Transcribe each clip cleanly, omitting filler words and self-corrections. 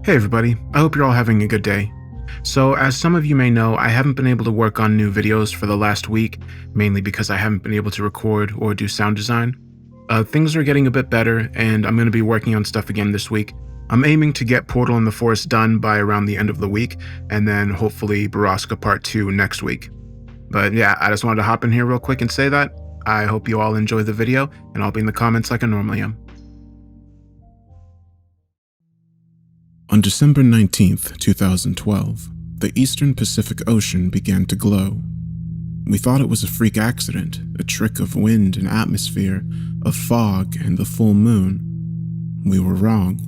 Hey everybody, I hope you're all having a good day. So, as some of you may know, I haven't been able to work on new videos for the last week, mainly because I haven't been able to record or do sound design. Things are getting a bit better, and I'm going to be working on stuff again this week. I'm aiming to get Portal in the Forest done by around the end of the week, and then hopefully Borrasca Part 2 next week. But yeah, I just wanted to hop in here real quick and say that. I hope you all enjoy the video, and I'll be in the comments like I normally am. On December 19th, 2012, the Eastern Pacific Ocean began to glow. We thought it was a freak accident, a trick of wind and atmosphere, of fog and the full moon. We were wrong.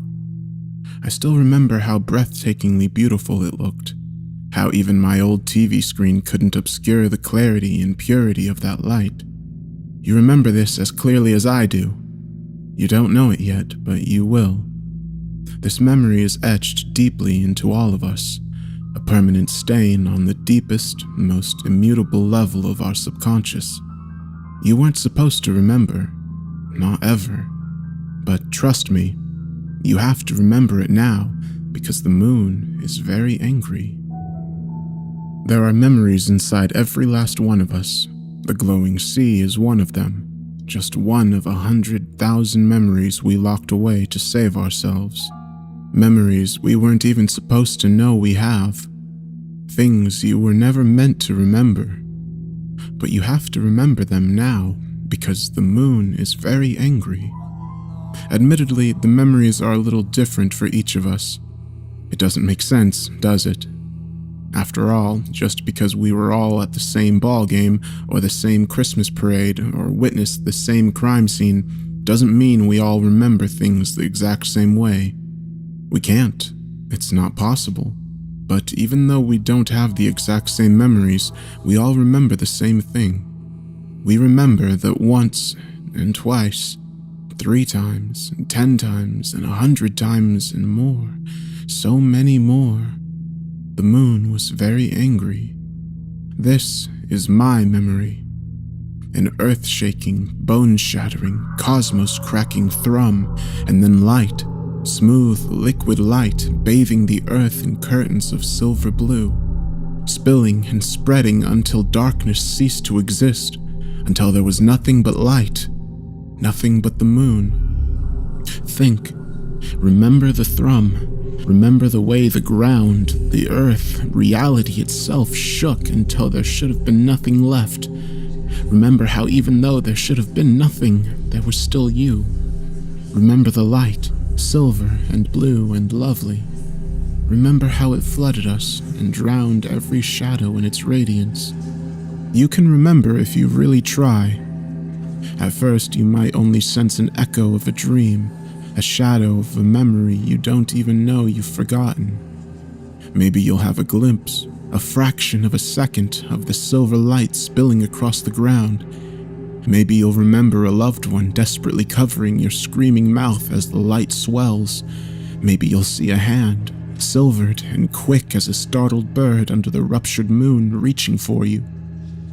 I still remember how breathtakingly beautiful it looked, how even my old TV screen couldn't obscure the clarity and purity of that light. You remember this as clearly as I do. You don't know it yet, but you will. This memory is etched deeply into all of us, a permanent stain on the deepest, most immutable level of our subconscious. You weren't supposed to remember, not ever. But trust me, you have to remember it now, because the moon is very angry. There are memories inside every last one of us. The glowing sea is one of them, just one of 100,000 memories we locked away to save ourselves. Memories we weren't even supposed to know we have. Things you were never meant to remember. But you have to remember them now, because the moon is very angry. Admittedly, the memories are a little different for each of us. It doesn't make sense, does it? After all, just because we were all at the same ball game, or the same Christmas parade, or witnessed the same crime scene, doesn't mean we all remember things the exact same way. We can't. It's not possible. But even though we don't have the exact same memories, we all remember the same thing. We remember that once, and twice, 3 times, and 10 times, and 100 times, and more, so many more, the moon was very angry. This is my memory. An earth-shaking, bone-shattering, cosmos-cracking thrum, and then light. Smooth, liquid light bathing the earth in curtains of silver blue, spilling and spreading until darkness ceased to exist, until there was nothing but light, nothing but the moon. Think. Remember the thrum. Remember the way the ground, the earth, reality itself shook until there should have been nothing left. Remember how even though there should have been nothing, there was still you. Remember the light. Silver and blue and lovely. Remember how it flooded us and drowned every shadow in its radiance. You can remember if you really try. At first, you might only sense an echo of a dream, a shadow of a memory you don't even know you've forgotten. Maybe you'll have a glimpse, a fraction of a second of the silver light spilling across the ground. Maybe you'll remember a loved one desperately covering your screaming mouth as the light swells. Maybe you'll see a hand, silvered and quick as a startled bird under the ruptured moon reaching for you.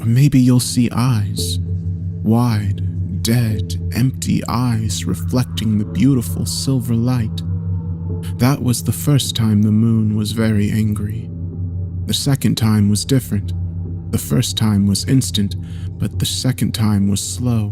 Or maybe you'll see eyes, wide, dead, empty eyes reflecting the beautiful silver light. That was the first time the moon was very angry. The second time was different. The first time was instant, but the second time was slow.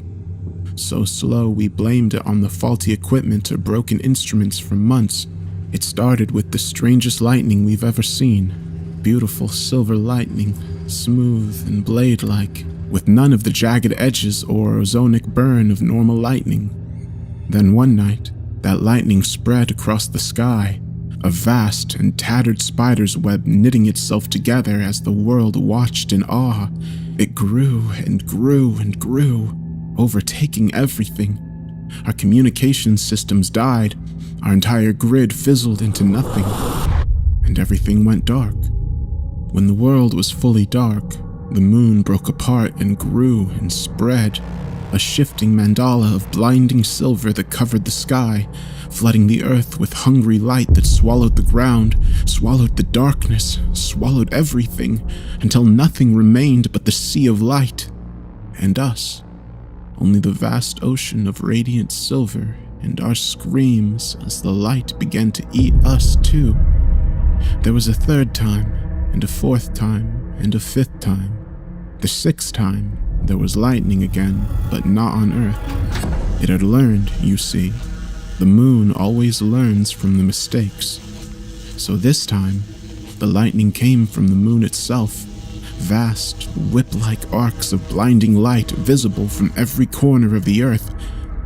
So slow we blamed it on the faulty equipment or broken instruments for months. It started with the strangest lightning we've ever seen. Beautiful silver lightning, smooth and blade-like, with none of the jagged edges or ozonic burn of normal lightning. Then one night, that lightning spread across the sky, a vast and tattered spider's web knitting itself together as the world watched in awe. It grew and grew and grew, overtaking everything. Our communication systems died, our entire grid fizzled into nothing, and everything went dark. When the world was fully dark, the moon broke apart and grew and spread, a shifting mandala of blinding silver that covered the sky, flooding the earth with hungry light that swallowed the ground, swallowed the darkness, swallowed everything, until nothing remained but the sea of light, and us. Only the vast ocean of radiant silver and our screams as the light began to eat us too. There was a third time, and a fourth time, and a fifth time. The sixth time, there was lightning again, but not on Earth. It had learned, you see. The moon always learns from the mistakes. So this time, the lightning came from the moon itself, vast, whip-like arcs of blinding light visible from every corner of the Earth,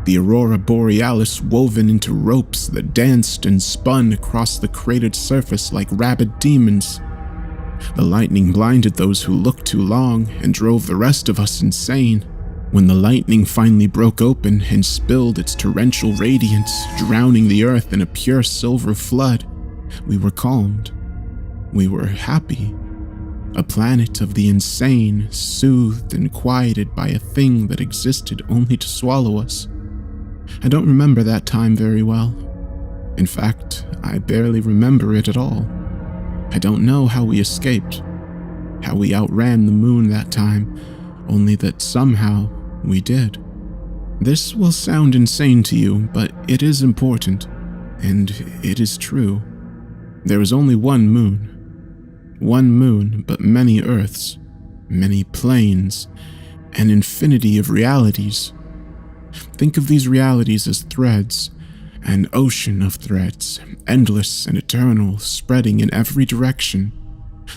the aurora borealis woven into ropes that danced and spun across the cratered surface like rabid demons. The lightning blinded those who looked too long and drove the rest of us insane. When the lightning finally broke open and spilled its torrential radiance, drowning the Earth in a pure silver flood, we were calmed. We were happy. A planet of the insane, soothed and quieted by a thing that existed only to swallow us. I don't remember that time very well. In fact, I barely remember it at all. I don't know how we escaped, how we outran the moon that time, only that somehow we did. This will sound insane to you, but it is important, and it is true. There is only one moon, but many Earths, many planes, an infinity of realities. Think of these realities as threads, an ocean of threads, endless and eternal, spreading in every direction,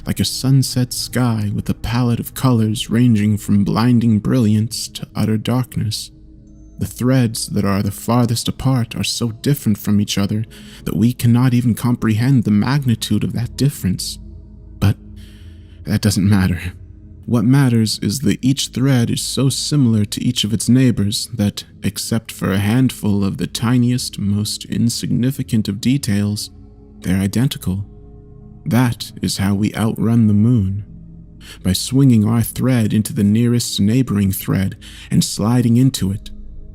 like a sunset sky with a palette of colors ranging from blinding brilliance to utter darkness. The threads that are the farthest apart are so different from each other that we cannot even comprehend the magnitude of that difference. But that doesn't matter. What matters is that each thread is so similar to each of its neighbors that, except for a handful of the tiniest, most insignificant of details, they're identical. That is how we outrun the moon. By swinging our thread into the nearest neighboring thread and sliding into it,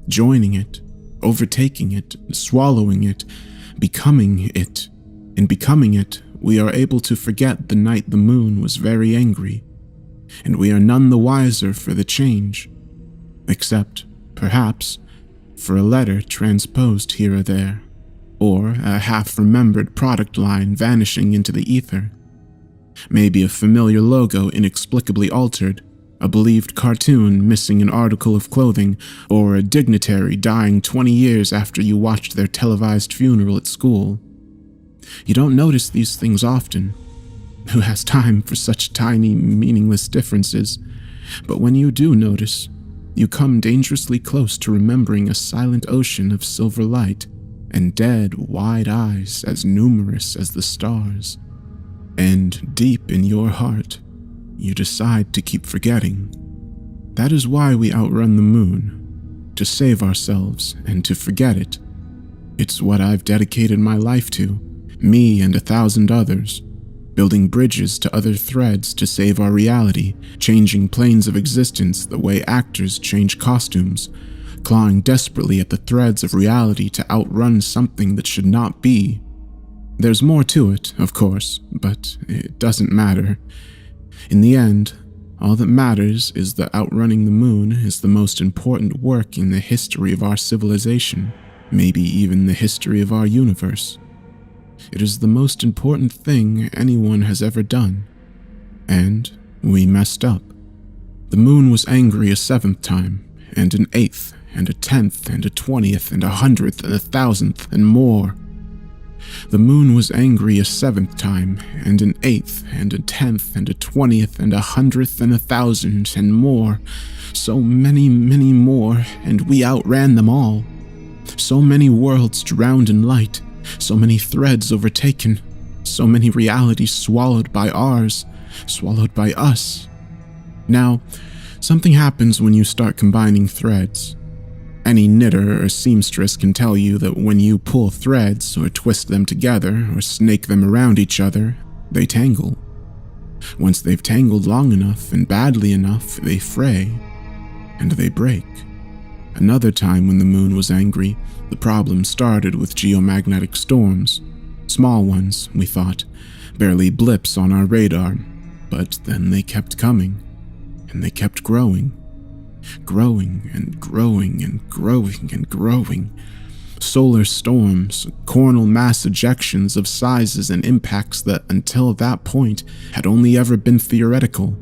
joining it, overtaking it, swallowing it, becoming it. In becoming it, we are able to forget the night the moon was very angry, and we are none the wiser for the change, except, perhaps, for a letter transposed here or there, or a half-remembered product line vanishing into the ether. Maybe a familiar logo inexplicably altered, a believed cartoon missing an article of clothing, or a dignitary dying 20 years after you watched their televised funeral at school. You don't notice these things often. Who has time for such tiny, meaningless differences? But when you do notice, you come dangerously close to remembering a silent ocean of silver light and dead, wide eyes as numerous as the stars. And deep in your heart, you decide to keep forgetting. That is why we outrun the moon, to save ourselves and to forget it. It's what I've dedicated my life to, me and 1,000 others. Building bridges to other threads to save our reality, changing planes of existence the way actors change costumes, clawing desperately at the threads of reality to outrun something that should not be. There's more to it, of course, but it doesn't matter. In the end, all that matters is that outrunning the moon is the most important work in the history of our civilization, maybe even the history of our universe. It is the most important thing anyone has ever done. And we messed up. The moon was angry a 7th time, and an 8th, and a 10th, and a 20th, and a 100th, and a 1,000th, and more. The moon was angry a 7th time, and an 8th, and a 10th, and a 20th, and a 100th, and a 1,000th, and more. So many, many more, and we outran them all. So many worlds drowned in light. So many threads overtaken, so many realities swallowed by ours, swallowed by us. Now, something happens when you start combining threads. Any knitter or seamstress can tell you that when you pull threads or twist them together or snake them around each other, they tangle. Once they've tangled long enough and badly enough, they fray, and they break. Another time when the moon was angry, the problem started with geomagnetic storms. Small ones, we thought, barely blips on our radar, but then they kept coming, and they kept growing. Growing and growing and growing and growing. Solar storms, coronal mass ejections of sizes and impacts that, until that point, had only ever been theoretical.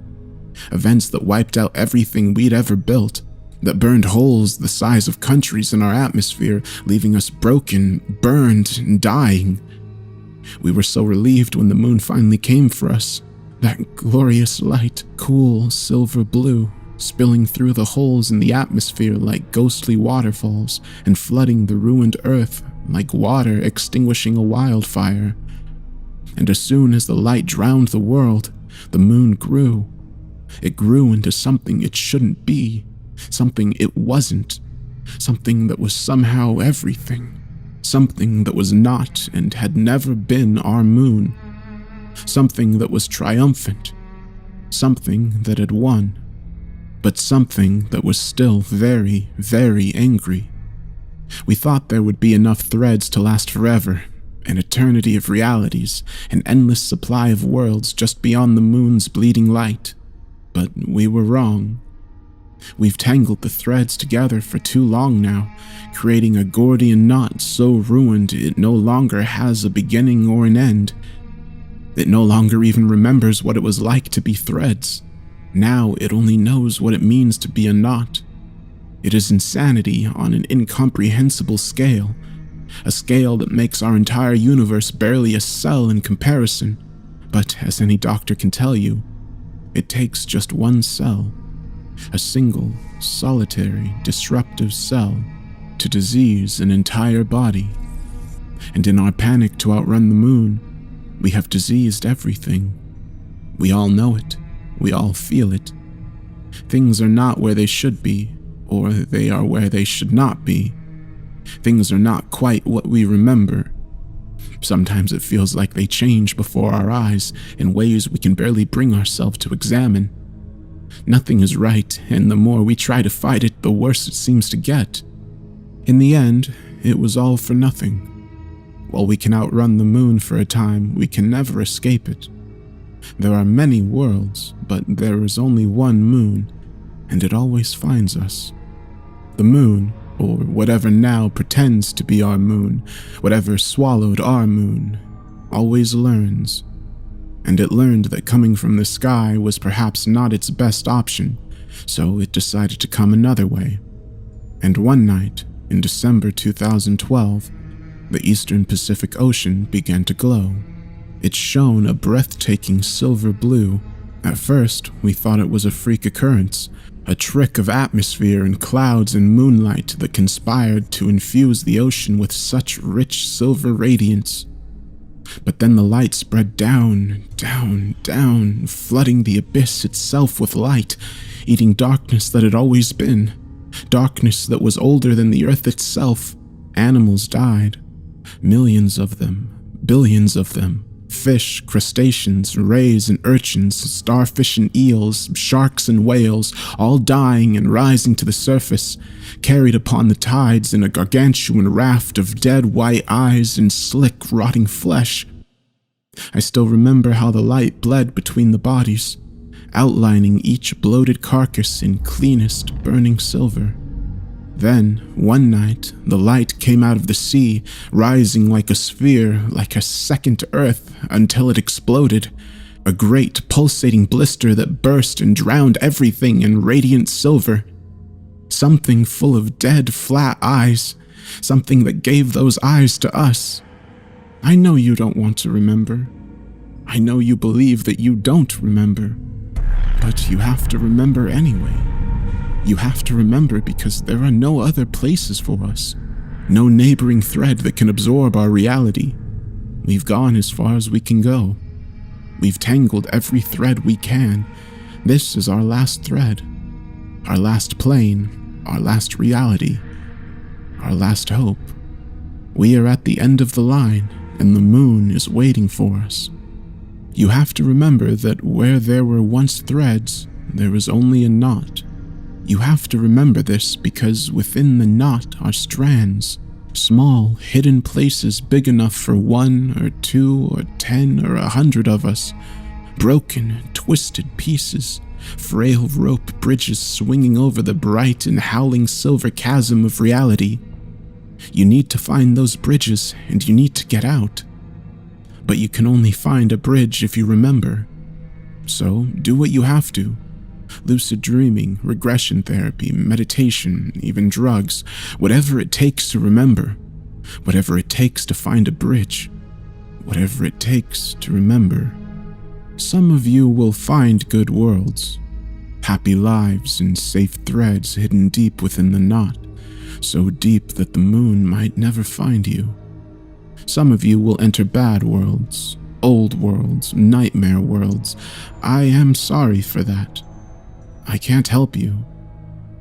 Events that wiped out everything we'd ever built, that burned holes the size of countries in our atmosphere, leaving us broken, burned, and dying. We were so relieved when the moon finally came for us. That glorious light, cool silver blue, spilling through the holes in the atmosphere like ghostly waterfalls and flooding the ruined earth like water extinguishing a wildfire. And as soon as the light drowned the world, the moon grew. It grew into something it shouldn't be, something it wasn't, something that was somehow everything, something that was not and had never been our moon, something that was triumphant, something that had won, but something that was still very, very angry. We thought there would be enough threads to last forever, an eternity of realities, an endless supply of worlds just beyond the moon's bleeding light. But we were wrong. We've tangled the threads together for too long now, creating a Gordian knot so ruined it no longer has a beginning or an end. It no longer even remembers what it was like to be threads. Now it only knows what it means to be a knot. It is insanity on an incomprehensible scale, a scale that makes our entire universe barely a cell in comparison. But as any doctor can tell you, it takes just one cell, a single, solitary, disruptive cell, to disease an entire body. And in our panic to outrun the moon, we have diseased everything. We all know it. We all feel it. Things are not where they should be, or they are where they should not be. Things are not quite what we remember. Sometimes it feels like they change before our eyes in ways we can barely bring ourselves to examine. Nothing is right, and the more we try to fight it, the worse it seems to get. In the end, it was all for nothing. While we can outrun the moon for a time, we can never escape it. There are many worlds, but there is only one moon, and it always finds us. The moon, or whatever now pretends to be our moon, whatever swallowed our moon, always learns. And it learned that coming from the sky was perhaps not its best option, so it decided to come another way. And one night, in December 2012, the eastern Pacific Ocean began to glow. It shone a breathtaking silver blue. At first, we thought it was a freak occurrence, a trick of atmosphere and clouds and moonlight that conspired to infuse the ocean with such rich silver radiance. But then the light spread down, down, down, flooding the abyss itself with light, eating darkness that had always been, darkness that was older than the earth itself. Animals died, millions of them, billions of them. Fish, crustaceans, rays and urchins, starfish and eels, sharks and whales, all dying and rising to the surface, carried upon the tides in a gargantuan raft of dead white eyes and slick, rotting flesh. I still remember how the light bled between the bodies, outlining each bloated carcass in cleanest, burning silver. Then, one night, the light came out of the sea, rising like a sphere, like a second Earth, until it exploded. A great, pulsating blister that burst and drowned everything in radiant silver. Something full of dead, flat eyes. Something that gave those eyes to us. I know you don't want to remember. I know you believe that you don't remember. But you have to remember anyway. You have to remember because there are no other places for us, no neighboring thread that can absorb our reality. We've gone as far as we can go. We've tangled every thread we can. This is our last thread, our last plane, our last reality, our last hope. We are at the end of the line, and the moon is waiting for us. You have to remember that where there were once threads, there is only a knot. You have to remember this because within the knot are strands, small, hidden places big enough for 1 or 2 or 10 or 100 of us, broken, twisted pieces, frail rope bridges swinging over the bright and howling silver chasm of reality. You need to find those bridges, and you need to get out. But you can only find a bridge if you remember. So do what you have to. Lucid dreaming, regression therapy, meditation, even drugs, whatever it takes to remember, whatever it takes to find a bridge, whatever it takes to remember. Some of you will find good worlds, happy lives and safe threads hidden deep within the knot, so deep that the moon might never find you. Some of you will enter bad worlds, old worlds, nightmare worlds. I am sorry for that. I can't help you.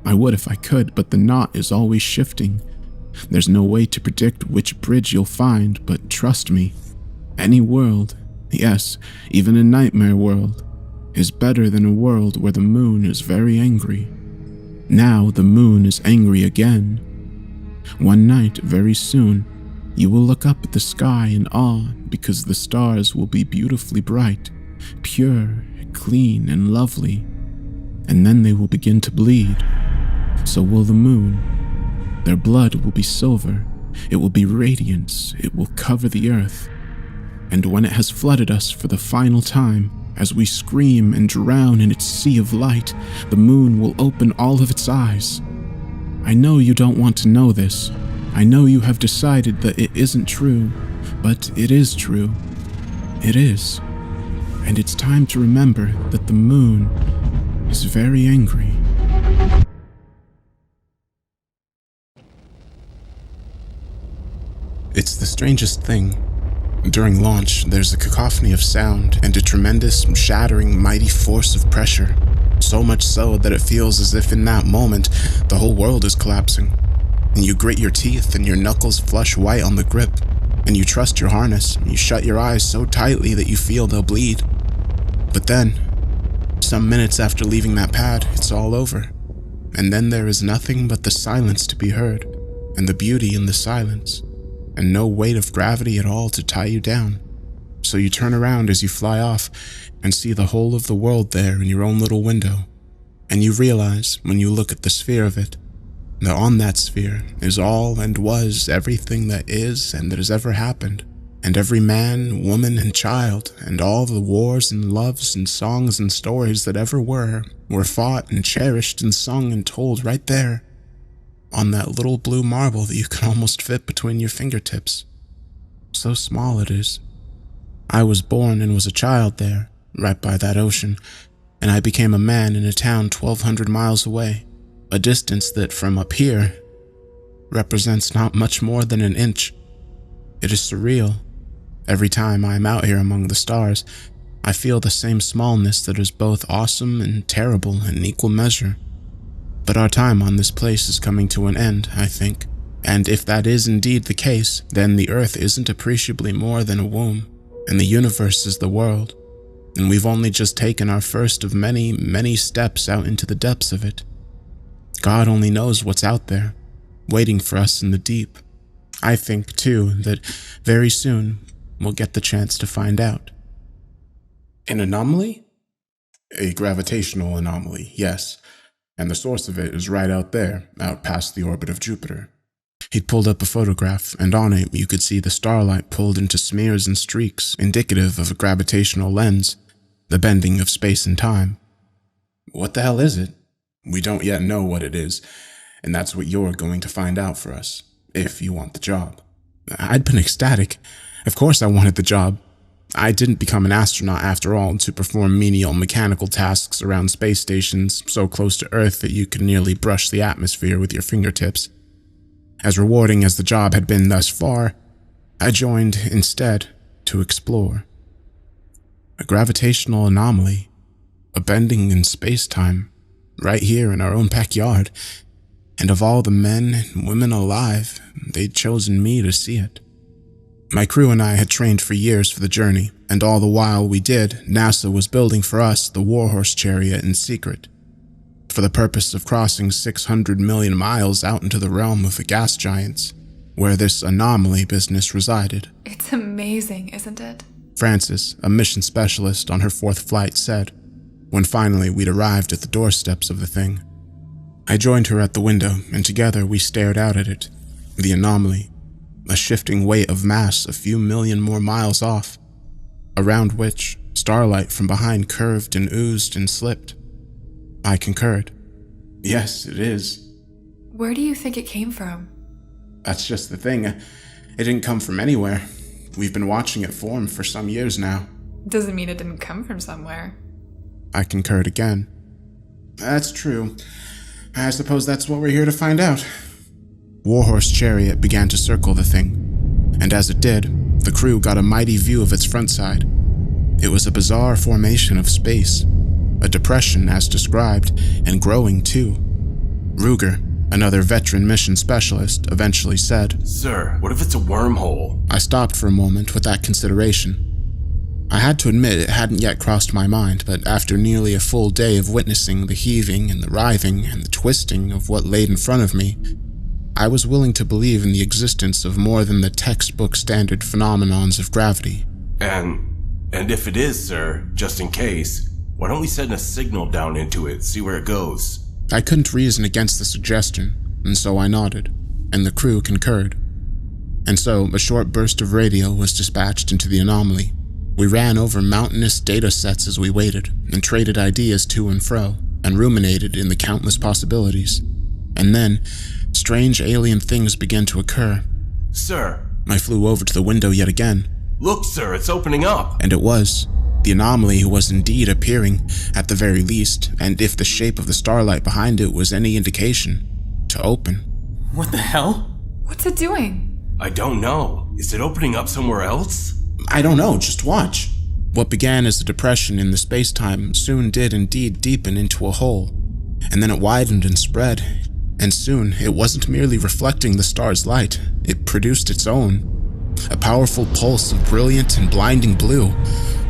I would if I could, but the knot is always shifting. There's no way to predict which bridge you'll find, but trust me, any world, yes, even a nightmare world, is better than a world where the moon is very angry. Now the moon is angry again. One night, very soon, you will look up at the sky in awe because the stars will be beautifully bright, pure, clean, and lovely. And then they will begin to bleed. So will the moon. Their blood will be silver. It will be radiance. It will cover the earth. And when it has flooded us for the final time, as we scream and drown in its sea of light, the moon will open all of its eyes. I know you don't want to know this. I know you have decided that it isn't true, but it is true. It is. And it's time to remember that the moon is very angry. It's the strangest thing. During launch, there's a cacophony of sound and a tremendous, shattering, mighty force of pressure. So much so that it feels as if in that moment, the whole world is collapsing. And you grit your teeth and your knuckles flush white on the grip. And you trust your harness. You shut your eyes so tightly that you feel they'll bleed. But then, some minutes after leaving that pad, it's all over. And then there is nothing but the silence to be heard, and the beauty in the silence, and no weight of gravity at all to tie you down. So you turn around as you fly off and see the whole of the world there in your own little window. And you realize, when you look at the sphere of it, that on that sphere is all and was everything that is and that has ever happened. And every man, woman, and child, and all the wars and loves and songs and stories that ever were fought and cherished and sung and told right there, on that little blue marble that you can almost fit between your fingertips. So small it is. I was born and was a child there, right by that ocean, and I became a man in a town 1,200 miles away, a distance that from up here represents not much more than an inch. It is surreal. Every time I am out here among the stars, I feel the same smallness that is both awesome and terrible in equal measure. But our time on this place is coming to an end, I think. And if that is indeed the case, then the Earth isn't appreciably more than a womb, and the universe is the world. And we've only just taken our first of many, many steps out into the depths of it. God only knows what's out there, waiting for us in the deep. I think, too, that very soon we'll get the chance to find out. An anomaly? A gravitational anomaly, yes. And the source of it is right out there, out past the orbit of Jupiter. He'd pulled up a photograph, and on it you could see the starlight pulled into smears and streaks, indicative of a gravitational lens, the bending of space and time. What the hell is it? We don't yet know what it is, and that's what you're going to find out for us, if you want the job. I'd been ecstatic. Of course I wanted the job. I didn't become an astronaut after all to perform menial mechanical tasks around space stations so close to Earth that you could nearly brush the atmosphere with your fingertips. As rewarding as the job had been thus far, I joined instead to explore. A gravitational anomaly, a bending in space-time, right here in our own backyard, and of all the men and women alive, they'd chosen me to see it. My crew and I had trained for years for the journey, and all the while we did, NASA was building for us the Warhorse chariot in secret, for the purpose of crossing 600 million miles out into the realm of the gas giants, where this anomaly business resided. It's amazing, isn't it? Frances, a mission specialist on her 4th flight, said, when finally we'd arrived at the doorsteps of the thing. I joined her at the window, and together we stared out at it, The anomaly, a shifting weight of mass a few million more miles off, around which starlight from behind curved and oozed and slipped. I concurred. Yes, it is. Where do you think it came from? That's just the thing. It didn't come from anywhere. We've been watching it form for some years now. Doesn't mean it didn't come from somewhere. I concurred again. That's true. I suppose that's what we're here to find out. Warhorse Chariot began to circle the thing, and as it did, the crew got a mighty view of its front side. It was a bizarre formation of space, a depression as described, and growing too. Ruger, another veteran mission specialist, eventually said, "Sir, what if it's a wormhole?" I stopped for a moment with that consideration. I had to admit it hadn't yet crossed my mind, but after nearly a full day of witnessing the heaving and the writhing and the twisting of what laid in front of me, I was willing to believe in the existence of more than the textbook standard phenomenons of gravity. And if it is, sir, just in case, why don't we send a signal down into it, see where it goes? I couldn't reason against the suggestion, and so I nodded, and the crew concurred. And so a short burst of radio was dispatched into the anomaly. We ran over mountainous data sets as we waited, and traded ideas to and fro, and ruminated in the countless possibilities. And then, strange alien things began to occur. Sir! I flew over to the window yet again. Look, sir, it's opening up! And it was. The anomaly was indeed appearing, at the very least, and if the shape of the starlight behind it was any indication, to open. What the hell? What's it doing? I don't know. Is it opening up somewhere else? I don't know, just watch. What began as a depression in the space-time soon did indeed deepen into a hole, and then it widened and spread, and soon it wasn't merely reflecting the star's light, it produced its own. A powerful pulse of brilliant and blinding blue.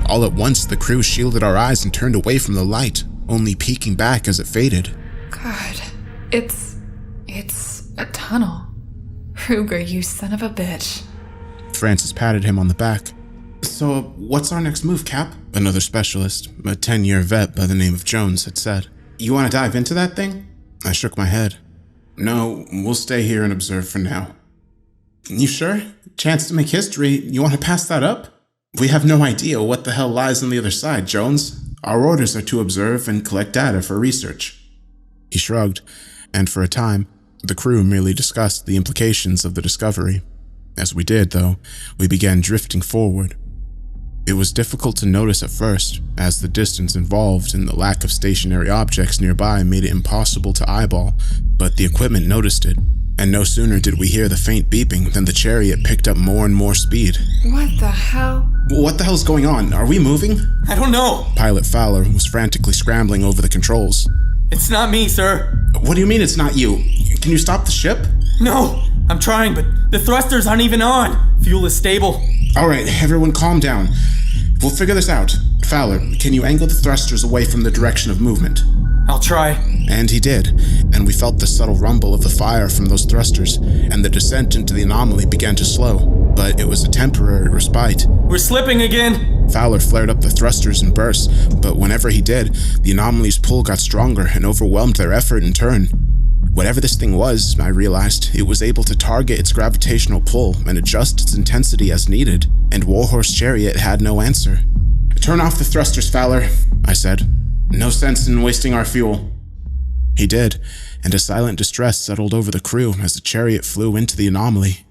All at once the crew shielded our eyes and turned away from the light, only peeking back as it faded. God, it's a tunnel. Ruger, you son of a bitch. Francis patted him on the back. So, what's our next move, Cap? Another specialist, a 10-year vet by the name of Jones, had said. You want to dive into that thing? I shook my head. No, we'll stay here and observe for now. You sure? Chance to make history, you want to pass that up? We have no idea what the hell lies on the other side, Jones. Our orders are to observe and collect data for research. He shrugged, and for a time, the crew merely discussed the implications of the discovery. As we did, though, we began drifting forward. It was difficult to notice at first, as the distance involved and the lack of stationary objects nearby made it impossible to eyeball, but the equipment noticed it, and no sooner did we hear the faint beeping than the chariot picked up more and more speed. What the hell? What the hell's going on? Are we moving? I don't know. Pilot Fowler was frantically scrambling over the controls. It's not me, sir. What do you mean it's not you? Can you stop the ship? No, I'm trying, but the thrusters aren't even on. Fuel is stable. All right, everyone calm down. We'll figure this out. Fowler, can you angle the thrusters away from the direction of movement? I'll try. And he did, and we felt the subtle rumble of the fire from those thrusters, and the descent into the anomaly began to slow, but it was a temporary respite. We're slipping again. Fowler flared up the thrusters in bursts, but whenever he did, the anomaly's pull got stronger and overwhelmed their effort in turn. Whatever this thing was, I realized, it was able to target its gravitational pull and adjust its intensity as needed, and Warhorse Chariot had no answer. Turn off the thrusters, Fowler, I said. No sense in wasting our fuel. He did, and a silent distress settled over the crew as the chariot flew into the anomaly.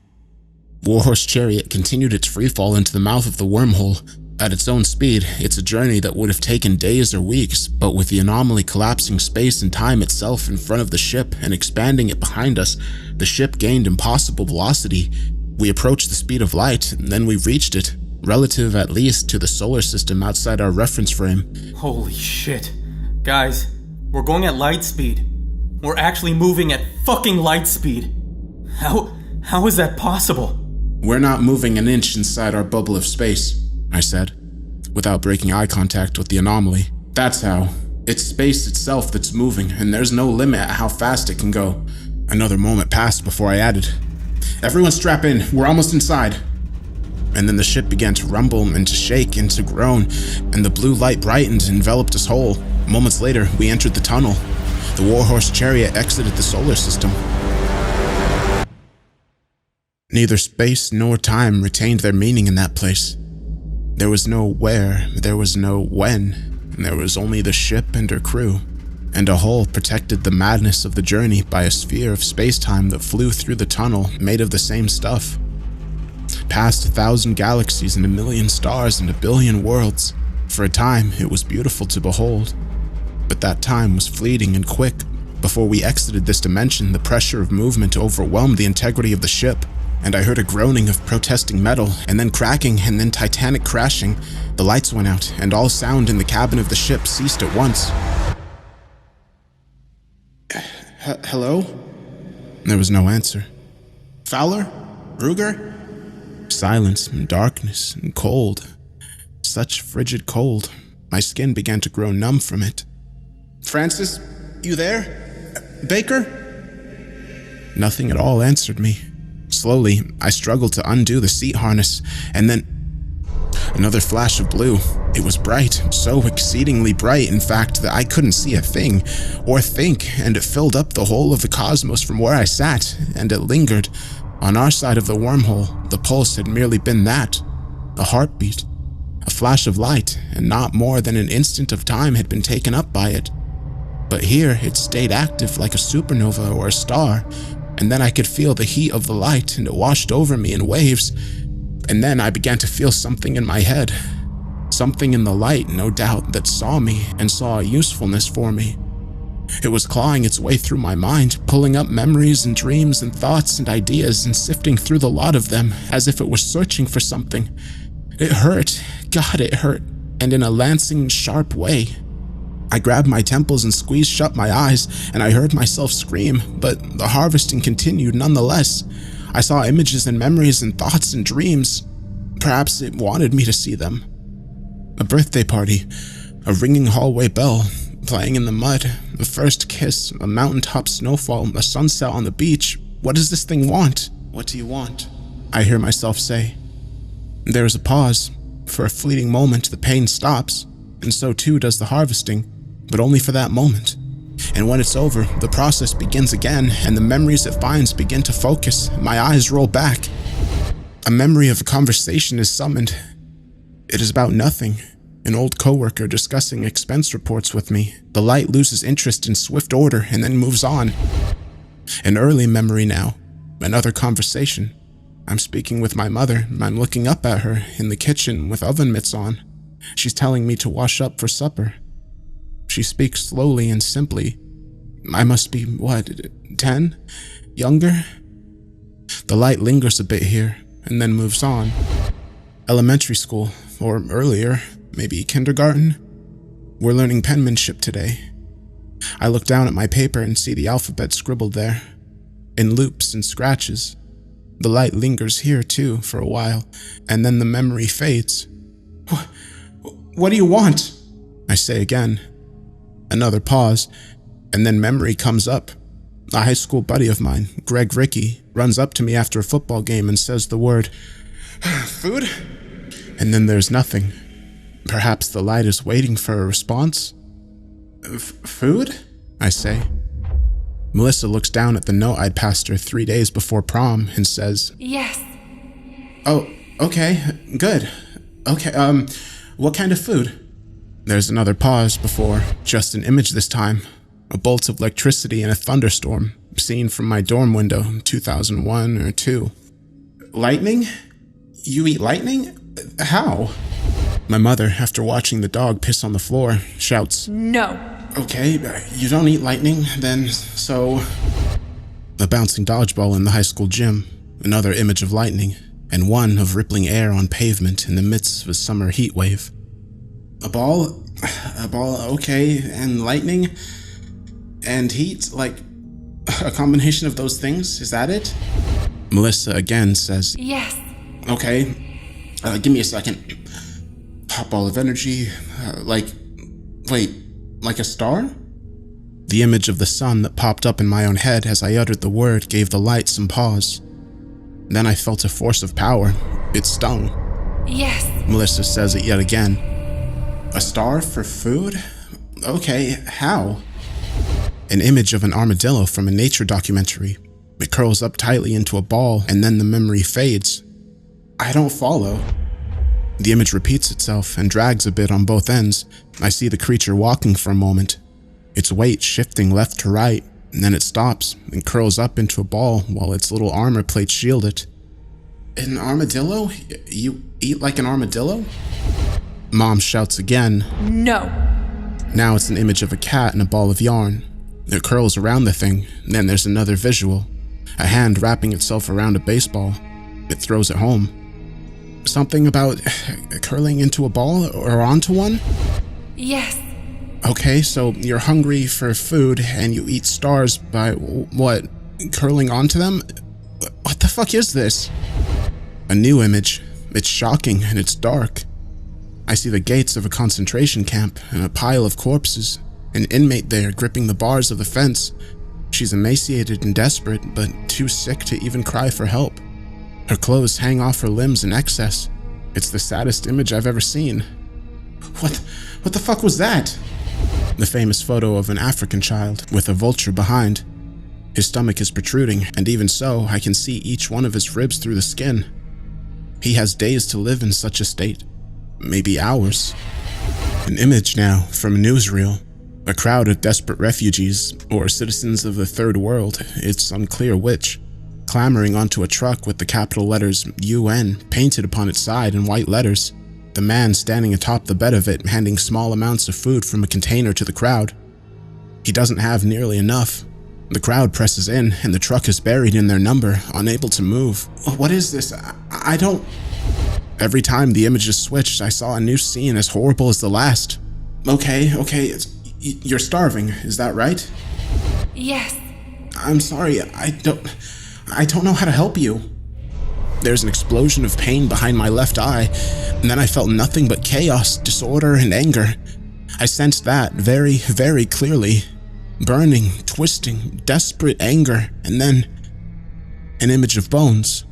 Warhorse Chariot continued its freefall into the mouth of the wormhole. At its own speed, it's a journey that would have taken days or weeks, but with the anomaly collapsing space and time itself in front of the ship and expanding it behind us, the ship gained impossible velocity. We approached the speed of light, and then we reached it, relative at least to the solar system outside our reference frame. Holy shit. Guys, we're going at light speed. We're actually moving at fucking light speed. How is that possible? We're not moving an inch inside our bubble of space, I said, without breaking eye contact with the anomaly. That's how. It's space itself that's moving, and there's no limit at how fast it can go. Another moment passed before I added, Everyone strap in, we're almost inside. And then the ship began to rumble and to shake and to groan, and the blue light brightened and enveloped us whole. Moments later, we entered the tunnel. The Warhorse Chariot exited the solar system. Neither space nor time retained their meaning in that place. There was no where, there was no when, and there was only the ship and her crew, and a hole protected the madness of the journey by a sphere of space-time that flew through the tunnel made of the same stuff. Past 1,000 galaxies and 1,000,000 stars and 1,000,000,000 worlds, for a time it was beautiful to behold. But that time was fleeting and quick. Before we exited this dimension, the pressure of movement overwhelmed the integrity of the ship, and I heard a groaning of protesting metal, and then cracking, and then titanic crashing. The lights went out, and all sound in the cabin of the ship ceased at once. Hello? There was no answer. Fowler? Ruger? Silence and darkness and cold. Such frigid cold. My skin began to grow numb from it. Francis, you there? Baker? Nothing at all answered me. Slowly, I struggled to undo the seat harness, and then another flash of blue. It was bright, so exceedingly bright, in fact, that I couldn't see a thing or think, and it filled up the whole of the cosmos from where I sat, and it lingered. On our side of the wormhole, the pulse had merely been that, a heartbeat, a flash of light, and not more than an instant of time had been taken up by it. But here, it stayed active like a supernova or a star, and then I could feel the heat of the light, and it washed over me in waves. And then I began to feel something in my head. Something in the light, no doubt, that saw me and saw a usefulness for me. It was clawing its way through my mind, pulling up memories and dreams and thoughts and ideas and sifting through the lot of them as if it was searching for something. It hurt. God, it hurt. And in a lancing, sharp way. I grabbed my temples and squeezed shut my eyes, and I heard myself scream, but the harvesting continued nonetheless. I saw images and memories and thoughts and dreams. Perhaps it wanted me to see them. A birthday party, a ringing hallway bell, playing in the mud, a first kiss, a mountaintop snowfall, a sunset on the beach. What does this thing want? What do you want? I hear myself say. There is a pause. For a fleeting moment, the pain stops, and so too does the harvesting, but only for that moment. And when it's over, the process begins again, and the memories it finds begin to focus. My eyes roll back. A memory of a conversation is summoned. It is about nothing. An old coworker discussing expense reports with me. The light loses interest in swift order and then moves on. An early memory now. Another conversation. I'm speaking with my mother. I'm looking up at her in the kitchen with oven mitts on. She's telling me to wash up for supper. She speaks slowly and simply. I must be, 10? Younger? The light lingers a bit here and then moves on. Elementary school, or earlier, maybe kindergarten. We're learning penmanship today. I look down at my paper and see the alphabet scribbled there, in loops and scratches. The light lingers here too for a while, and then the memory fades. What do you want? I say again. Another pause, and then memory comes up. A high school buddy of mine, Greg Rickey, runs up to me after a football game and says the word, food? And then there's nothing. Perhaps the light is waiting for a response? Food? I say. Melissa looks down at the note I'd passed her 3 days before prom and says, Yes. Oh, okay, good. Okay, what kind of food? There's another pause before just an image this time. A bolt of electricity in a thunderstorm, seen from my dorm window in 2001 or 2. Lightning? You eat lightning? How? My mother, after watching the dog piss on the floor, shouts, No. Okay, you don't eat lightning, then, so... A bouncing dodgeball in the high school gym, another image of lightning, and one of rippling air on pavement in the midst of a summer heat wave. A ball, okay, and lightning, and heat, like a combination of those things, is that it? Melissa again says, Yes. Okay, give me a second. Hot ball of energy, like a star? The image of the sun that popped up in my own head as I uttered the word gave the light some pause. Then I felt a force of power. It stung. Yes. Melissa says it yet again. A star for food? Okay, how? An image of an armadillo from a nature documentary. It curls up tightly into a ball, and then the memory fades. I don't follow. The image repeats itself and drags a bit on both ends. I see the creature walking for a moment, its weight shifting left to right, and then it stops and curls up into a ball while its little armor plates shield it. An armadillo? You eat like an armadillo? Mom shouts again. No. Now it's an image of a cat and a ball of yarn. It curls around the thing, then there's another visual. A hand wrapping itself around a baseball. It throws it home. Something about curling into a ball or onto one? Yes. Okay, so you're hungry for food and you eat stars by, what, curling onto them? What the fuck is this? A new image. It's shocking and it's dark. I see the gates of a concentration camp and a pile of corpses. An inmate there gripping the bars of the fence. She's emaciated and desperate, but too sick to even cry for help. Her clothes hang off her limbs in excess. It's the saddest image I've ever seen. What the fuck was that? The famous photo of an African child with a vulture behind. His stomach is protruding, and even so, I can see each one of his ribs through the skin. He has days to live in such a state. Maybe hours. An image now from a newsreel. A crowd of desperate refugees, or citizens of the third world, it's unclear which, clambering onto a truck with the capital letters UN painted upon its side in white letters. The man standing atop the bed of it handing small amounts of food from a container to the crowd. He doesn't have nearly enough. The crowd presses in, and the truck is buried in their number, unable to move. What is this? I don't... Every time the images switched, I saw a new scene as horrible as the last. Okay, you're starving, is that right? Yes. I'm sorry, I don't know how to help you. There's an explosion of pain behind my left eye, and then I felt nothing but chaos, disorder, and anger. I sensed that very, very clearly. Burning, twisting, desperate anger, and then an image of bones.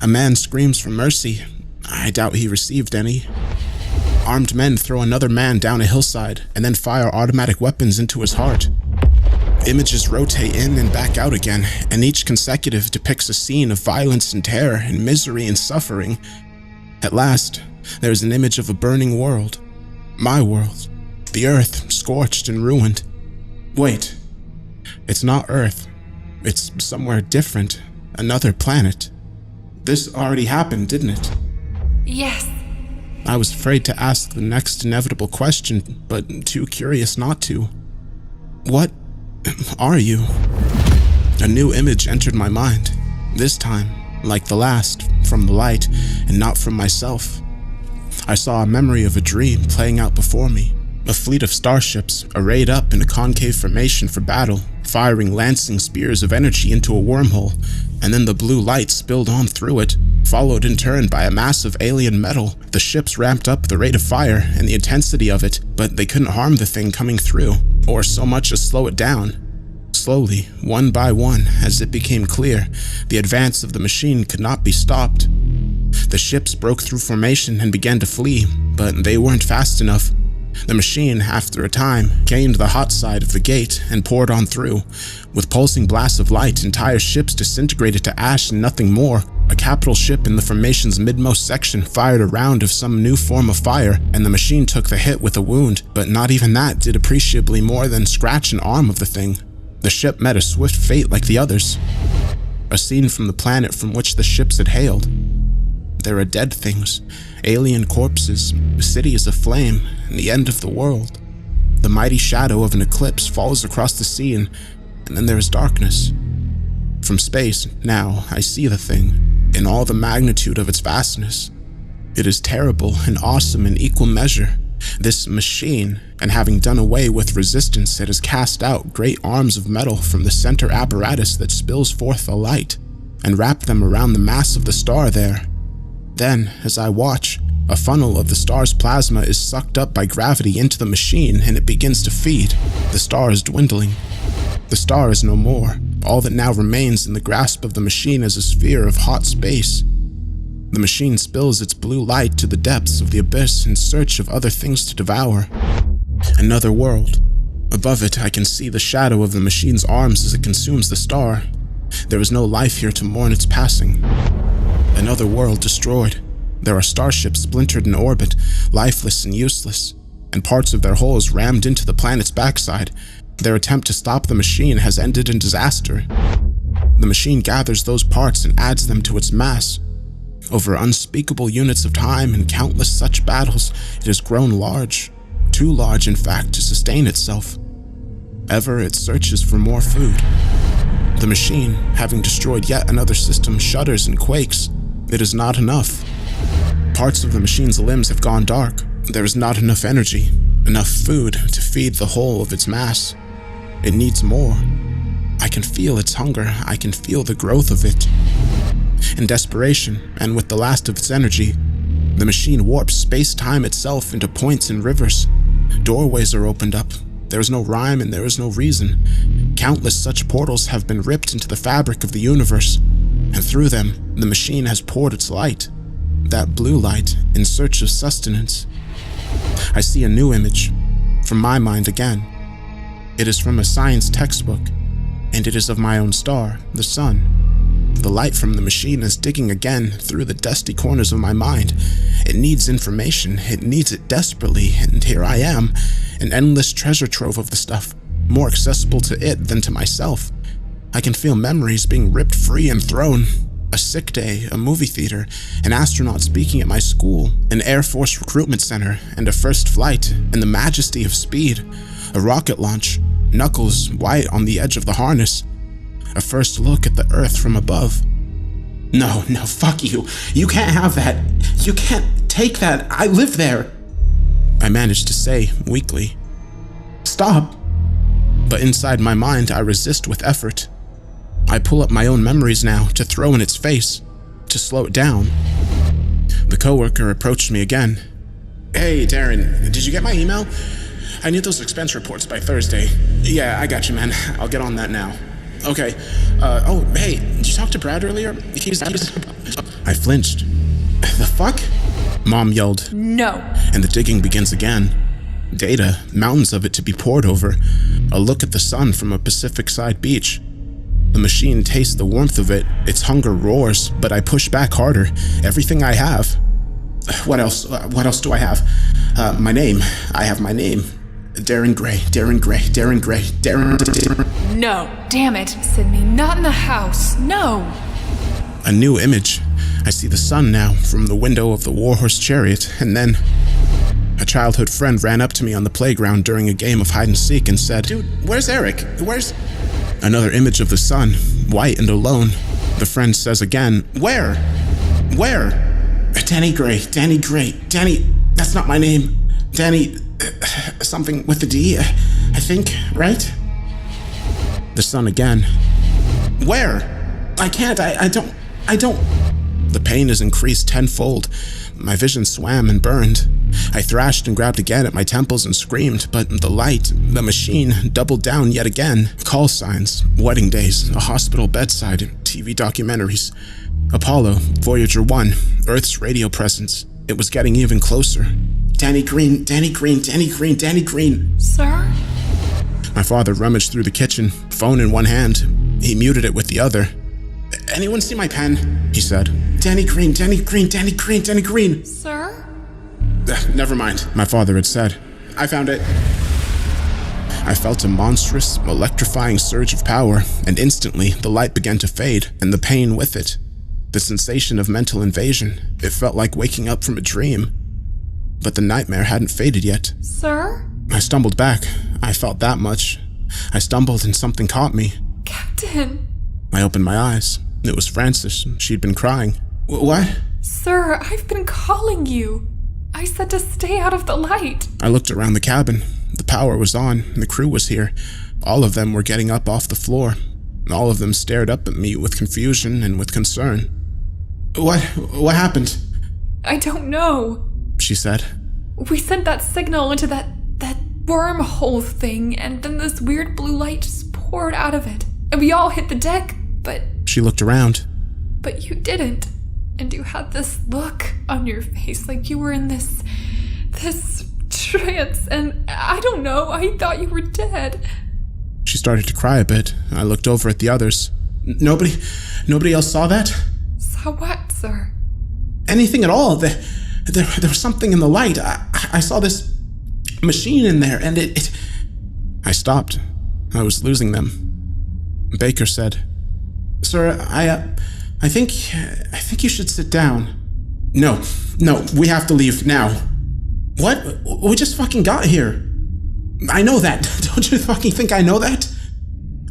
A man screams for mercy. I doubt he received any. Armed men throw another man down a hillside and then fire automatic weapons into his heart. Images rotate in and back out again, and each consecutive depicts a scene of violence and terror and misery and suffering. At last, there is an image of a burning world. My world. The Earth, scorched and ruined. Wait. It's not Earth. It's somewhere different. Another planet. This already happened, didn't it? Yes. I was afraid to ask the next inevitable question, but too curious not to. What are you? A new image entered my mind. This time, like the last, from the light and not from myself. I saw a memory of a dream playing out before me. A fleet of starships arrayed up in a concave formation for battle, firing lancing spears of energy into a wormhole, and then the blue light spilled on through it, followed in turn by a mass of alien metal. The ships ramped up the rate of fire and the intensity of it, but they couldn't harm the thing coming through, or so much as slow it down. Slowly, one by one, as it became clear, the advance of the machine could not be stopped. The ships broke through formation and began to flee, but they weren't fast enough. The machine, after a time, gained the hot side of the gate and poured on through. With pulsing blasts of light, entire ships disintegrated to ash and nothing more. A capital ship in the formation's midmost section fired a round of some new form of fire, and the machine took the hit with a wound, but not even that did appreciably more than scratch an arm of the thing. The ship met a swift fate like the others. A scene from the planet from which the ships had hailed. There are dead things, alien corpses, cities aflame, and the end of the world. The mighty shadow of an eclipse falls across the scene, and then there is darkness. From space, now, I see the thing, in all the magnitude of its vastness. It is terrible and awesome in equal measure. This machine, and having done away with resistance, it has cast out great arms of metal from the center apparatus that spills forth a light, and wrapped them around the mass of the star there. Then, as I watch, a funnel of the star's plasma is sucked up by gravity into the machine and it begins to feed. The star is dwindling. The star is no more. All that now remains in the grasp of the machine is a sphere of hot space. The machine spills its blue light to the depths of the abyss in search of other things to devour. Another world. Above it, I can see the shadow of the machine's arms as it consumes the star. There is no life here to mourn its passing. Another world destroyed. There are starships splintered in orbit, lifeless and useless, and parts of their hulls rammed into the planet's backside. Their attempt to stop the machine has ended in disaster. The machine gathers those parts and adds them to its mass. Over unspeakable units of time and countless such battles, it has grown large, too large in fact to sustain itself. Ever it searches for more food. The machine, having destroyed yet another system, shudders and quakes. It is not enough. Parts of the machine's limbs have gone dark. There is not enough energy, enough food to feed the whole of its mass. It needs more. I can feel its hunger. I can feel the growth of it. In desperation, and with the last of its energy, the machine warps space-time itself into points and rivers. Doorways are opened up. There is no rhyme and there is no reason. Countless such portals have been ripped into the fabric of the universe, and through them, the machine has poured its light. That blue light, in search of sustenance. I see a new image, from my mind again. It is from a science textbook, and it is of my own star, the sun. The light from the machine is digging again through the dusty corners of my mind. It needs information, it needs it desperately, and here I am, an endless treasure trove of the stuff, more accessible to it than to myself. I can feel memories being ripped free and thrown. A sick day, a movie theater, an astronaut speaking at my school, an Air Force recruitment center, and a first flight, and the majesty of speed. A rocket launch, knuckles white on the edge of the harness. A first look at the Earth from above. No, fuck you. You can't have that. You can't take that. I live there. I managed to say, weakly. Stop. But inside my mind, I resist with effort. I pull up my own memories now to throw in its face, to slow it down. The coworker approached me again. Hey, Darren, did you get my email? I need those expense reports by Thursday. Yeah, I got you, man. I'll get on that now. Okay. Oh, hey, did you talk to Brad earlier? He's... I flinched. The fuck? Mom yelled. No. And the digging begins again. Data, mountains of it to be poured over. A look at the sun from a Pacific side beach. The machine tastes the warmth of it. Its hunger roars, but I push back harder. Everything I have. What else? What else do I have? My name. I have my name. Darren Gray. No. Damn it, Sydney. Not in the house. No. A new image. I see the sun now from the window of the Warhorse Chariot, and then a childhood friend ran up to me on the playground during a game of hide and seek and said, "Dude, where's Eric? Where's..." Another image of the sun, white and alone. The friend says again, Where? Danny Gray, Danny, that's not my name. Danny, something with a D, I think, right? The sun again. Where? I can't, I don't. The pain is increased tenfold. My vision swam and burned. I thrashed and grabbed again at my temples and screamed, but the light, the machine, doubled down yet again. Call signs, wedding days, a hospital bedside, TV documentaries. Apollo, Voyager 1, Earth's radio presence. It was getting even closer. Danny Green. Sir? My father rummaged through the kitchen, phone in one hand. He muted it with the other. Anyone see my pen? He said. Danny Green. Sir? Never mind, my father had said. I found it. I felt a monstrous, electrifying surge of power, and instantly the light began to fade, and the pain with it. The sensation of mental invasion. It felt like waking up from a dream. But the nightmare hadn't faded yet. Sir? I stumbled back. I felt that much. I stumbled and something caught me. Captain. I opened my eyes. It was Frances. She'd been crying. What? Sir, I've been calling you. I said to stay out of the light. I looked around the cabin. The power was on. The crew was here. All of them were getting up off the floor. All of them stared up at me with confusion and with concern. What happened? I don't know, she said. We sent that signal into that wormhole thing, and then this weird blue light just poured out of it. And we all hit the deck, but... She looked around. But you didn't. And you had this look on your face like you were in this trance, and I don't know, I thought you were dead. She started to cry a bit. I looked over at the others. Nobody else saw that? Saw what, sir? Anything at all. There was something in the light. I saw this machine in there, and it... I stopped. I was losing them. Baker said, "Sir, I think you should sit down." No, we have to leave now. What? We just fucking got here. I know that. Don't you fucking think I know that?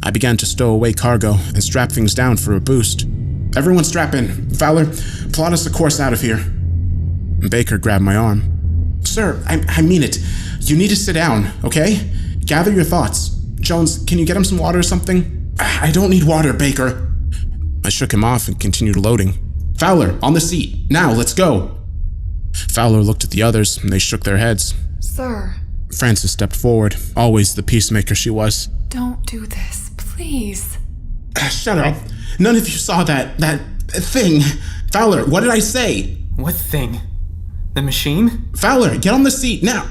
I began to stow away cargo and strap things down for a boost. Everyone strap in. Fowler, plot us a course out of here. Baker grabbed my arm. "Sir, I mean it. You need to sit down, okay? Gather your thoughts. Jones, can you get him some water or something?" "I don't need water, Baker." I shook him off and continued loading. "Fowler, on the seat. Now, let's go." Fowler looked at the others, and they shook their heads. Sir. Frances stepped forward, always the peacemaker she was. Don't do this, please. Shut up. None of you saw that thing. Fowler, what did I say? What thing? The machine? Fowler, get on the seat, now.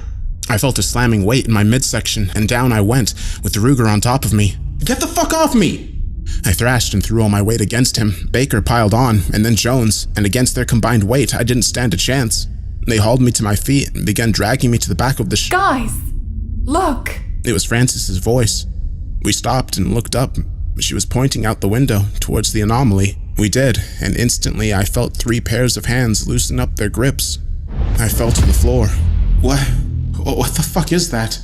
I felt a slamming weight in my midsection, and down I went, with Ruger on top of me. "Get the fuck off me!" I thrashed and threw all my weight against him. Baker piled on, and then Jones, and against their combined weight, I didn't stand a chance. They hauled me to my feet and began dragging me to the back of the Guys! Look! It was Frances's voice. We stopped and looked up. She was pointing out the window, towards the anomaly. We did, and instantly I felt 3 pairs of hands loosen up their grips. I fell to the floor. What the fuck is that?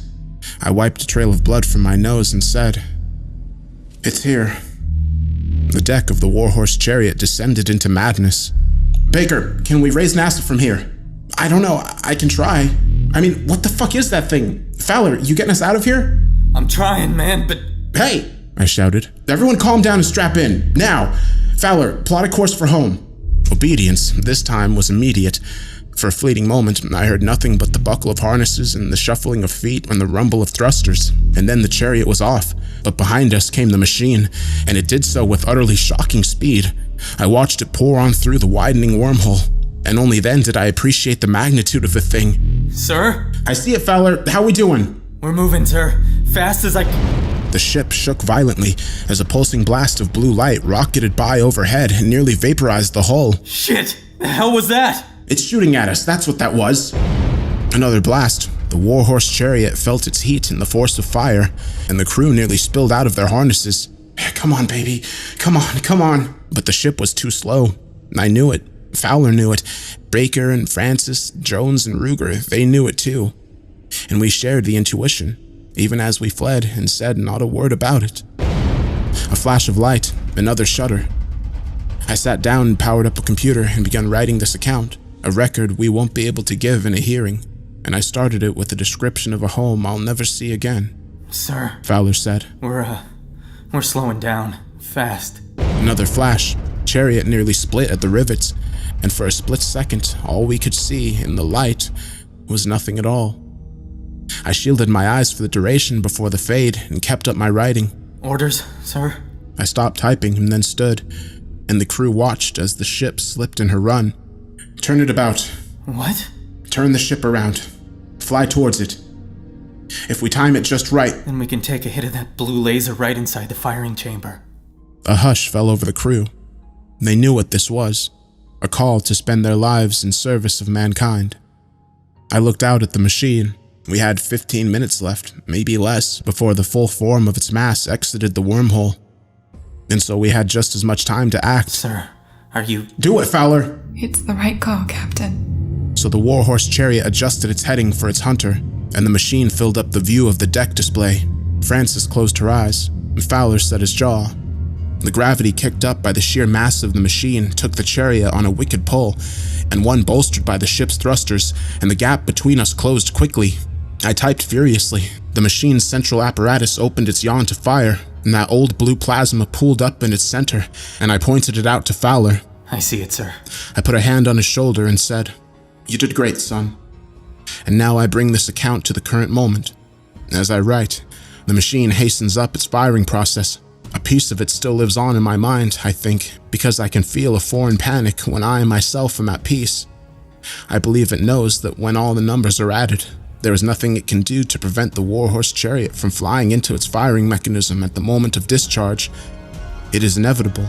I wiped a trail of blood from my nose and said, "It's here." The deck of the Warhorse chariot descended into madness. "Baker, can we raise NASA from here?" "I don't know, I can try. I mean, what the fuck is that thing? Fowler, you getting us out of here?" I'm trying, man, but... "Hey!" I shouted. "Everyone calm down and strap in. Now! Fowler, plot a course for home." Obedience, this time, was immediate. For a fleeting moment, I heard nothing but the buckle of harnesses and the shuffling of feet and the rumble of thrusters. And then the chariot was off, but behind us came the machine, and it did so with utterly shocking speed. I watched it pour on through the widening wormhole, and only then did I appreciate the magnitude of the thing. Sir? "I see it, Fowler. How we doing?" We're moving, sir. Fast as I... The ship shook violently as a pulsing blast of blue light rocketed by overhead and nearly vaporized the hull. Shit! The hell was that? "It's shooting at us, that's what that was." Another blast. The Warhorse chariot felt its heat and the force of fire, and the crew nearly spilled out of their harnesses. "Come on, baby. Come on. But the ship was too slow. I knew it. Fowler knew it. Baker and Frances, Jones and Ruger, they knew it too. And we shared the intuition, even as we fled and said not a word about it. A flash of light, another shudder. I sat down and powered up a computer and began writing this account, a record we won't be able to give in a hearing, and I started it with a description of a home I'll never see again. "Sir," Fowler said. We're slowing down. Fast." Another flash. Chariot nearly split at the rivets, and for a split second, all we could see in the light was nothing at all. I shielded my eyes for the duration before the fade and kept up my writing. "Orders, sir?" I stopped typing and then stood, and the crew watched as the ship slipped in her run. "Turn it about." "What?" "Turn the ship around. Fly towards it. If we time it just right..." "Then we can take a hit of that blue laser right inside the firing chamber." A hush fell over the crew. They knew what this was, a call to spend their lives in service of mankind. I looked out at the machine. We had 15 minutes left, maybe less, before the full form of its mass exited the wormhole. And so we had just as much time to act. "Sir, are you..." "Do it, Fowler!" It's the right call, Captain. So the Warhorse chariot adjusted its heading for its hunter, and the machine filled up the view of the deck display. Frances closed her eyes, and Fowler set his jaw. The gravity kicked up by the sheer mass of the machine took the chariot on a wicked pull, and one bolstered by the ship's thrusters, and the gap between us closed quickly. I typed furiously. The machine's central apparatus opened its yawn to fire, and that old blue plasma pooled up in its center, and I pointed it out to Fowler. "I see it, sir." I put a hand on his shoulder and said, "You did great, son. And now I bring this account to the current moment. As I write, the machine hastens up its firing process. A piece of it still lives on in my mind, I think, because I can feel a foreign panic when I myself am at peace. I believe it knows that when all the numbers are added, there is nothing it can do to prevent the Warhorse chariot from flying into its firing mechanism at the moment of discharge. It is inevitable,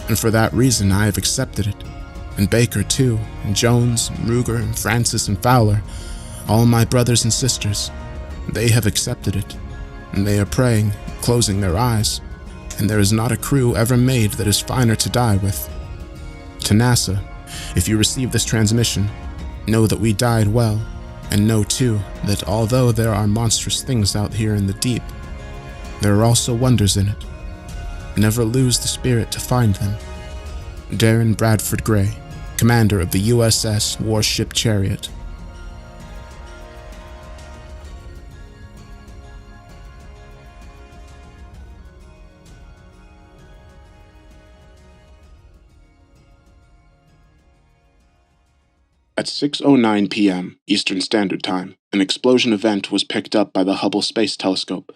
and for that reason I have accepted it. And Baker too, and Jones, and Ruger, and Francis, and Fowler, all my brothers and sisters, they have accepted it, and they are praying, closing their eyes, and there is not a crew ever made that is finer to die with. To NASA, if you receive this transmission, know that we died well, and know too that although there are monstrous things out here in the deep, there are also wonders in it. Never lose the spirit to find them. Darren Bradford Gray, commander of the U.S.S. Warship Chariot. At 6:09 p.m. Eastern Standard Time, an explosion event was picked up by the Hubble Space Telescope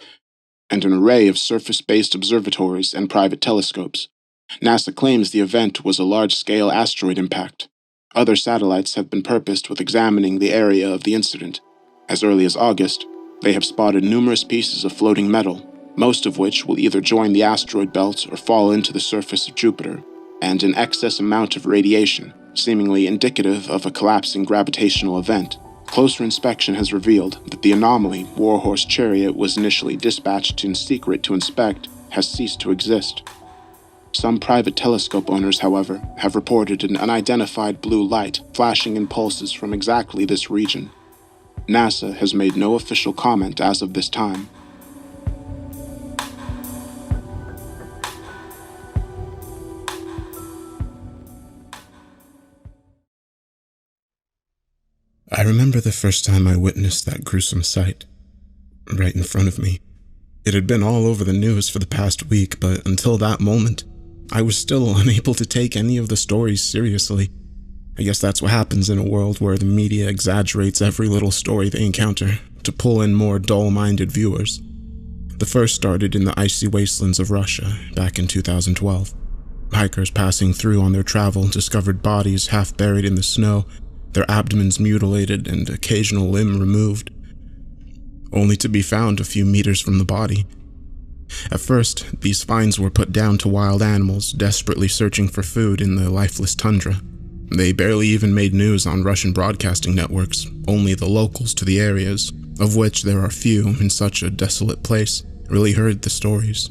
and an array of surface-based observatories and private telescopes. NASA claims the event was a large-scale asteroid impact. Other satellites have been purposed with examining the area of the incident. As early as August, they have spotted numerous pieces of floating metal, most of which will either join the asteroid belt or fall into the surface of Jupiter, and an excess amount of radiation, seemingly indicative of a collapsing gravitational event. Closer inspection has revealed that the Anomaly Warhorse Chariot was initially dispatched in secret to inspect has ceased to exist. Some private telescope owners, however, have reported an unidentified blue light flashing in pulses from exactly this region. NASA has made no official comment as of this time. I remember the first time I witnessed that gruesome sight, right in front of me. It had been all over the news for the past week, but until that moment, I was still unable to take any of the stories seriously. I guess that's what happens in a world where the media exaggerates every little story they encounter to pull in more dull-minded viewers. The first started in the icy wastelands of Russia back in 2012. Hikers passing through on their travel discovered bodies half buried in the snow, their abdomens mutilated and occasional limb removed, only to be found a few meters from the body. At first, these finds were put down to wild animals desperately searching for food in the lifeless tundra. They barely even made news on Russian broadcasting networks, only the locals to the areas, of which there are few in such a desolate place, really heard the stories.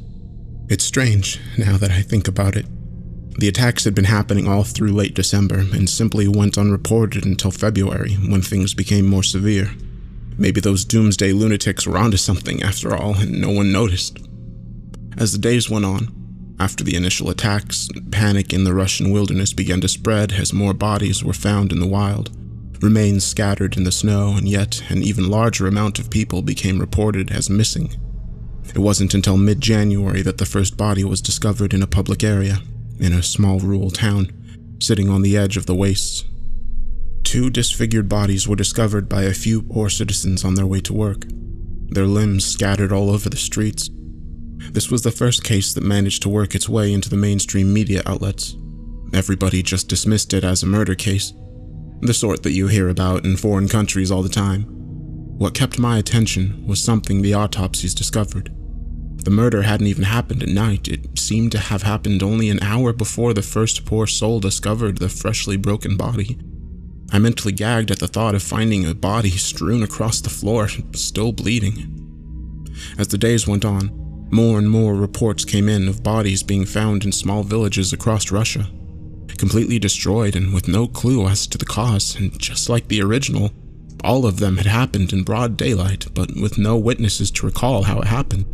It's strange, now that I think about it. The attacks had been happening all through late December and simply went unreported until February, when things became more severe. Maybe those doomsday lunatics were onto something after all, and no one noticed. As the days went on, after the initial attacks, panic in the Russian wilderness began to spread as more bodies were found in the wild, remains scattered in the snow, and yet an even larger amount of people became reported as missing. It wasn't until mid-January that the first body was discovered in a public area, in a small rural town, sitting on the edge of the wastes. 2 disfigured bodies were discovered by a few poor citizens on their way to work, their limbs scattered all over the streets. This was the first case that managed to work its way into the mainstream media outlets. Everybody just dismissed it as a murder case, the sort that you hear about in foreign countries all the time. What kept my attention was something the autopsies discovered. The murder hadn't even happened at night. It seemed to have happened only an hour before the first poor soul discovered the freshly broken body. I mentally gagged at the thought of finding a body strewn across the floor, still bleeding. As the days went on, more and more reports came in of bodies being found in small villages across Russia, completely destroyed and with no clue as to the cause, and just like the original, all of them had happened in broad daylight, but with no witnesses to recall how it happened.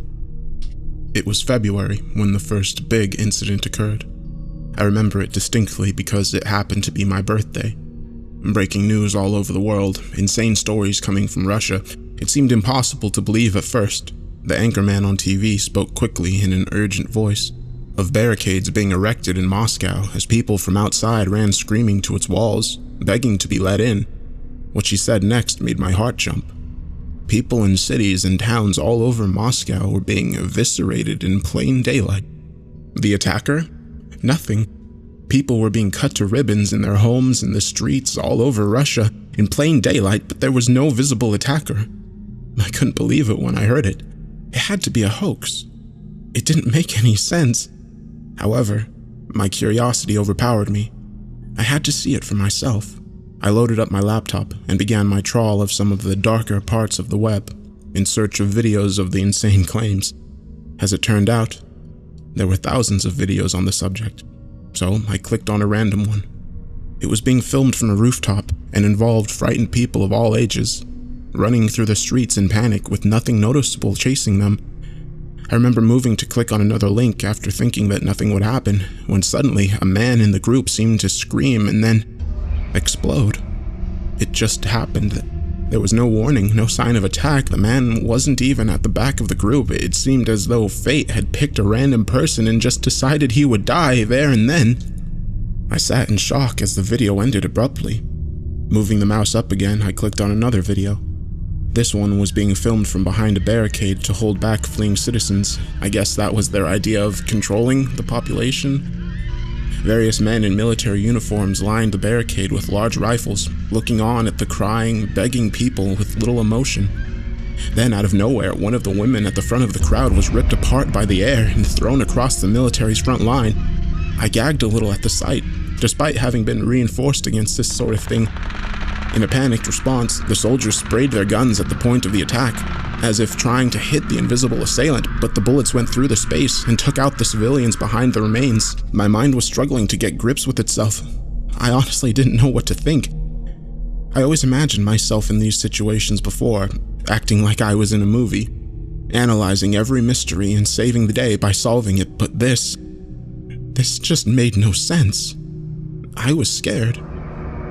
It was February when the first big incident occurred. I remember it distinctly because it happened to be my birthday. Breaking news all over the world, insane stories coming from Russia. It seemed impossible to believe at first. The anchorman on TV spoke quickly in an urgent voice of barricades being erected in Moscow as people from outside ran screaming to its walls, begging to be let in. What she said next made my heart jump. People in cities and towns all over Moscow were being eviscerated in plain daylight. The attacker? Nothing. People were being cut to ribbons in their homes and the streets all over Russia in plain daylight, but there was no visible attacker. I couldn't believe it when I heard it. It had to be a hoax. It didn't make any sense. However, my curiosity overpowered me. I had to see it for myself. I loaded up my laptop and began my trawl of some of the darker parts of the web, in search of videos of the insane claims. As it turned out, there were thousands of videos on the subject, so I clicked on a random one. It was being filmed from a rooftop and involved frightened people of all ages, running through the streets in panic with nothing noticeable chasing them. I remember moving to click on another link after thinking that nothing would happen, when suddenly a man in the group seemed to scream and then explode. It just happened. There was no warning, no sign of attack. The man wasn't even at the back of the group. It seemed as though fate had picked a random person and just decided he would die there and then. I sat in shock as the video ended abruptly. Moving the mouse up again, I clicked on another video. This one was being filmed from behind a barricade to hold back fleeing citizens. I guess that was their idea of controlling the population. Various men in military uniforms lined the barricade with large rifles, looking on at the crying, begging people with little emotion. Then, out of nowhere, one of the women at the front of the crowd was ripped apart by the air and thrown across the military's front line. I gagged a little at the sight, despite having been reinforced against this sort of thing. In a panicked response, the soldiers sprayed their guns at the point of the attack, as if trying to hit the invisible assailant, but the bullets went through the space and took out the civilians behind the remains. My mind was struggling to get grips with itself. I honestly didn't know what to think. I always imagined myself in these situations before, acting like I was in a movie, analyzing every mystery and saving the day by solving it, but this just made no sense. I was scared.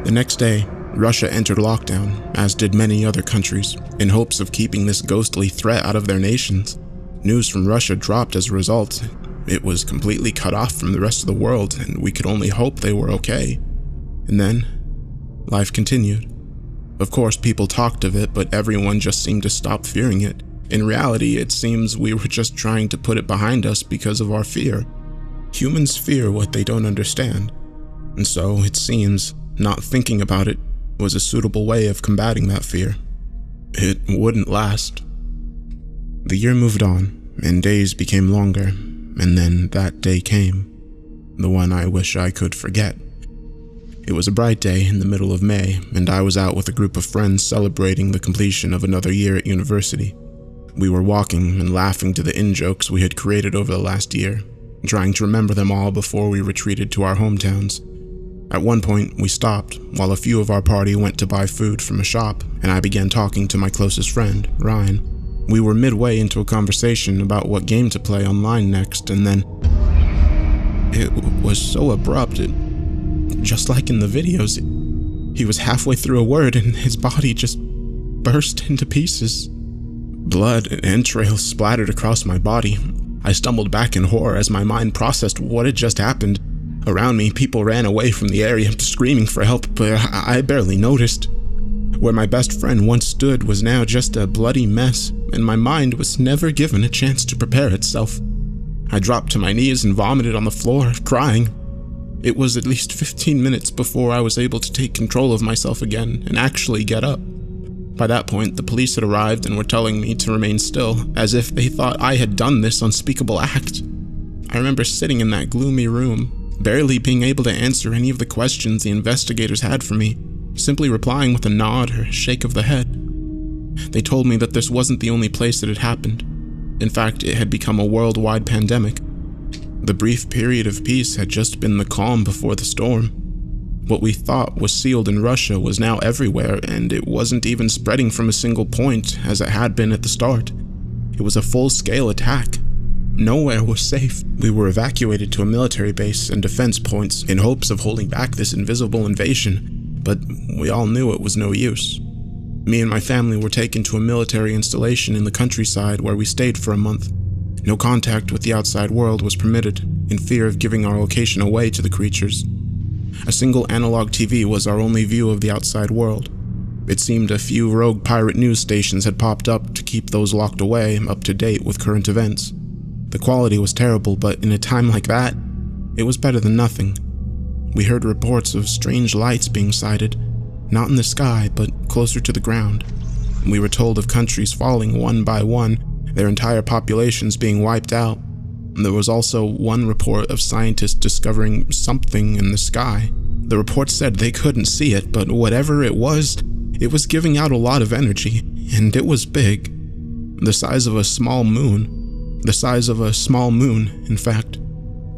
The next day, Russia entered lockdown, as did many other countries, in hopes of keeping this ghostly threat out of their nations. News from Russia dropped as a result. It was completely cut off from the rest of the world, and we could only hope they were okay. And then, life continued. Of course, people talked of it, but everyone just seemed to stop fearing it. In reality, it seems we were just trying to put it behind us because of our fear. Humans fear what they don't understand. And so, it seems, not thinking about it was a suitable way of combating that fear. It wouldn't last. The year moved on, and days became longer, and then that day came. The one I wish I could forget. It was a bright day in the middle of May, and I was out with a group of friends celebrating the completion of another year at university. We were walking and laughing to the in-jokes we had created over the last year, trying to remember them all before we retreated to our hometowns. At one point, we stopped while a few of our party went to buy food from a shop, and I began talking to my closest friend, Ryan. We were midway into a conversation about what game to play online next, and then it was so abrupt. Just like in the videos, he was halfway through a word and his body just burst into pieces. Blood and entrails splattered across my body. I stumbled back in horror as my mind processed what had just happened. Around me, people ran away from the area, screaming for help, but I barely noticed. Where my best friend once stood was now just a bloody mess, and my mind was never given a chance to prepare itself. I dropped to my knees and vomited on the floor, crying. It was at least 15 minutes before I was able to take control of myself again and actually get up. By that point, the police had arrived and were telling me to remain still, as if they thought I had done this unspeakable act. I remember sitting in that gloomy room, barely being able to answer any of the questions the investigators had for me, simply replying with a nod or a shake of the head. They told me that this wasn't the only place it had happened. In fact, it had become a worldwide pandemic. The brief period of peace had just been the calm before the storm. What we thought was sealed in Russia was now everywhere, and it wasn't even spreading from a single point as it had been at the start. It was a full-scale attack. Nowhere was safe. We were evacuated to a military base and defense points in hopes of holding back this invisible invasion, but we all knew it was no use. Me and my family were taken to a military installation in the countryside where we stayed for a month. No contact with the outside world was permitted, in fear of giving our location away to the creatures. A single analog TV was our only view of the outside world. It seemed a few rogue pirate news stations had popped up to keep those locked away up to date with current events. The quality was terrible, but in a time like that, it was better than nothing. We heard reports of strange lights being sighted, not in the sky, but closer to the ground. We were told of countries falling one by one, their entire populations being wiped out. There was also one report of scientists discovering something in the sky. The report said they couldn't see it, but whatever it was giving out a lot of energy, and it was big. The size of a small moon. The size of a small moon, in fact.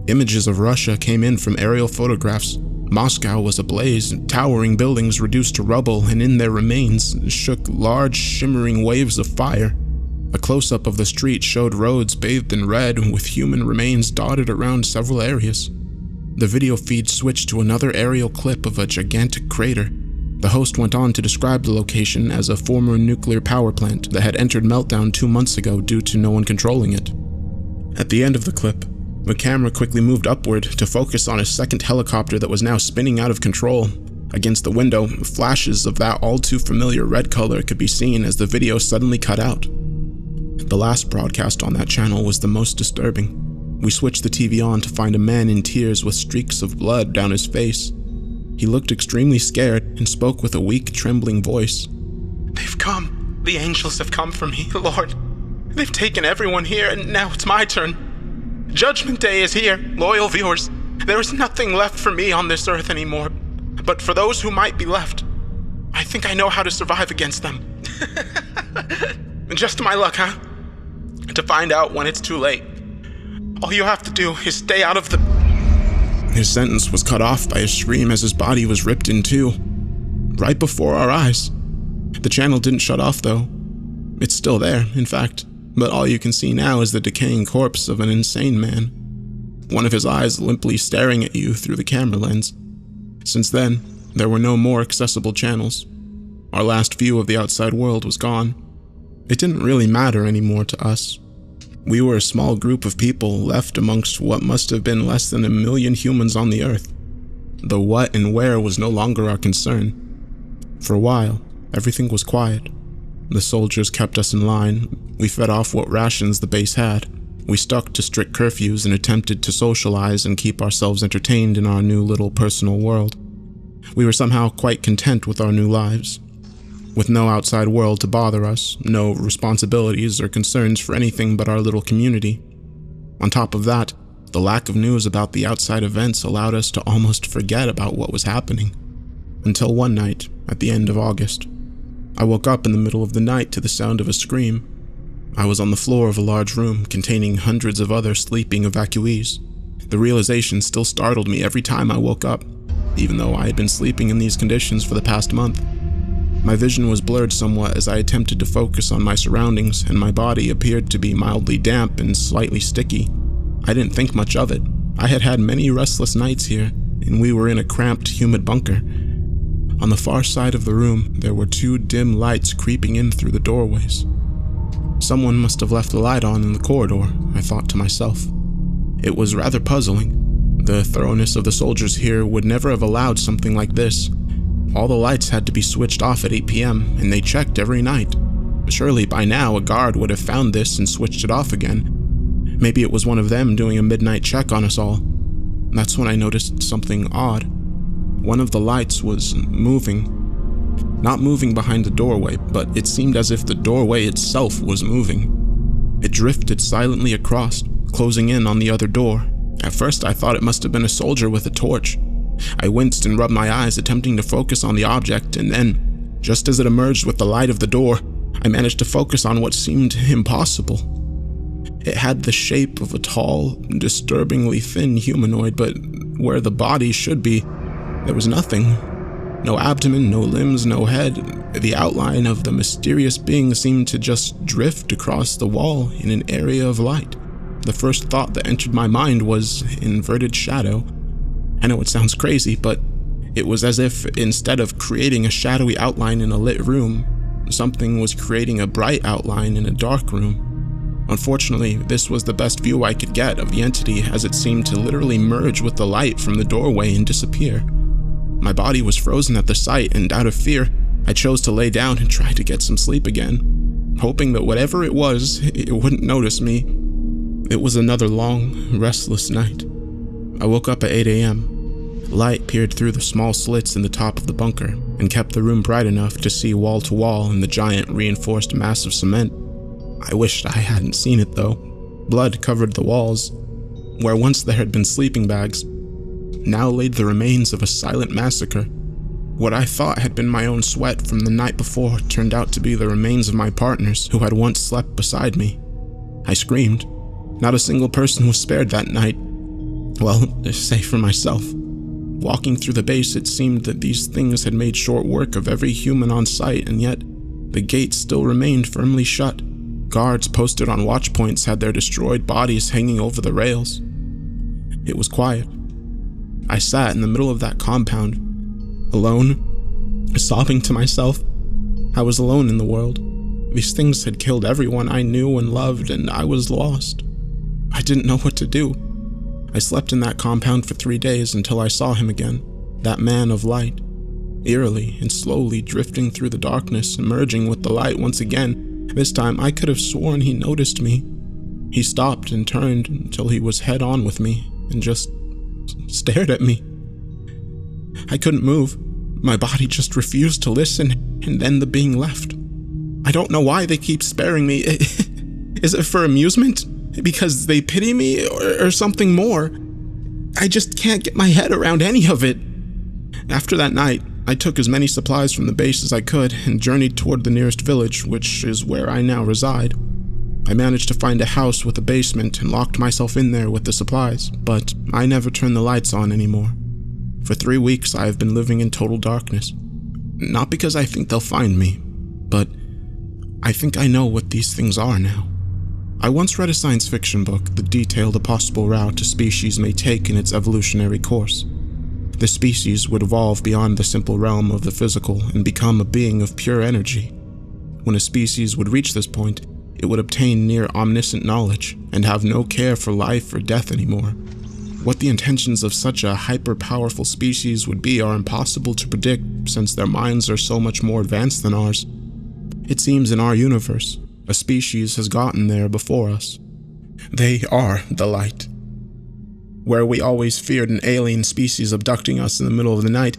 Images of Russia came in from aerial photographs. Moscow was ablaze, towering buildings reduced to rubble, and in their remains shook large, shimmering waves of fire. A close-up of the street showed roads bathed in red, with human remains dotted around several areas. The video feed switched to another aerial clip of a gigantic crater. The host went on to describe the location as a former nuclear power plant that had entered meltdown 2 months ago due to no one controlling it. At the end of the clip, the camera quickly moved upward to focus on a second helicopter that was now spinning out of control. Against the window, flashes of that all-too-familiar red color could be seen as the video suddenly cut out. The last broadcast on that channel was the most disturbing. We switched the TV on to find a man in tears with streaks of blood down his face. He looked extremely scared and spoke with a weak, trembling voice. "They've come. The angels have come for me, Lord. They've taken everyone here, and now it's my turn. Judgment Day is here, loyal viewers. There is nothing left for me on this earth anymore. But for those who might be left, I think I know how to survive against them." Just my luck, huh? To find out when it's too late. All you have to do is stay out of the... His sentence was cut off by a scream as his body was ripped in two, right before our eyes. The channel didn't shut off, though. It's still there, in fact, but all you can see now is the decaying corpse of an insane man. One of his eyes limply staring at you through the camera lens. Since then, there were no more accessible channels. Our last view of the outside world was gone. It didn't really matter anymore to us. We were a small group of people left amongst what must have been less than 1 million humans on the Earth. The what and where was no longer our concern. For a while, everything was quiet. The soldiers kept us in line. We fed off what rations the base had. We stuck to strict curfews and attempted to socialize and keep ourselves entertained in our new little personal world. We were somehow quite content with our new lives. With no outside world to bother us, no responsibilities or concerns for anything but our little community. On top of that, the lack of news about the outside events allowed us to almost forget about what was happening. Until one night, at the end of August. I woke up in the middle of the night to the sound of a scream. I was on the floor of a large room containing hundreds of other sleeping evacuees. The realization still startled me every time I woke up, even though I had been sleeping in these conditions for the past month. My vision was blurred somewhat as I attempted to focus on my surroundings, and my body appeared to be mildly damp and slightly sticky. I didn't think much of it. I had had many restless nights here, and we were in a cramped, humid bunker. On the far side of the room, there were 2 dim lights creeping in through the doorways. Someone must have left the light on in the corridor, I thought to myself. It was rather puzzling. The thoroughness of the soldiers here would never have allowed something like this. All the lights had to be switched off at 8 p.m., and they checked every night. Surely by now a guard would have found this and switched it off again. Maybe it was one of them doing a midnight check on us all. That's when I noticed something odd. One of the lights was moving. Not moving behind the doorway, but it seemed as if the doorway itself was moving. It drifted silently across, closing in on the other door. At first I thought it must have been a soldier with a torch. I winced and rubbed my eyes, attempting to focus on the object, and then, just as it emerged with the light of the door, I managed to focus on what seemed impossible. It had the shape of a tall, disturbingly thin humanoid, but where the body should be, there was nothing. No abdomen, no limbs, no head. The outline of the mysterious being seemed to just drift across the wall in an area of light. The first thought that entered my mind was inverted shadow. I know it sounds crazy, but it was as if instead of creating a shadowy outline in a lit room, something was creating a bright outline in a dark room. Unfortunately, this was the best view I could get of the entity, as it seemed to literally merge with the light from the doorway and disappear. My body was frozen at the sight, and out of fear, I chose to lay down and try to get some sleep again, hoping that whatever it was, it wouldn't notice me. It was another long, restless night. I woke up at 8 a.m. Light peered through the small slits in the top of the bunker and kept the room bright enough to see wall to wall in the giant reinforced mass of cement. I wished I hadn't seen it though. Blood covered the walls, where once there had been sleeping bags, now laid the remains of a silent massacre. What I thought had been my own sweat from the night before turned out to be the remains of my partners who had once slept beside me. I screamed. Not a single person was spared that night. Well, save for myself. Walking through the base, it seemed that these things had made short work of every human on site, and yet the gates still remained firmly shut. Guards posted on watch points had their destroyed bodies hanging over the rails. It was quiet. I sat in the middle of that compound, alone, sobbing to myself. I was alone in the world. These things had killed everyone I knew and loved, and I was lost. I didn't know what to do. I slept in that compound for 3 days until I saw him again, that man of light, eerily and slowly drifting through the darkness, emerging with the light once again. This time I could have sworn he noticed me. He stopped and turned until he was head on with me and just stared at me. I couldn't move. My body just refused to listen, and then the being left. I don't know why they keep sparing me. Is it for amusement? Because they pity me or something more? I just can't get my head around any of it. After that night, I took as many supplies from the base as I could and journeyed toward the nearest village, which is where I now reside. I managed to find a house with a basement and locked myself in there with the supplies, but I never turned the lights on anymore. For 3 weeks, I have been living in total darkness. Not because I think they'll find me, but I think I know what these things are now. I once read a science fiction book that detailed a possible route a species may take in its evolutionary course. The species would evolve beyond the simple realm of the physical and become a being of pure energy. When a species would reach this point, it would obtain near omniscient knowledge and have no care for life or death anymore. What the intentions of such a hyper-powerful species would be are impossible to predict, since their minds are so much more advanced than ours. It seems in our universe, a species has gotten there before us. They are the light. Where we always feared an alien species abducting us in the middle of the night,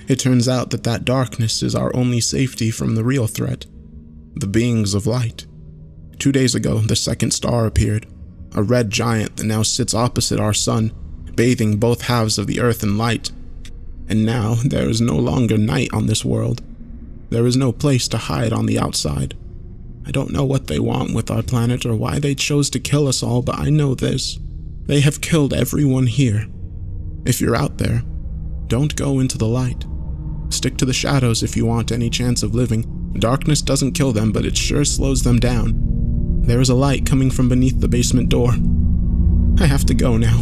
it turns out that that darkness is our only safety from the real threat, the beings of light. 2 days ago, the second star appeared, a red giant that now sits opposite our sun, bathing both halves of the earth in light. And now there is no longer night on this world. There is no place to hide on the outside. I don't know what they want with our planet or why they chose to kill us all, but I know this. They have killed everyone here. If you're out there, don't go into the light. Stick to the shadows if you want any chance of living. Darkness doesn't kill them, but it sure slows them down. There is a light coming from beneath the basement door. I have to go now.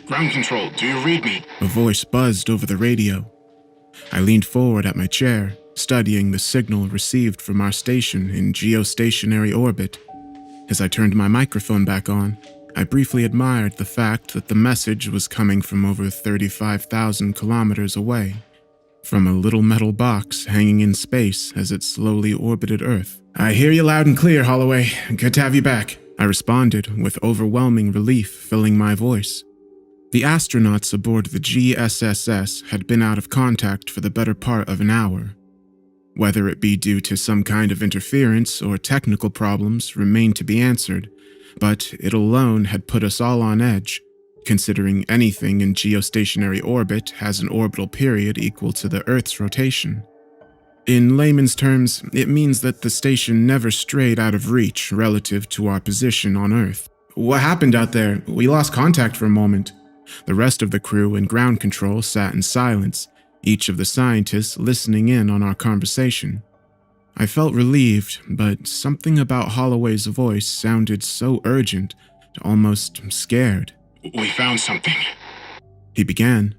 Ground control, do you read me? A voice buzzed over the radio. I leaned forward at my chair, studying the signal received from our station in geostationary orbit. As I turned my microphone back on, I briefly admired the fact that the message was coming from over 35,000 kilometers away, from a little metal box hanging in space as it slowly orbited Earth. I hear you loud and clear, Holloway. Good to have you back, I responded, with overwhelming relief filling my voice. The astronauts aboard the G.S.S.S had been out of contact for the better part of an hour. Whether it be due to some kind of interference or technical problems remained to be answered, but it alone had put us all on edge, considering anything in geostationary orbit has an orbital period equal to the Earth's rotation. In layman's terms, it means that the station never strayed out of reach relative to our position on Earth. What happened out there? We lost contact for a moment. The rest of the crew and ground control sat in silence, each of the scientists listening in on our conversation. I felt relieved, but something about Holloway's voice sounded so urgent, almost scared. We found something, He began.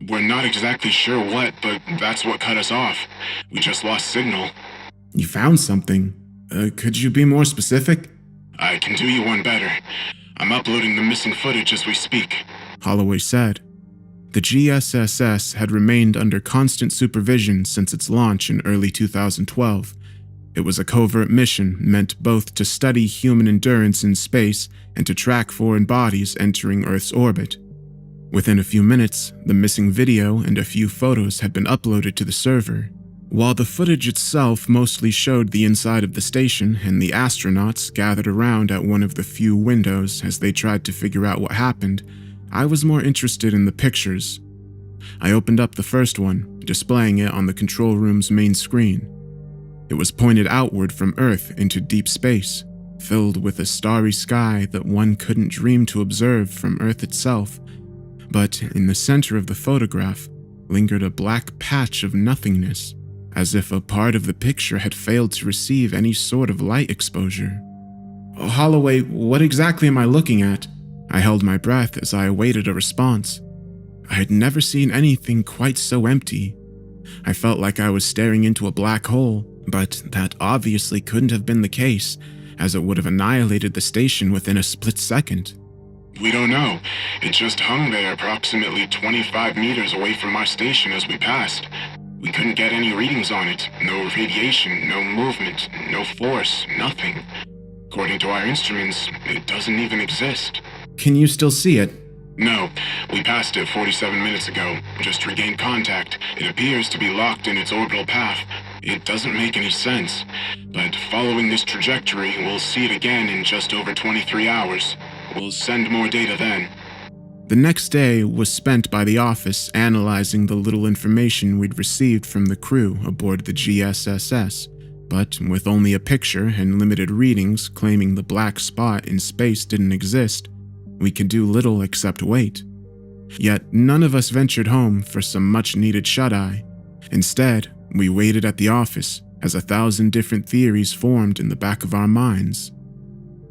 We're not exactly sure what, but that's what cut us off. We just lost signal. You found something? Could you be more specific? I can do you one better. I'm uploading the missing footage as we speak, Holloway said. The G.S.S.S. had remained under constant supervision since its launch in early 2012. It was a covert mission meant both to study human endurance in space and to track foreign bodies entering Earth's orbit. Within a few minutes, the missing video and a few photos had been uploaded to the server. While the footage itself mostly showed the inside of the station and the astronauts gathered around at one of the few windows as they tried to figure out what happened, I was more interested in the pictures. I opened up the first one, displaying it on the control room's main screen. It was pointed outward from Earth into deep space, filled with a starry sky that one couldn't dream to observe from Earth itself. But in the center of the photograph lingered a black patch of nothingness, as if a part of the picture had failed to receive any sort of light exposure. Holloway, what exactly am I looking at? I held my breath as I awaited a response. I had never seen anything quite so empty. I felt like I was staring into a black hole, but that obviously couldn't have been the case, as it would have annihilated the station within a split second. We don't know. It just hung there approximately 25 meters away from our station as we passed. We couldn't get any readings on it. No radiation, no movement, no force, nothing. According to our instruments, it doesn't even exist. Can you still see it? No. We passed it 47 minutes ago. Just regained contact. It appears to be locked in its orbital path. It doesn't make any sense. But following this trajectory, we'll see it again in just over 23 hours. We'll send more data then. The next day was spent by the office analyzing the little information we'd received from the crew aboard the G.S.S.S, but with only a picture and limited readings claiming the black spot in space didn't exist, we could do little except wait. Yet none of us ventured home for some much-needed shut-eye. Instead, we waited at the office as 1,000 different theories formed in the back of our minds.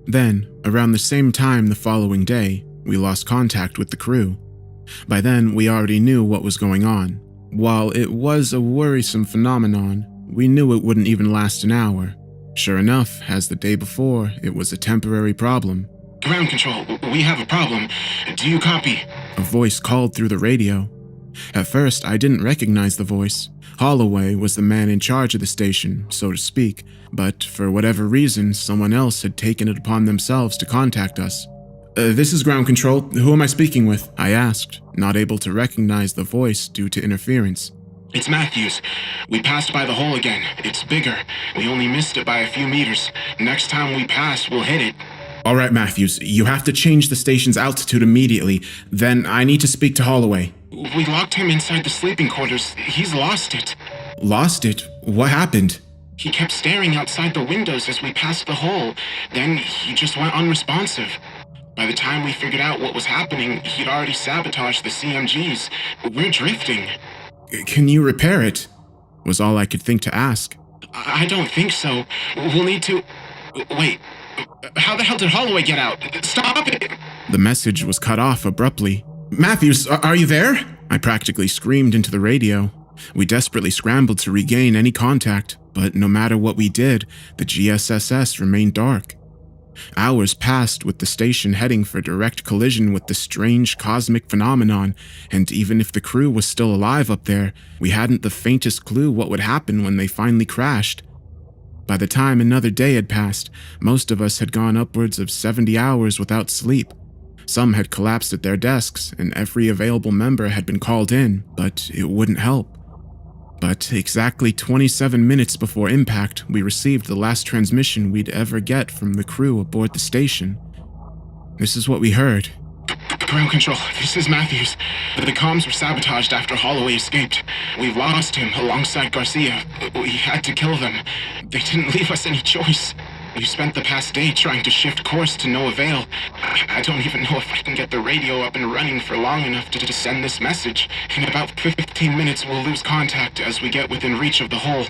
Then, around the same time the following day, we lost contact with the crew. By then, we already knew what was going on. While it was a worrisome phenomenon, we knew it wouldn't even last an hour. Sure enough, as the day before, it was a temporary problem. Ground control, we have a problem. Do you copy? A voice called through the radio. At first, I didn't recognize the voice. Holloway was the man in charge of the station, so to speak, but for whatever reason, someone else had taken it upon themselves to contact us. This is ground control. Who am I speaking with? I asked, not able to recognize the voice due to interference. It's Matthews. We passed by the hole again. It's bigger. We only missed it by a few meters. Next time we pass, we'll hit it. All right, Matthews. You have to change the station's altitude immediately. Then I need to speak to Holloway. We locked him inside the sleeping quarters. He's lost it. Lost it? What happened? He kept staring outside the windows as we passed the hole. Then he just went unresponsive. By the time we figured out what was happening, he'd already sabotaged the CMGs. We're drifting. Can you repair it? Was all I could think to ask. I don't think so. We'll need to... Wait. How the hell did Holloway get out? Stop it! The message was cut off abruptly. Matthews, are you there? I practically screamed into the radio. We desperately scrambled to regain any contact, but no matter what we did, the G.S.S.S. remained dark. Hours passed with the station heading for direct collision with the strange cosmic phenomenon, and even if the crew was still alive up there, we hadn't the faintest clue what would happen when they finally crashed. By the time another day had passed, most of us had gone upwards of 70 hours without sleep. Some had collapsed at their desks, and every available member had been called in, but it wouldn't help. But exactly 27 minutes before impact, we received the last transmission we'd ever get from the crew aboard the station. This is what we heard. Ground control, this is Matthews. The comms were sabotaged after Holloway escaped. We've lost him alongside Garcia. We had to kill them. They didn't leave us any choice. We've spent the past day trying to shift course to no avail. I don't even know if I can get the radio up and running for long enough to send this message. In about 15 minutes, we'll lose contact as we get within reach of the hole.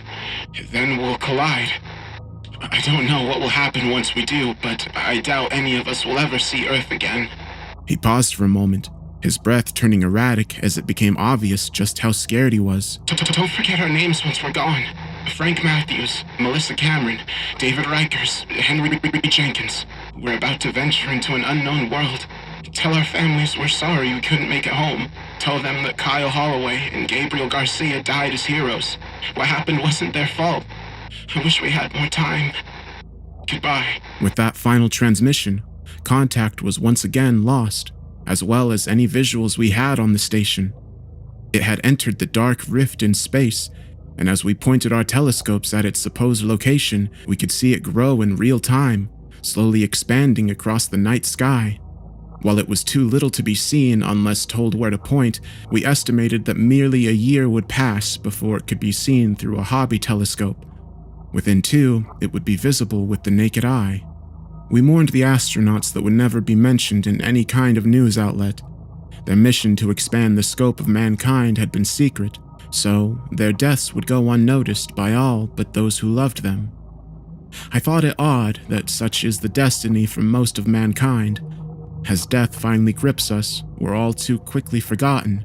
Then we'll collide. I don't know what will happen once we do, but I doubt any of us will ever see Earth again. He paused for a moment, his breath turning erratic as it became obvious just how scared he was. Don't forget our names once we're gone. Frank Matthews, Melissa Cameron, David Rikers, Henry Jenkins. We're about to venture into an unknown world. Tell our families we're sorry we couldn't make it home. Tell them that Kyle Holloway and Gabriel Garcia died as heroes. What happened wasn't their fault. I wish we had more time. Goodbye." With that final transmission, contact was once again lost, as well as any visuals we had on the station. It had entered the dark rift in space, and as we pointed our telescopes at its supposed location, we could see it grow in real time, slowly expanding across the night sky. While it was too little to be seen unless told where to point, we estimated that merely a year would pass before it could be seen through a hobby telescope. Within 2, it would be visible with the naked eye. We mourned the astronauts that would never be mentioned in any kind of news outlet. Their mission to expand the scope of mankind had been secret, so their deaths would go unnoticed by all but those who loved them. I thought it odd that such is the destiny for most of mankind. As death finally grips us, we're all too quickly forgotten.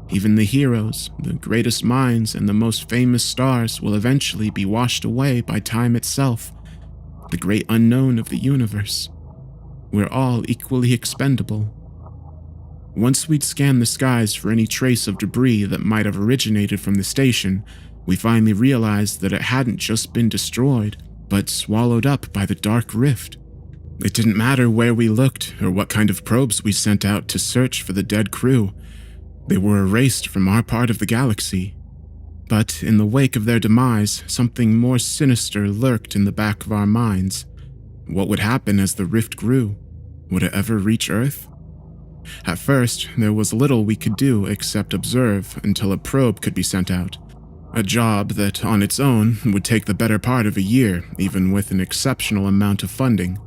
Even the heroes, the greatest minds, and the most famous stars will eventually be washed away by time itself, the great unknown of the universe. We're all equally expendable. Once we'd scanned the skies for any trace of debris that might have originated from the station, we finally realized that it hadn't just been destroyed, but swallowed up by the dark rift. It didn't matter where we looked or what kind of probes we sent out to search for the dead crew. They were erased from our part of the galaxy. But in the wake of their demise, something more sinister lurked in the back of our minds. What would happen as the rift grew? Would it ever reach Earth? At first, there was little we could do except observe until a probe could be sent out. A job that, on its own, would take the better part of a year, even with an exceptional amount of funding.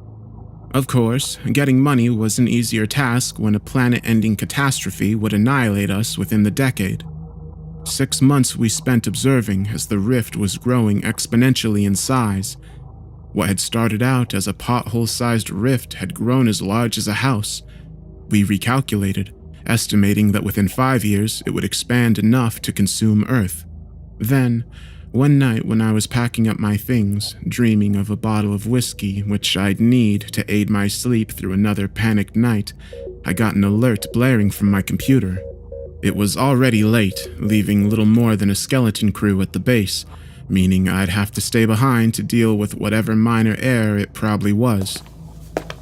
Of course, getting money was an easier task when a planet-ending catastrophe would annihilate us within the decade. 6 months we spent observing as the rift was growing exponentially in size. What had started out as a pothole-sized rift had grown as large as a house. We recalculated, estimating that within 5 years it would expand enough to consume Earth. Then, one night when I was packing up my things, dreaming of a bottle of whiskey which I'd need to aid my sleep through another panicked night, I got an alert blaring from my computer. It was already late, leaving little more than a skeleton crew at the base, meaning I'd have to stay behind to deal with whatever minor error it probably was.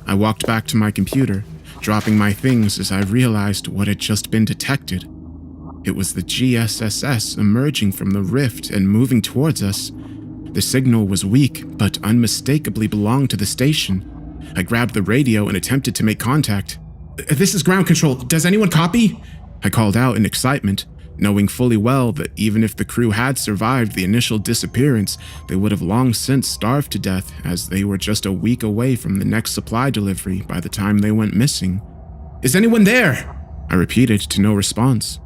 I walked back to my computer, dropping my things as I realized what had just been detected. It was the G.S.S.S emerging from the rift and moving towards us. The signal was weak, but unmistakably belonged to the station. I grabbed the radio and attempted to make contact. "This is ground control. Does anyone copy?" I called out in excitement, knowing fully well that even if the crew had survived the initial disappearance, they would have long since starved to death, as they were just a week away from the next supply delivery by the time they went missing. "Is anyone there?" I repeated to no response.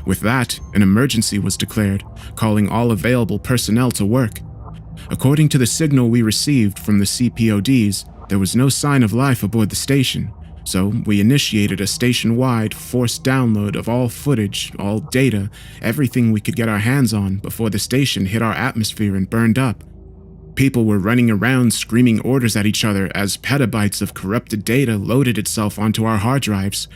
With that, an emergency was declared, calling all available personnel to work. According to the signal we received from the CPODs, there was no sign of life aboard the station, so we initiated a station-wide forced download of all footage, all data, everything we could get our hands on before the station hit our atmosphere and burned up. People were running around screaming orders at each other as petabytes of corrupted data loaded itself onto our hard drives.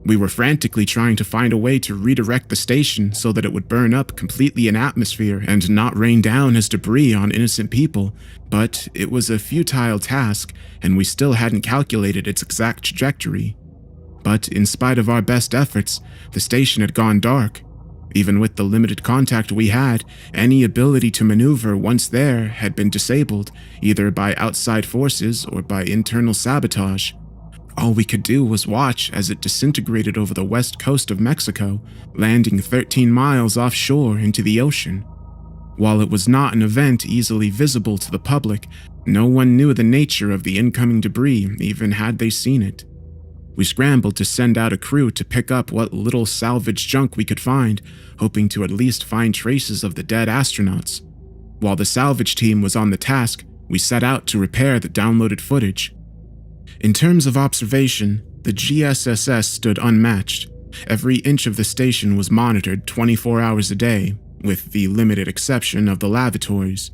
We were frantically trying to find a way to redirect the station so that it would burn up completely in atmosphere and not rain down as debris on innocent people, but it was a futile task, and we still hadn't calculated its exact trajectory. But in spite of our best efforts, the station had gone dark. Even with the limited contact we had, any ability to maneuver once there had been disabled, either by outside forces or by internal sabotage. All we could do was watch as it disintegrated over the west coast of Mexico, landing 13 miles offshore into the ocean. While it was not an event easily visible to the public, no one knew the nature of the incoming debris, even had they seen it. We scrambled to send out a crew to pick up what little salvage junk we could find, hoping to at least find traces of the dead astronauts. While the salvage team was on the task, we set out to repair the downloaded footage. In terms of observation, the G.S.S.S stood unmatched. Every inch of the station was monitored 24 hours a day, with the limited exception of the lavatories.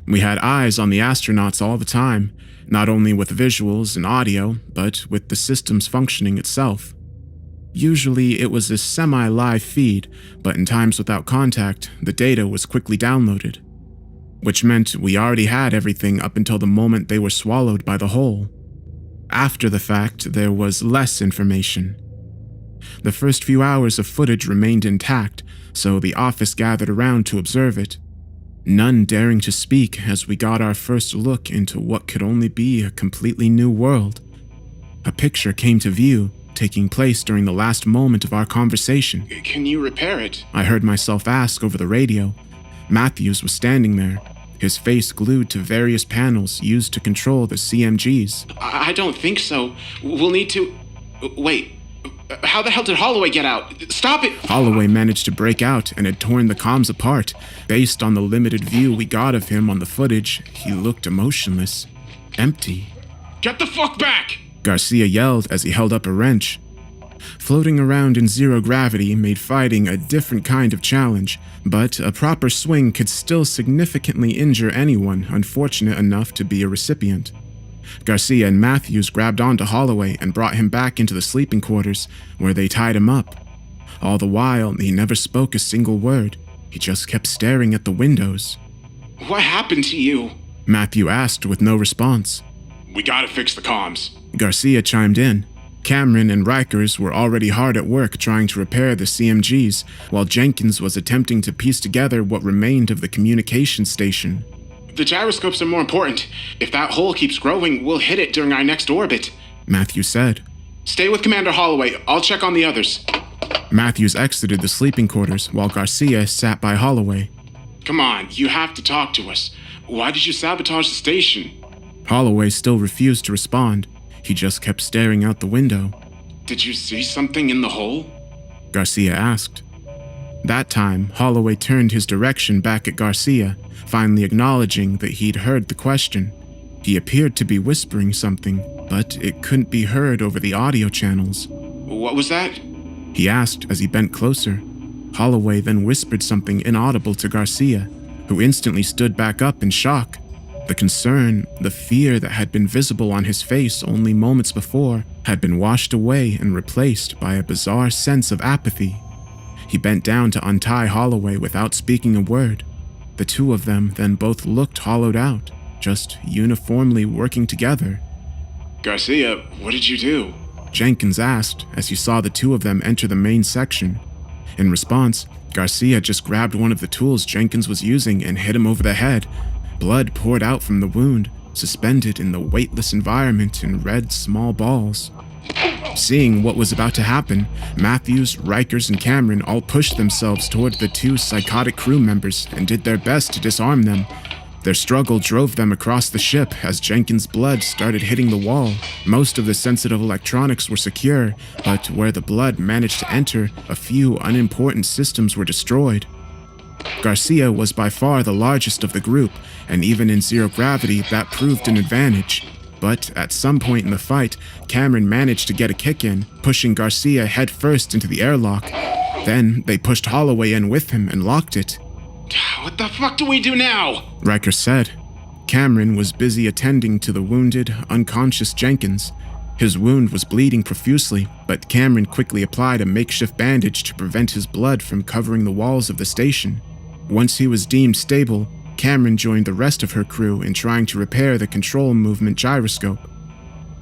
We had eyes on the astronauts all the time, not only with visuals and audio, but with the systems functioning itself. Usually it was a semi-live feed, but in times without contact, the data was quickly downloaded, which meant we already had everything up until the moment they were swallowed by the hole. After the fact, there was less information. The first few hours of footage remained intact, so the office gathered around to observe it, none daring to speak as we got our first look into what could only be a completely new world. A picture came to view, taking place during the last moment of our conversation. Can you repair it? I heard myself ask over the radio. Matthews was standing there, his face glued to various panels used to control the CMGs. I don't think so. We'll need to... Wait. How the hell did Holloway get out? Stop it! Holloway managed to break out and had torn the comms apart. Based on the limited view we got of him on the footage, he looked emotionless. Empty. Get the fuck back! Garcia yelled as he held up a wrench. Floating around in zero gravity made fighting a different kind of challenge, but a proper swing could still significantly injure anyone unfortunate enough to be a recipient. Garcia and Matthews grabbed onto Holloway and brought him back into the sleeping quarters, where they tied him up. All the while, he never spoke a single word. He just kept staring at the windows. What happened to you? Matthew asked with no response. We gotta fix the comms. Garcia chimed in. Cameron and Rikers were already hard at work trying to repair the CMGs, while Jenkins was attempting to piece together what remained of the communication station. The gyroscopes are more important. If that hole keeps growing, we'll hit it during our next orbit. Matthew said. Stay with Commander Holloway. I'll check on the others. Matthews exited the sleeping quarters while Garcia sat by Holloway. Come on, you have to talk to us. Why did you sabotage the station? Holloway still refused to respond. He just kept staring out the window. Did you see something in the hole? Garcia asked. That time, Holloway turned his direction back at Garcia, finally acknowledging that he'd heard the question. He appeared to be whispering something, but it couldn't be heard over the audio channels. What was that? He asked as he bent closer. Holloway then whispered something inaudible to Garcia, who instantly stood back up in shock. The concern, the fear that had been visible on his face only moments before, had been washed away and replaced by a bizarre sense of apathy. He bent down to untie Holloway without speaking a word. The two of them then both looked hollowed out, just uniformly working together. Garcia, what did you do? Jenkins asked as he saw the two of them enter the main section. In response, Garcia just grabbed one of the tools Jenkins was using and hit him over the head. Blood poured out from the wound, suspended in the weightless environment in red small balls. Seeing what was about to happen, Matthews, Rikers, and Cameron all pushed themselves toward the two psychotic crew members and did their best to disarm them. Their struggle drove them across the ship as Jenkins' blood started hitting the wall. Most of the sensitive electronics were secure, but where the blood managed to enter, a few unimportant systems were destroyed. Garcia was by far the largest of the group, and even in zero gravity, that proved an advantage. But at some point in the fight, Cameron managed to get a kick in, pushing Garcia headfirst into the airlock. Then they pushed Holloway in with him and locked it. What the fuck do we do now? Riker said. Cameron was busy attending to the wounded, unconscious Jenkins. His wound was bleeding profusely, but Cameron quickly applied a makeshift bandage to prevent his blood from covering the walls of the station. Once he was deemed stable, Cameron joined the rest of her crew in trying to repair the control movement gyroscope.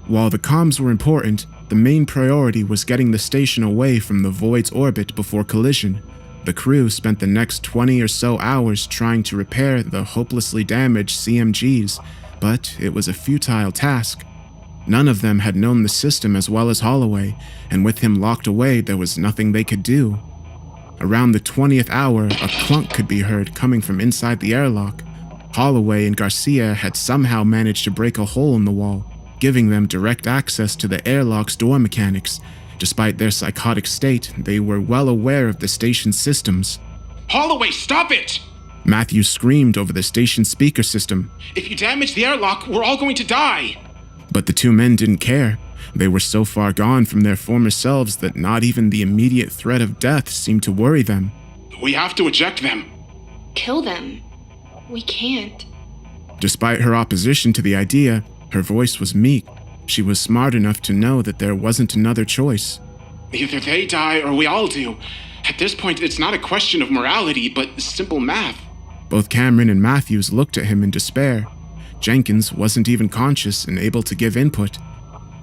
While the comms were important, the main priority was getting the station away from the Void's orbit before collision. The crew spent the next 20 or so hours trying to repair the hopelessly damaged CMGs, but it was a futile task. None of them had known the system as well as Holloway, and with him locked away, there was nothing they could do. Around the 20th hour, a clunk could be heard coming from inside the airlock. Holloway and Garcia had somehow managed to break a hole in the wall, giving them direct access to the airlock's door mechanics. Despite their psychotic state, they were well aware of the station's systems. Holloway, stop it! Matthew screamed over the station's speaker system. If you damage the airlock, we're all going to die! But the two men didn't care. They were so far gone from their former selves that not even the immediate threat of death seemed to worry them. We have to eject them. Kill them. We can't. Despite her opposition to the idea, her voice was meek. She was smart enough to know that there wasn't another choice. Either they die or we all do. At this point, it's not a question of morality, but simple math. Both Cameron and Matthews looked at him in despair. Jenkins wasn't even conscious and able to give input.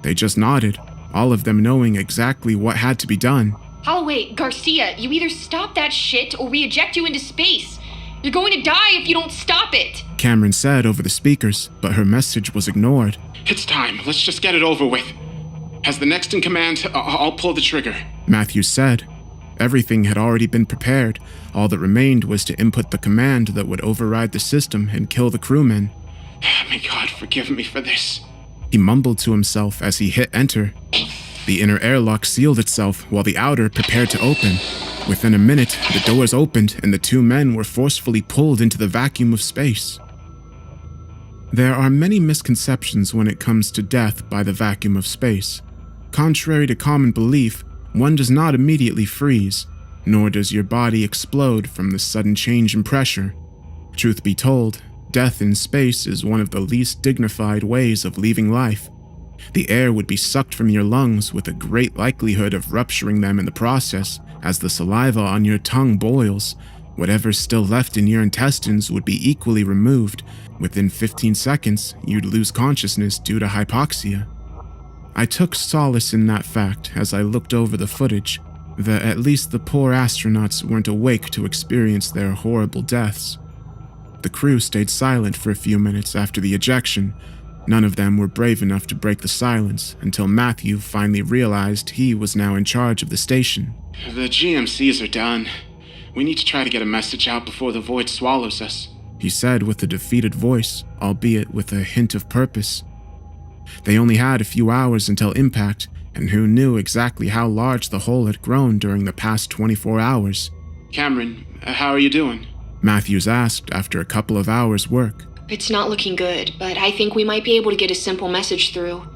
They just nodded, all of them knowing exactly what had to be done. Holloway, Garcia, you either stop that shit or we eject you into space. You're going to die if you don't stop it. Cameron said over the speakers, but her message was ignored. It's time. Let's just get it over with. As the next in command, I'll pull the trigger. Matthews said. Everything had already been prepared. All that remained was to input the command that would override the system and kill the crewmen. May God forgive me for this. He mumbled to himself as he hit enter. The inner airlock sealed itself while the outer prepared to open. Within a minute, the doors opened and the two men were forcefully pulled into the vacuum of space. There are many misconceptions when it comes to death by the vacuum of space. Contrary to common belief, one does not immediately freeze, nor does your body explode from the sudden change in pressure. Truth be told, death in space is one of the least dignified ways of leaving life. The air would be sucked from your lungs with a great likelihood of rupturing them in the process as the saliva on your tongue boils. Whatever's still left in your intestines would be equally removed. Within 15 seconds, you'd lose consciousness due to hypoxia. I took solace in that fact as I looked over the footage, that at least the poor astronauts weren't awake to experience their horrible deaths. The crew stayed silent for a few minutes after the ejection. None of them were brave enough to break the silence until Matthew finally realized he was now in charge of the station. The GMCs are done. We need to try to get a message out before the void swallows us, he said with a defeated voice, albeit with a hint of purpose. They only had a few hours until impact, and who knew exactly how large the hole had grown during the past 24 hours. Cameron, how are you doing? Matthews asked after a couple of hours' work. It's not looking good, but I think we might be able to get a simple message through.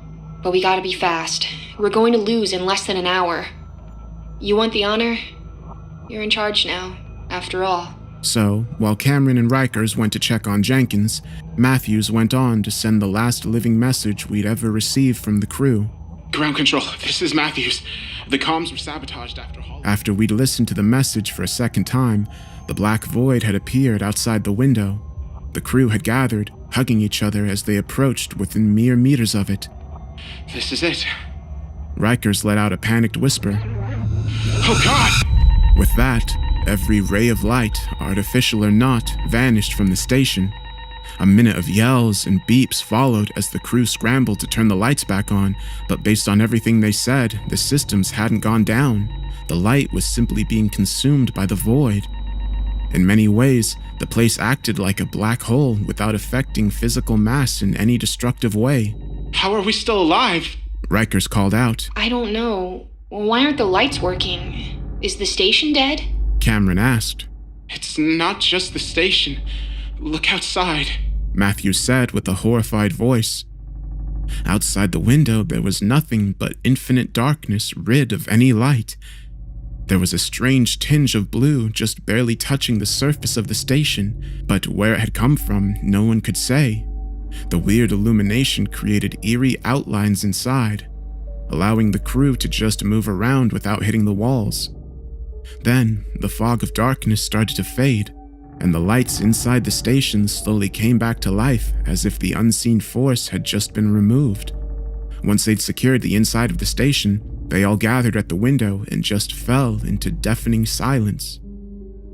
But we gotta be fast. We're going to lose in less than an hour. You want the honor? You're in charge now, after all. So, while Cameron and Rikers went to check on Jenkins, Matthews went on to send the last living message we'd ever received from the crew. Ground control, this is Matthews. The comms were sabotaged after Hall. After we'd listened to the message for a second time, the black void had appeared outside the window. The crew had gathered, hugging each other as they approached within mere meters of it. This is it. Rikers let out a panicked whisper. Oh God! With that, every ray of light, artificial or not, vanished from the station. A minute of yells and beeps followed as the crew scrambled to turn the lights back on, but based on everything they said, the systems hadn't gone down. The light was simply being consumed by the void. In many ways, the place acted like a black hole without affecting physical mass in any destructive way. How are we still alive? Rikers called out. I don't know. Why aren't the lights working? Is the station dead? Cameron asked. It's not just the station. Look outside, Matthews said with a horrified voice. Outside the window, there was nothing but infinite darkness, rid of any light. There was a strange tinge of blue just barely touching the surface of the station, but where it had come from, no one could say. The weird illumination created eerie outlines inside, allowing the crew to just move around without hitting the walls. Then, the fog of darkness started to fade, and the lights inside the station slowly came back to life as if the unseen force had just been removed. Once they'd secured the inside of the station, they all gathered at the window and just fell into deafening silence.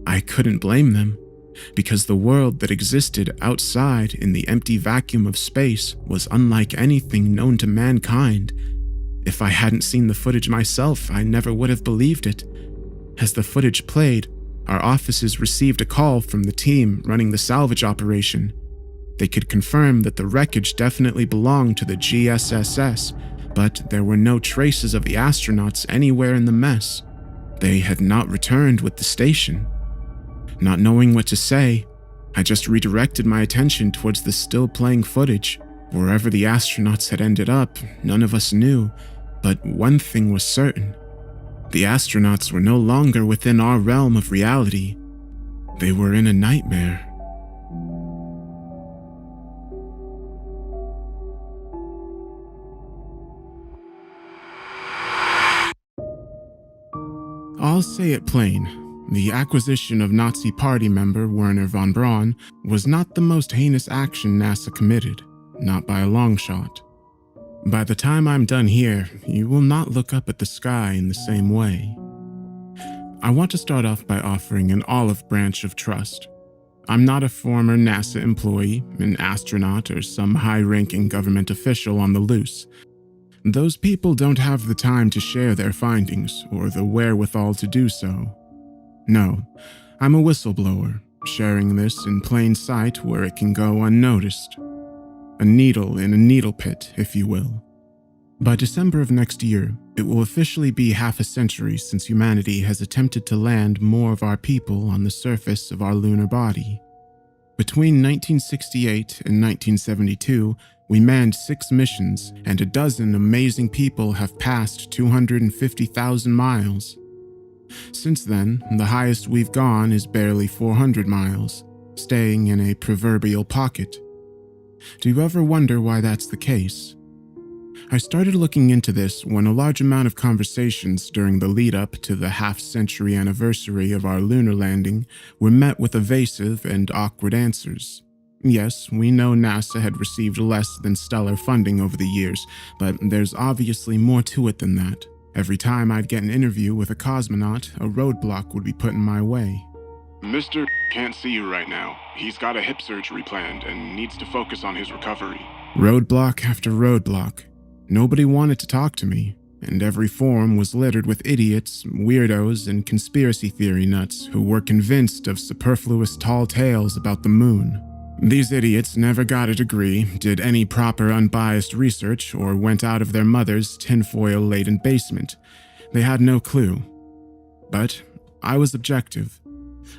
I couldn't blame them, because the world that existed outside in the empty vacuum of space was unlike anything known to mankind. If I hadn't seen the footage myself, I never would have believed it. As the footage played, our offices received a call from the team running the salvage operation. They could confirm that the wreckage definitely belonged to the G.S.S.S, but there were no traces of the astronauts anywhere in the mess. They had not returned with the station. Not knowing what to say, I just redirected my attention towards the still playing footage. Wherever the astronauts had ended up, none of us knew, but one thing was certain. The astronauts were no longer within our realm of reality. They were in a nightmare. I'll say it plain. The acquisition of Nazi Party member Werner von Braun was not the most heinous action NASA committed, not by a long shot. By the time I'm done here, you will not look up at the sky in the same way. I want to start off by offering an olive branch of trust. I'm not a former NASA employee, an astronaut, or some high-ranking government official on the loose. Those people don't have the time to share their findings or the wherewithal to do so. No, I'm a whistleblower, sharing this in plain sight where it can go unnoticed. A needle in a needle pit, if you will. By December of next year, it will officially be half a century since humanity has attempted to land more of our people on the surface of our lunar body. Between 1968 and 1972, we manned 6 missions, and a dozen amazing people have passed 250,000 miles. Since then, the highest we've gone is barely 400 miles, staying in a proverbial pocket. Do you ever wonder why that's the case? I started looking into this when a large amount of conversations during the lead-up to the half-century anniversary of our lunar landing were met with evasive and awkward answers. Yes, we know NASA had received less than stellar funding over the years, but there's obviously more to it than that. Every time I'd get an interview with a cosmonaut, a roadblock would be put in my way. Mr. can't see you right now. He's got a hip surgery planned and needs to focus on his recovery. Roadblock after roadblock. Nobody wanted to talk to me, and every forum was littered with idiots, weirdos, and conspiracy theory nuts who were convinced of superfluous tall tales about the moon. These idiots never got a degree, did any proper unbiased research, or went out of their mother's tinfoil-laden basement. They had no clue. But I was objective.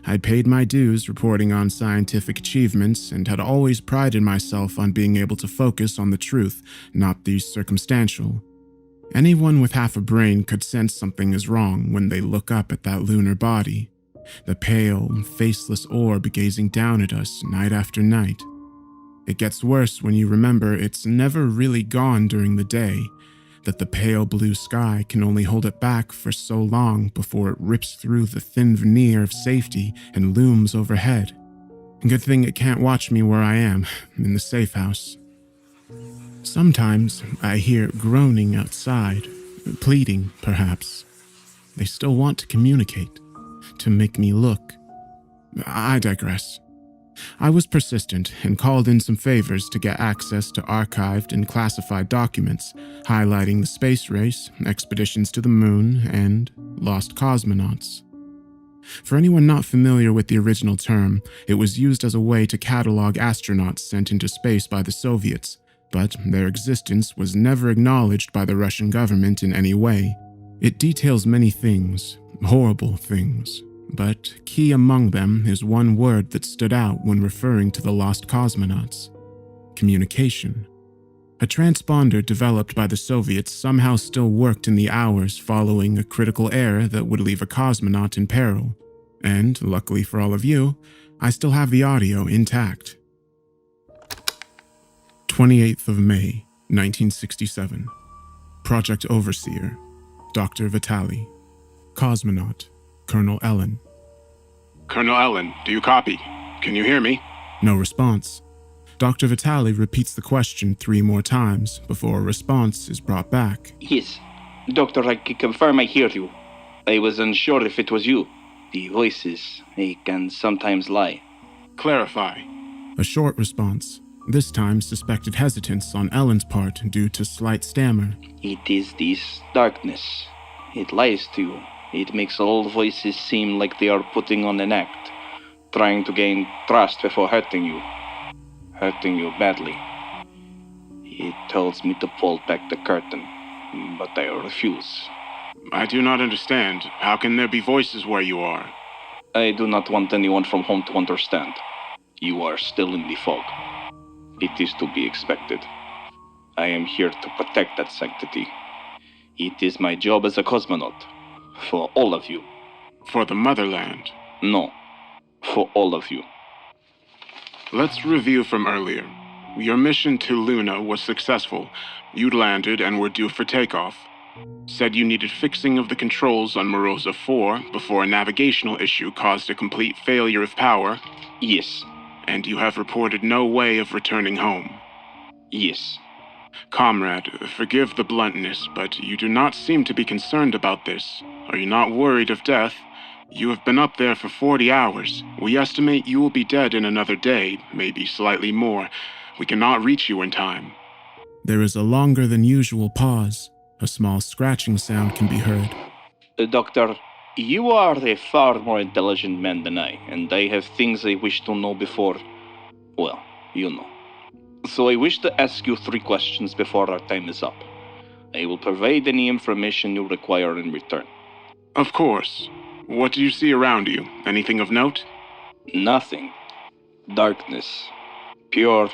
I'd paid my dues reporting on scientific achievements and had always prided myself on being able to focus on the truth, not the circumstantial. Anyone with half a brain could sense something is wrong when they look up at that lunar body, the pale, faceless orb gazing down at us night after night. It gets worse when you remember it's never really gone during the day, that the pale blue sky can only hold it back for so long before it rips through the thin veneer of safety and looms overhead. Good thing it can't watch me where I am, in the safe house. Sometimes I hear groaning outside, pleading, perhaps. They still want to communicate, to make me look. I digress. I was persistent and called in some favors to get access to archived and classified documents highlighting the space race, expeditions to the moon, and lost cosmonauts. For anyone not familiar with the original term, it was used as a way to catalog astronauts sent into space by the Soviets, but their existence was never acknowledged by the Russian government in any way. It details many things, horrible things. But key among them is one word that stood out when referring to the lost cosmonauts: communication. A transponder developed by the Soviets somehow still worked in the hours following a critical error that would leave a cosmonaut in peril. And, luckily for all of you, I still have the audio intact. 28th of May, 1967. Project Overseer, Dr. Vitali. Cosmonaut, Colonel Ellen. Colonel Ellen, do you copy? Can you hear me? No response. Dr. Vitali repeats the question 3 more times before a response is brought back. Yes. Doctor, I can confirm I hear you. I was unsure if it was you. The voices, they can sometimes lie. Clarify. A short response, this time suspected hesitance on Ellen's part due to slight stammer. It is this darkness. It lies to you. It makes all voices seem like they are putting on an act, trying to gain trust before hurting you badly. It tells me to pull back the curtain, but I refuse. I do not understand. How can there be voices where you are? I do not want anyone from home to understand. You are still in the fog. It is to be expected. I am here to protect that sanctity. It is my job as a cosmonaut. For all of you. For the motherland? No. For all of you. Let's review from earlier. Your mission to Luna was successful. You'd landed and were due for takeoff. Said you needed fixing of the controls on Morosa 4 before a navigational issue caused a complete failure of power. Yes. And you have reported no way of returning home. Yes. Comrade, forgive the bluntness, but you do not seem to be concerned about this. Are you not worried of death? You have been up there for 40 hours. We estimate you will be dead in another day, maybe slightly more. We cannot reach you in time. There is a longer than usual pause. A small scratching sound can be heard. Doctor, you are a far more intelligent man than I, and I have things I wish to know before, well, you know. So I wish to ask you 3 questions before our time is up. I will provide any information you require in return. Of course. What do you see around you? Anything of note? Nothing. Darkness. Pure,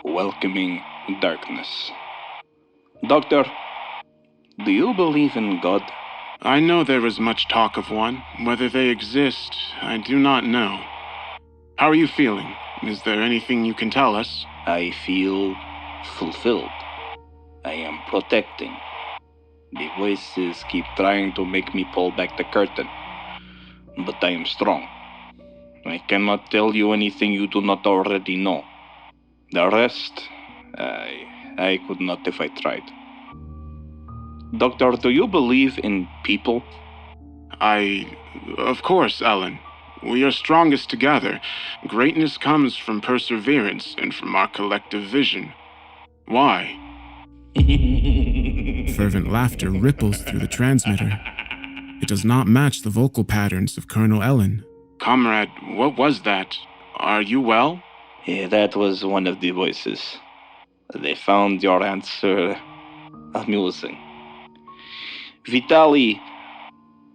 welcoming darkness. Doctor, do you believe in God? I know there is much talk of one. Whether they exist, I do not know. How are you feeling? Is there anything you can tell us? I feel fulfilled. I am protecting. The voices keep trying to make me pull back the curtain, but I am strong. I cannot tell you anything you do not already know. The rest, I could not if I tried. Doctor, do you believe in people? Of course, Ellen. We are strongest together. Greatness comes from perseverance and from our collective vision. Why? Fervent laughter ripples through the transmitter. It does not match the vocal patterns of Colonel Ellen. Comrade, what was that? Are you well? Yeah, that was one of the voices. They found your answer amusing. Vitali,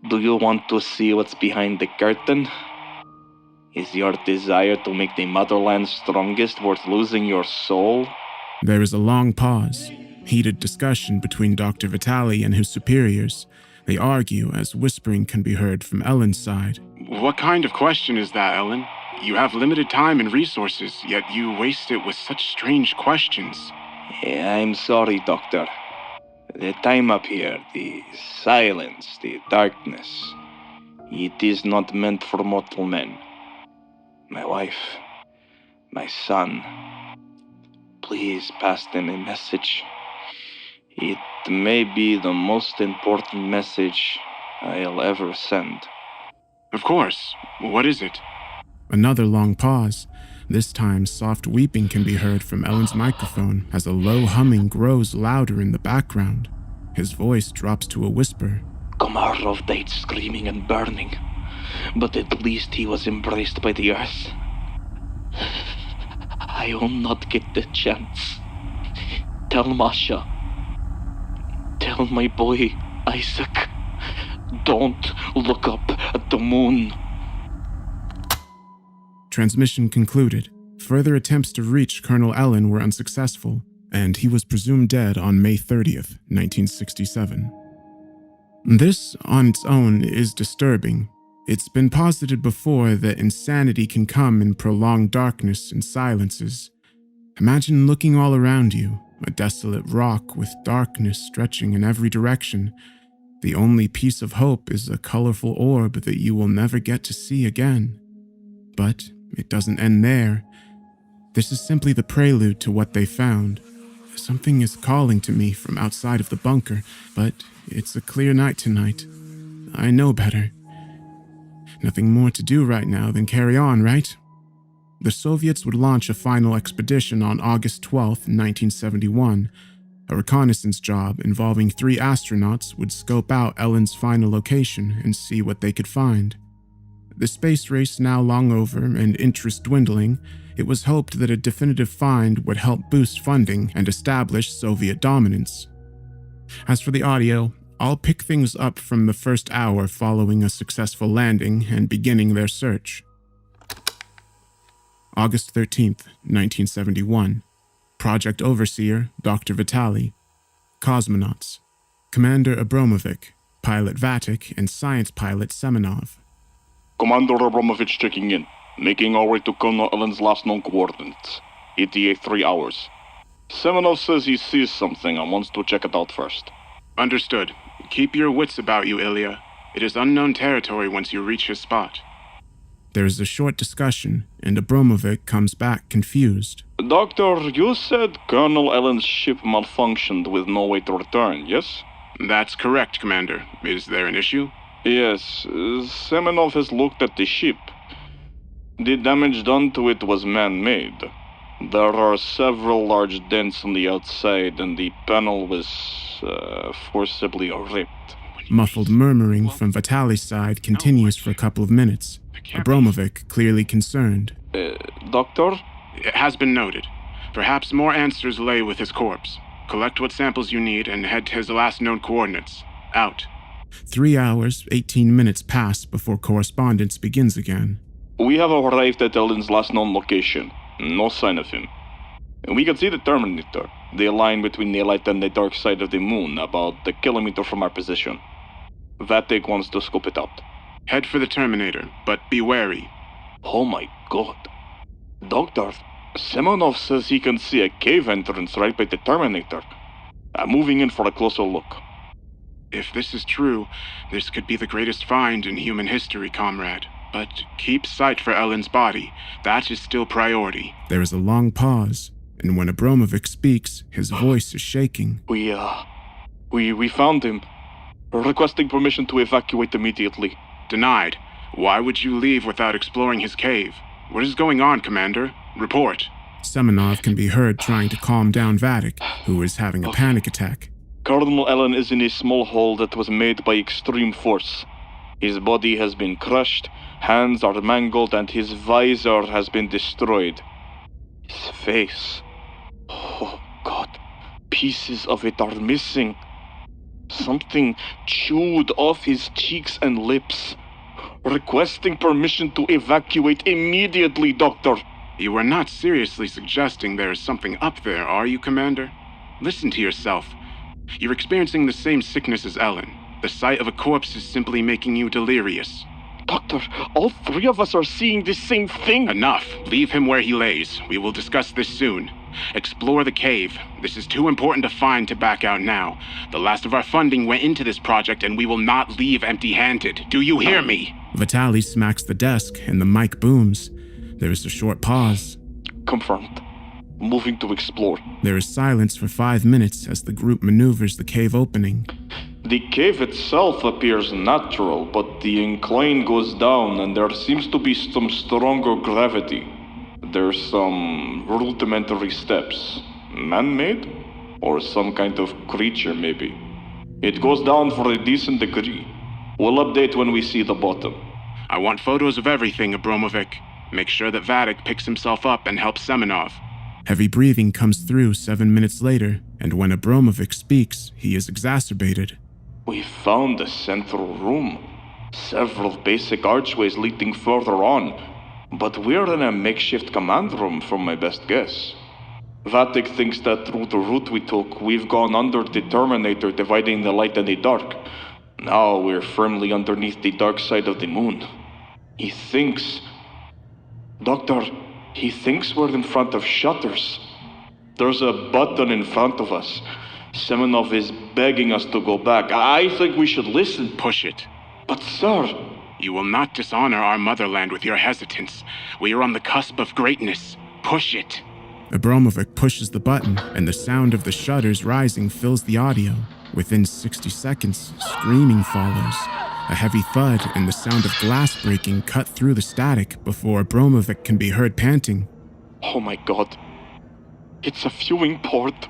do you want to see what's behind the curtain? Is your desire to make the motherland strongest worth losing your soul? There is a long pause, heated discussion between Dr. Vitali and his superiors. They argue as whispering can be heard from Ellen's side. What kind of question is that, Ellen? You have limited time and resources, yet you waste it with such strange questions. Yeah, I'm sorry, Doctor. The time up here, the silence, the darkness, it is not meant for mortal men. My wife, my son, please pass them a message. It may be the most important message I'll ever send. Of course. What is it? Another long pause. This time, soft weeping can be heard from Ellen's microphone as a low humming grows louder in the background. His voice drops to a whisper. Komarov died screaming and burning, but at least he was embraced by the earth. I will not get the chance. Tell Masha. Tell my boy, Isaac. Don't look up at the moon. Transmission concluded. Further attempts to reach Colonel Ellen were unsuccessful, and he was presumed dead on May 30th, 1967. This, on its own, is disturbing. It's been posited before that insanity can come in prolonged darkness and silences. Imagine looking all around you, a desolate rock with darkness stretching in every direction. The only piece of hope is a colorful orb that you will never get to see again. But it doesn't end there. This is simply the prelude to what they found. Something is calling to me from outside of the bunker, but it's a clear night tonight. I know better. Nothing more to do right now than carry on, right? The Soviets would launch a final expedition on August 12th, 1971. A reconnaissance job involving 3 astronauts would scope out Ellen's final location and see what they could find. The space race now long over and interest dwindling, it was hoped that a definitive find would help boost funding and establish Soviet dominance. As for the audio, I'll pick things up from the first hour following a successful landing and beginning their search. August 13th, 1971. Project Overseer, Dr. Vitali. Cosmonauts. Commander Abramovich, Pilot Vatic, and Science Pilot Semenov. Commander Abramovich checking in. Making our way to Colonel Ellen's last known coordinates. ETA 3 hours. Semenov says he sees something and wants to check it out first. Understood. Keep your wits about you, Ilya. It is unknown territory once you reach his spot. There is a short discussion, and Abramovich comes back confused. Doctor, you said Colonel Allen's ship malfunctioned with no way to return, yes? That's correct, Commander. Is there an issue? Yes, Semenov has looked at the ship. The damage done to it was man-made. There are several large dents on the outside, and the panel was forcibly ripped. Muffled murmuring from Vitaly's side continues for a couple of minutes. Abramovich clearly concerned. Doctor? It has been noted. Perhaps more answers lay with his corpse. Collect what samples you need and head to his last known coordinates. Out. 3 hours, 18 minutes pass before correspondence begins again. We have arrived at Ellen's last known location. No sign of him. We can see the Terminator, the line between the light and the dark side of the moon, about a kilometer from our position. Vatic wants to scope it out. Head for the Terminator, but be wary. Oh my god. Doctor, Semenov says he can see a cave entrance right by the Terminator. I'm moving in for a closer look. If this is true, this could be the greatest find in human history, comrade. But keep sight for Ellen's body. That is still priority. There is a long pause, and when Abramovich speaks, his voice is shaking. We found him. Requesting permission to evacuate immediately. Denied. Why would you leave without exploring his cave? What is going on, Commander? Report. Semenov can be heard trying to calm down Vatic, who is having a panic attack. Colonel Allen is in a small hole that was made by extreme force. His body has been crushed, hands are mangled, and his visor has been destroyed. His face. Oh, God. Pieces of it are missing. Something chewed off his cheeks and lips. Requesting permission to evacuate immediately, Doctor. You are not seriously suggesting there is something up there, are you, Commander? Listen to yourself. You're experiencing the same sickness as Ellen. The sight of a corpse is simply making you delirious. Doctor, all three of us are seeing the same thing. Enough. Leave him where he lays. We will discuss this soon. Explore the cave. This is too important to find to back out now. The last of our funding went into this project, and we will not leave empty-handed. Do you hear me? Vitaly smacks the desk, and the mic booms. There is a short pause. Confirmed. Moving to explore. There is silence for 5 minutes as the group maneuvers the cave opening. The cave itself appears natural, but the incline goes down and there seems to be some stronger gravity. There's some rudimentary steps. Man-made? Or some kind of creature, maybe. It goes down for a decent degree. We'll update when we see the bottom. I want photos of everything, Abramovich. Make sure that Vatic picks himself up and helps Semenov. Heavy breathing comes through 7 minutes later, and when Abramovich speaks, he is exacerbated. We found a central room. Several basic archways leading further on. But we're in a makeshift command room from my best guess. Vatic thinks that through the route we took, we've gone under the Terminator dividing the light and the dark. Now we're firmly underneath the dark side of the moon. He thinks... Doctor, he thinks we're in front of shutters. There's a button in front of us. Semenov is begging us to go back. I think we should listen. Push it. But sir... You will not dishonor our motherland with your hesitance. We are on the cusp of greatness. Push it. Abramovich pushes the button, and the sound of the shutters rising fills the audio. Within 60 seconds, screaming follows. A heavy thud and the sound of glass breaking cut through the static before Abramovich can be heard panting. Oh my god. It's a viewing port.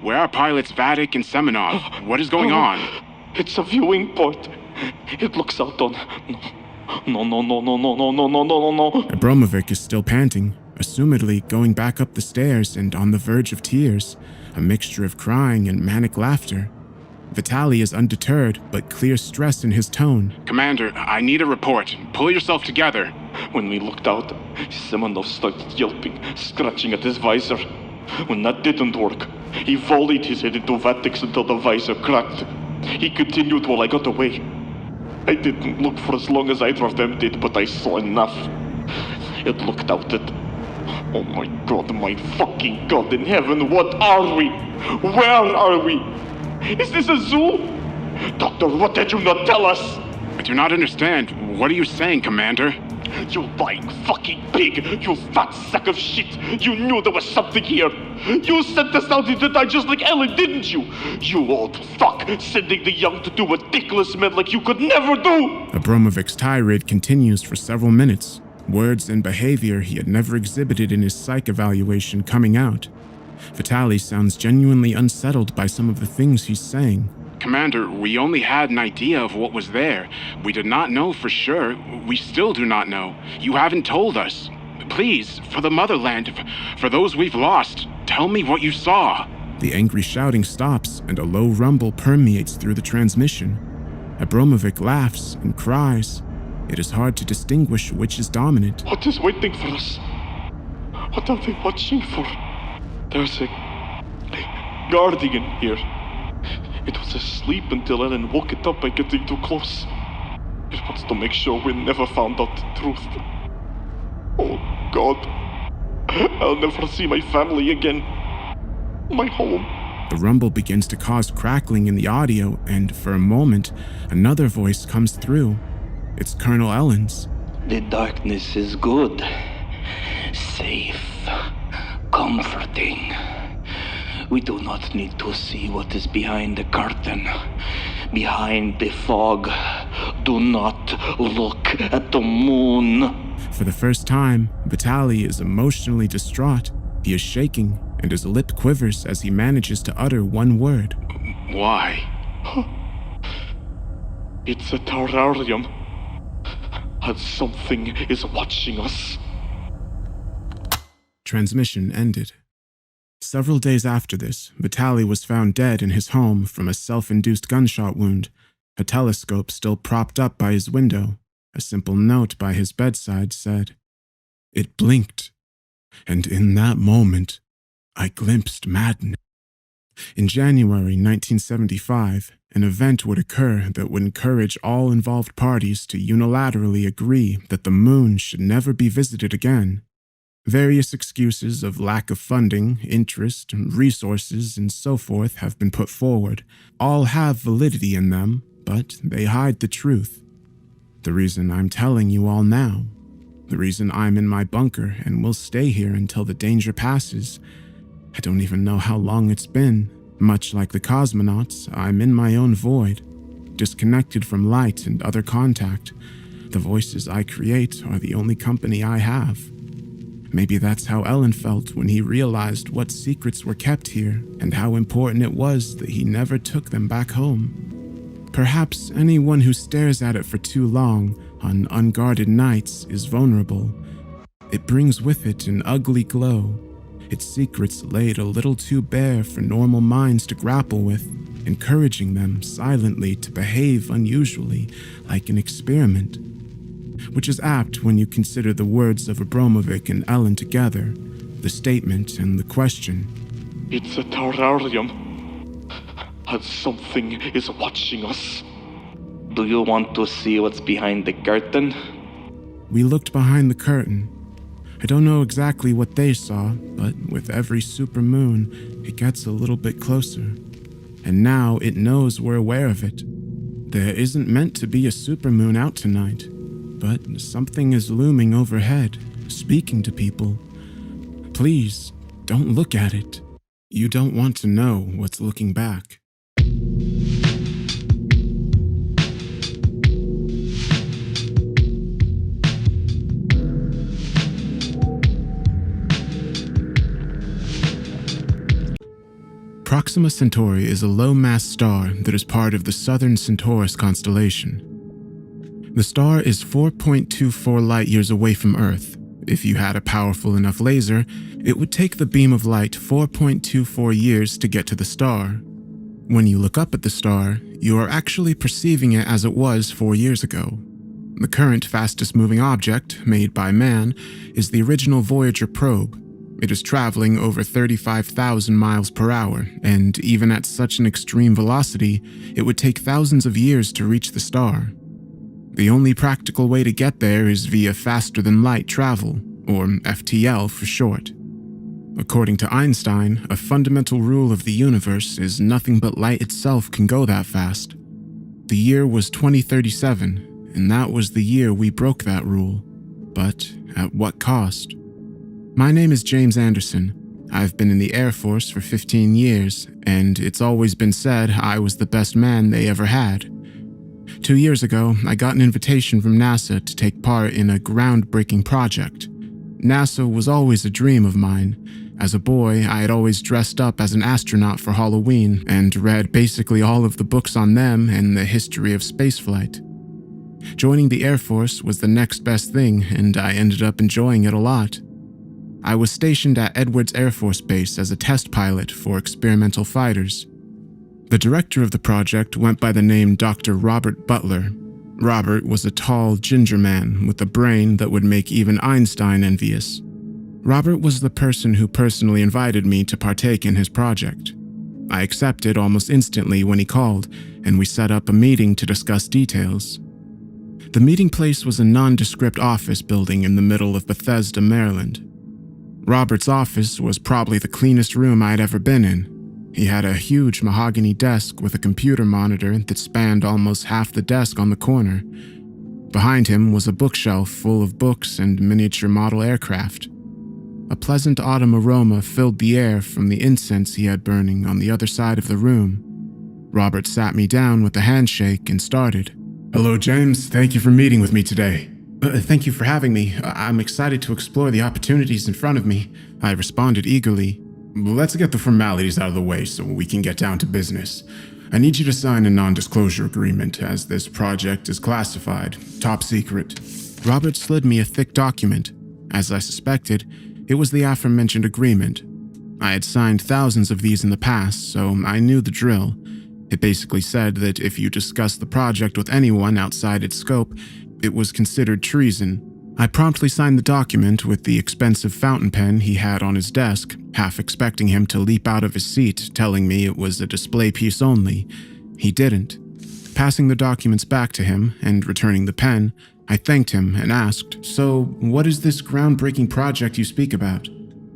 Where are pilots Vatic and Semenov? What is going on? It's a viewing port. It looks out on... No. Abramovich is still panting, assumedly going back up the stairs and on the verge of tears, a mixture of crying and manic laughter. Vitaly is undeterred, but clear stress in his tone. Commander, I need a report. Pull yourself together. When we looked out, Semenov started yelping, scratching at his visor. When that didn't work, he volleyed his head into Vatic's until the visor cracked. He continued while I got away. I didn't look for as long as either of them did, but I saw enough. It looked out at... Oh my god, my fucking god in heaven, what are we? Where are we? Is this a zoo? Doctor, what did you not tell us? I do not understand. What are you saying, Commander? You lying fucking pig! You fat sack of shit! You knew there was something here! You sent us out into die just like Ellen, didn't you? You old fuck! Sending the young to do what dickless men like you could never do! Abramovich's tirade continues for several minutes, words and behavior he had never exhibited in his psych evaluation coming out. Vitaly sounds genuinely unsettled by some of the things he's saying. Commander, we only had an idea of what was there. We did not know for sure. We still do not know. You haven't told us. Please, for the motherland, for those we've lost, tell me what you saw. The angry shouting stops and a low rumble permeates through the transmission. Abramovich laughs and cries. It is hard to distinguish which is dominant. What is waiting for us? What are they watching for? There's a guardian here. It was asleep until Ellen woke it up by getting too close. It wants to make sure we never found out the truth. Oh God, I'll never see my family again. My home. The rumble begins to cause crackling in the audio, and for a moment, another voice comes through. It's Colonel Ellen's. The darkness is good, safe, comforting. We do not need to see what is behind the curtain, behind the fog. Do not look at the moon. For the first time, Vitaly is emotionally distraught. He is shaking, and his lip quivers as he manages to utter one word. Why? It's a terrarium. And something is watching us. Transmission ended. Several days after this, Vitaly was found dead in his home from a self-induced gunshot wound, a telescope still propped up by his window. A simple note by his bedside said, "It blinked, and in that moment, I glimpsed madness." In January 1975, an event would occur that would encourage all involved parties to unilaterally agree that the moon should never be visited again. Various excuses of lack of funding, interest, resources, and so forth have been put forward. All have validity in them, but they hide the truth. The reason I'm telling you all now, the reason I'm in my bunker and will stay here until the danger passes, I don't even know how long it's been. Much like the cosmonauts, I'm in my own void, disconnected from light and other contact. The voices I create are the only company I have. Maybe that's how Ellen felt when he realized what secrets were kept here and how important it was that he never took them back home. Perhaps anyone who stares at it for too long on unguarded nights is vulnerable. It brings with it an ugly glow, its secrets laid a little too bare for normal minds to grapple with, encouraging them silently to behave unusually, like an experiment. Which is apt when you consider the words of Abramovich and Ellen together, the statement and the question. It's a terrarium, and something is watching us. Do you want to see what's behind the curtain? We looked behind the curtain. I don't know exactly what they saw, but with every supermoon, it gets a little bit closer. And now it knows we're aware of it. There isn't meant to be a supermoon out tonight, but something is looming overhead, speaking to people. Please, don't look at it. You don't want to know what's looking back. Proxima Centauri is a low-mass star that is part of the southern Centaurus constellation. The star is 4.24 light-years away from Earth. If you had a powerful enough laser, it would take the beam of light 4.24 years to get to the star. When you look up at the star, you are actually perceiving it as it was 4 years ago. The current fastest-moving object, made by man, is the original Voyager probe. It is traveling over 35,000 miles per hour, and even at such an extreme velocity, it would take thousands of years to reach the star. The only practical way to get there is via faster-than-light travel, or FTL for short. According to Einstein, a fundamental rule of the universe is nothing but light itself can go that fast. The year was 2037, and that was the year we broke that rule. But at what cost? My name is James Anderson. I've been in the Air Force for 15 years, and it's always been said I was the best man they ever had. 2 years ago, I got an invitation from NASA to take part in a groundbreaking project. NASA was always a dream of mine. As a boy, I had always dressed up as an astronaut for Halloween and read basically all of the books on them and the history of spaceflight. Joining the Air Force was the next best thing, and I ended up enjoying it a lot. I was stationed at Edwards Air Force Base as a test pilot for experimental fighters. The director of the project went by the name Dr. Robert Butler. Robert was a tall, ginger man with a brain that would make even Einstein envious. Robert was the person who personally invited me to partake in his project. I accepted almost instantly when he called, and we set up a meeting to discuss details. The meeting place was a nondescript office building in the middle of Bethesda, Maryland. Robert's office was probably the cleanest room I'd ever been in. He had a huge mahogany desk with a computer monitor that spanned almost half the desk on the corner. Behind him was a bookshelf full of books and miniature model aircraft. A pleasant autumn aroma filled the air from the incense he had burning on the other side of the room. Robert sat me down with a handshake and started. Hello, James. Thank you for meeting with me today. Thank you for having me. I'm excited to explore the opportunities in front of me, I responded eagerly. Let's get the formalities out of the way so we can get down to business. I need you to sign a non-disclosure agreement, as this project is classified, top secret. Robert slid me a thick document. As I suspected, it was the aforementioned agreement. I had signed thousands of these in the past, so I knew the drill. It basically said that if you discussed the project with anyone outside its scope, it was considered treason. I promptly signed the document with the expensive fountain pen he had on his desk, half expecting him to leap out of his seat, telling me it was a display piece only. He didn't. Passing the documents back to him and returning the pen, I thanked him and asked, So, what is this groundbreaking project you speak about?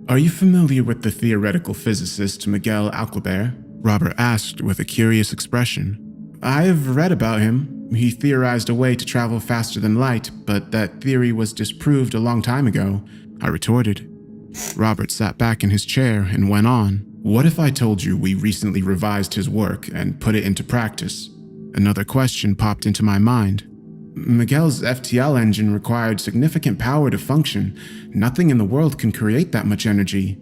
Are you familiar with the theoretical physicist Miguel Alcubierre? Robert asked with a curious expression. I have read about him. He theorized a way to travel faster than light, but that theory was disproved a long time ago, I retorted. Robert sat back in his chair and went on. What if I told you we recently revised his work and put it into practice? Another question popped into my mind. Miguel's FTL engine required significant power to function. Nothing in the world can create that much energy.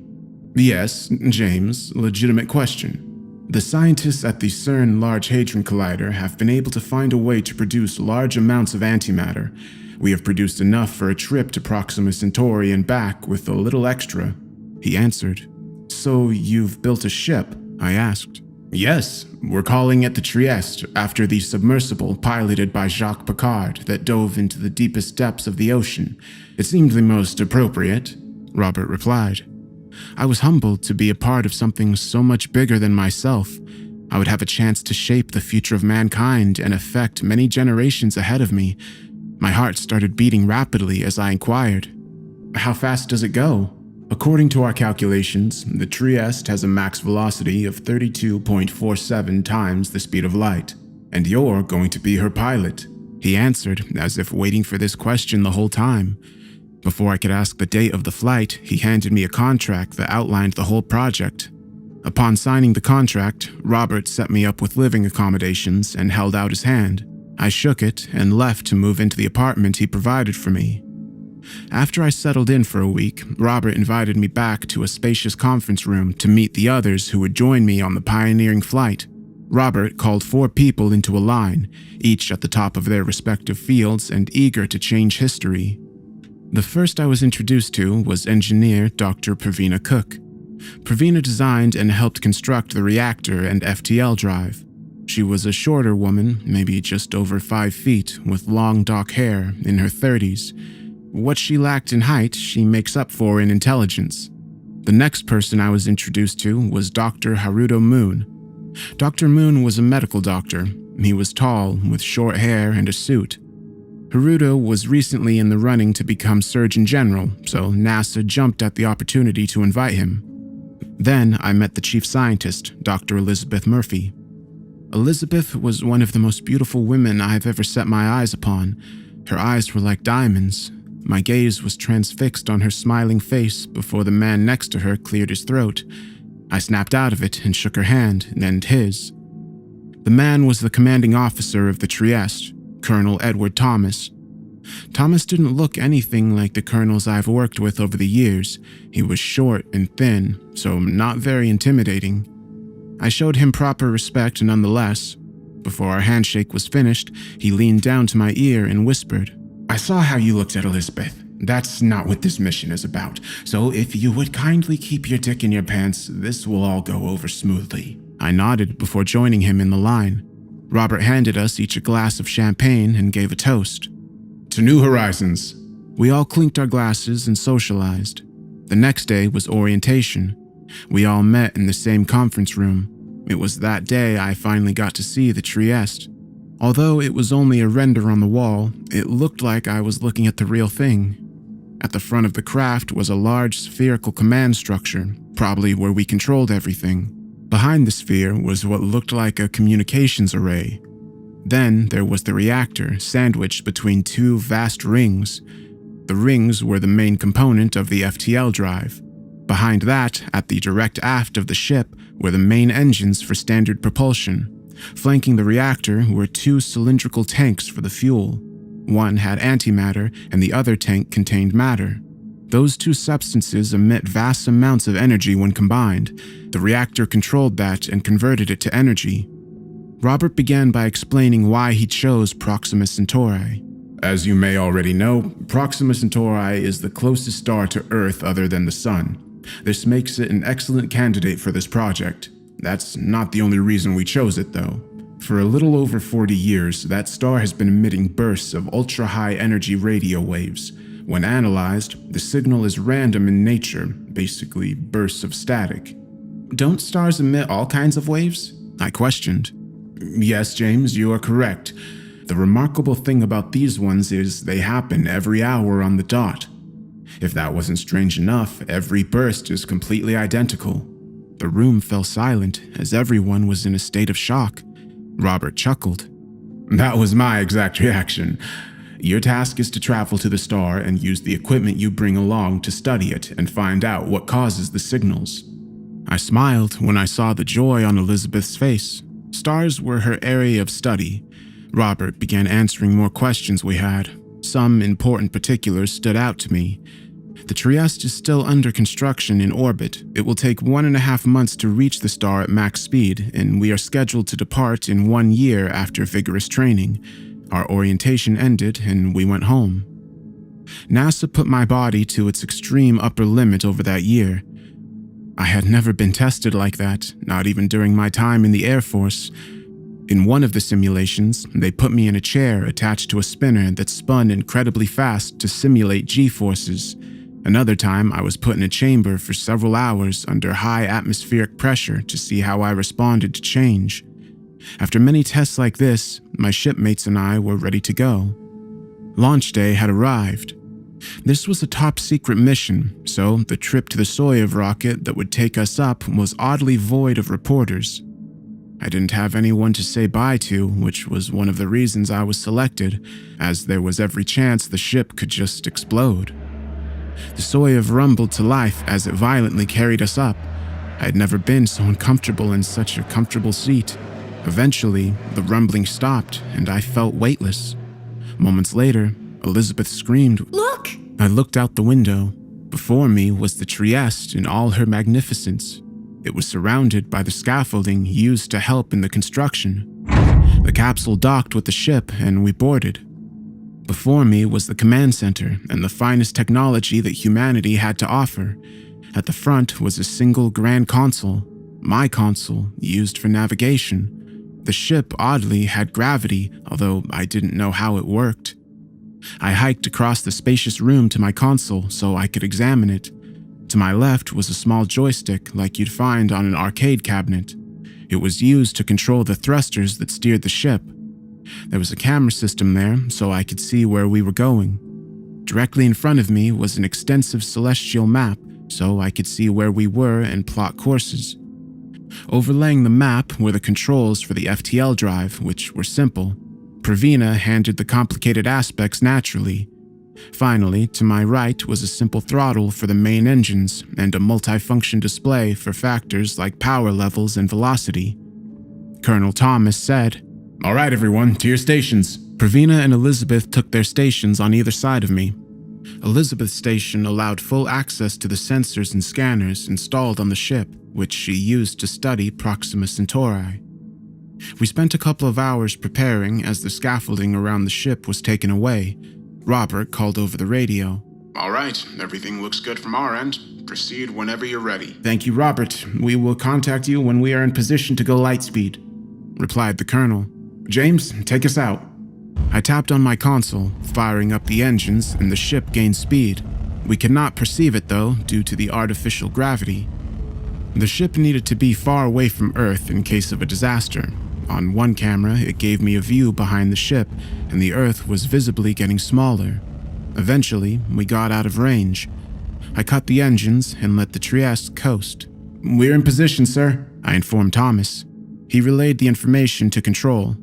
Yes, James, legitimate question. The scientists at the CERN Large Hadron Collider have been able to find a way to produce large amounts of antimatter. We have produced enough for a trip to Proxima Centauri and back with a little extra, he answered. So you've built a ship? I asked. Yes, we're calling it the Trieste, after the submersible piloted by Jacques Piccard that dove into the deepest depths of the ocean. It seemed the most appropriate, Robert replied. I was humbled to be a part of something so much bigger than myself. I would have a chance to shape the future of mankind and affect many generations ahead of me. My heart started beating rapidly as I inquired. How fast does it go? According to our calculations, the Trieste has a max velocity of 32.47 times the speed of light, and you're going to be her pilot, he answered, as if waiting for this question the whole time. Before I could ask the date of the flight, he handed me a contract that outlined the whole project. Upon signing the contract, Robert set me up with living accommodations and held out his hand. I shook it and left to move into the apartment he provided for me. After I settled in for a week, Robert invited me back to a spacious conference room to meet the others who would join me on the pioneering flight. Robert called 4 people into a line, each at the top of their respective fields and eager to change history. The first I was introduced to was engineer Dr. Pravina Cook. Pravina designed and helped construct the reactor and FTL drive. She was a shorter woman, maybe just over 5 feet, with long dark hair, in her 30s. What she lacked in height, she makes up for in intelligence. The next person I was introduced to was Dr. Haruto Moon. Dr. Moon was a medical doctor. He was tall, with short hair and a suit. Haruto was recently in the running to become Surgeon General, so NASA jumped at the opportunity to invite him. Then I met the chief scientist, Dr. Elizabeth Murphy. Elizabeth was one of the most beautiful women I've ever set my eyes upon. Her eyes were like diamonds. My gaze was transfixed on her smiling face before the man next to her cleared his throat. I snapped out of it and shook her hand, and his. The man was the commanding officer of the Trieste, Colonel Edward Thomas. Thomas didn't look anything like the colonels I've worked with over the years. He was short and thin, so not very intimidating. I showed him proper respect nonetheless. Before our handshake was finished, he leaned down to my ear and whispered, "I saw how you looked at Elizabeth. That's not what this mission is about, so if you would kindly keep your dick in your pants, this will all go over smoothly." I nodded before joining him in the line. Robert handed us each a glass of champagne and gave a toast. "To New Horizons." We all clinked our glasses and socialized. The next day was orientation. We all met in the same conference room. It was that day I finally got to see the Trieste. Although it was only a render on the wall, it looked like I was looking at the real thing. At the front of the craft was a large spherical command structure, probably where we controlled everything. Behind the sphere was what looked like a communications array. Then there was the reactor, sandwiched between two vast rings. The rings were the main component of the FTL drive. Behind that, at the direct aft of the ship, were the main engines for standard propulsion. Flanking the reactor were two cylindrical tanks for the fuel. One had antimatter, and the other tank contained matter. Those two substances emit vast amounts of energy when combined. The reactor controlled that and converted it to energy. Robert began by explaining why he chose Proxima Centauri. As you may already know, Proxima Centauri is the closest star to Earth other than the Sun. This makes it an excellent candidate for this project. That's not the only reason we chose it, though. For a little over 40 years, that star has been emitting bursts of ultra-high energy radio waves. When analyzed, the signal is random in nature, basically bursts of static. Don't stars emit all kinds of waves? I questioned. Yes, James, you are correct. The remarkable thing about these ones is they happen every hour on the dot. If that wasn't strange enough, every burst is completely identical. The room fell silent as everyone was in a state of shock. Robert chuckled. That was my exact reaction. Your task is to travel to the star and use the equipment you bring along to study it and find out what causes the signals. I smiled when I saw the joy on Elizabeth's face. Stars were her area of study. Robert began answering more questions we had. Some important particulars stood out to me. The Trieste is still under construction in orbit. It will take 1.5 months to reach the star at max speed, and we are scheduled to depart in 1 year after vigorous training. Our orientation ended, and we went home. NASA put my body to its extreme upper limit over that year. I had never been tested like that, not even during my time in the Air Force. In one of the simulations, they put me in a chair attached to a spinner that spun incredibly fast to simulate G-forces. Another time, I was put in a chamber for several hours under high atmospheric pressure to see how I responded to change. After many tests like this, my shipmates and I were ready to go. Launch day had arrived. This was a top-secret mission, so the trip to the Soyuz rocket that would take us up was oddly void of reporters. I didn't have anyone to say bye to, which was one of the reasons I was selected, as there was every chance the ship could just explode. The Soyuz rumbled to life as it violently carried us up. I had never been so uncomfortable in such a comfortable seat. Eventually, the rumbling stopped, and I felt weightless. Moments later, Elizabeth screamed, Look! I looked out the window. Before me was the Trieste in all her magnificence. It was surrounded by the scaffolding used to help in the construction. The capsule docked with the ship, and we boarded. Before me was the command center and the finest technology that humanity had to offer. At the front was a single grand console, my console, used for navigation. The ship, oddly, had gravity, although I didn't know how it worked. I hiked across the spacious room to my console so I could examine it. To my left was a small joystick like you'd find on an arcade cabinet. It was used to control the thrusters that steered the ship. There was a camera system there so I could see where we were going. Directly in front of me was an extensive celestial map so I could see where we were and plot courses. Overlaying the map were the controls for the FTL drive, which were simple. Pravina handled the complicated aspects naturally. Finally, to my right was a simple throttle for the main engines and a multifunction display for factors like power levels and velocity. Colonel Thomas said, "All right, everyone, to your stations." Pravina and Elizabeth took their stations on either side of me. Elizabeth's station allowed full access to the sensors and scanners installed on the ship, which she used to study Proxima Centauri. We spent a couple of hours preparing as the scaffolding around the ship was taken away. Robert called over the radio. All right, everything looks good from our end. Proceed whenever you're ready. "Thank you, Robert. We will contact you when we are in position to go lightspeed," replied the colonel. "James, take us out." I tapped on my console, firing up the engines, and the ship gained speed. We could not perceive it, though, due to the artificial gravity. The ship needed to be far away from Earth in case of a disaster. On one camera, it gave me a view behind the ship, and the Earth was visibly getting smaller. Eventually, we got out of range. I cut the engines and let the Trieste coast. "We're in position, sir," I informed Thomas. He relayed the information to control.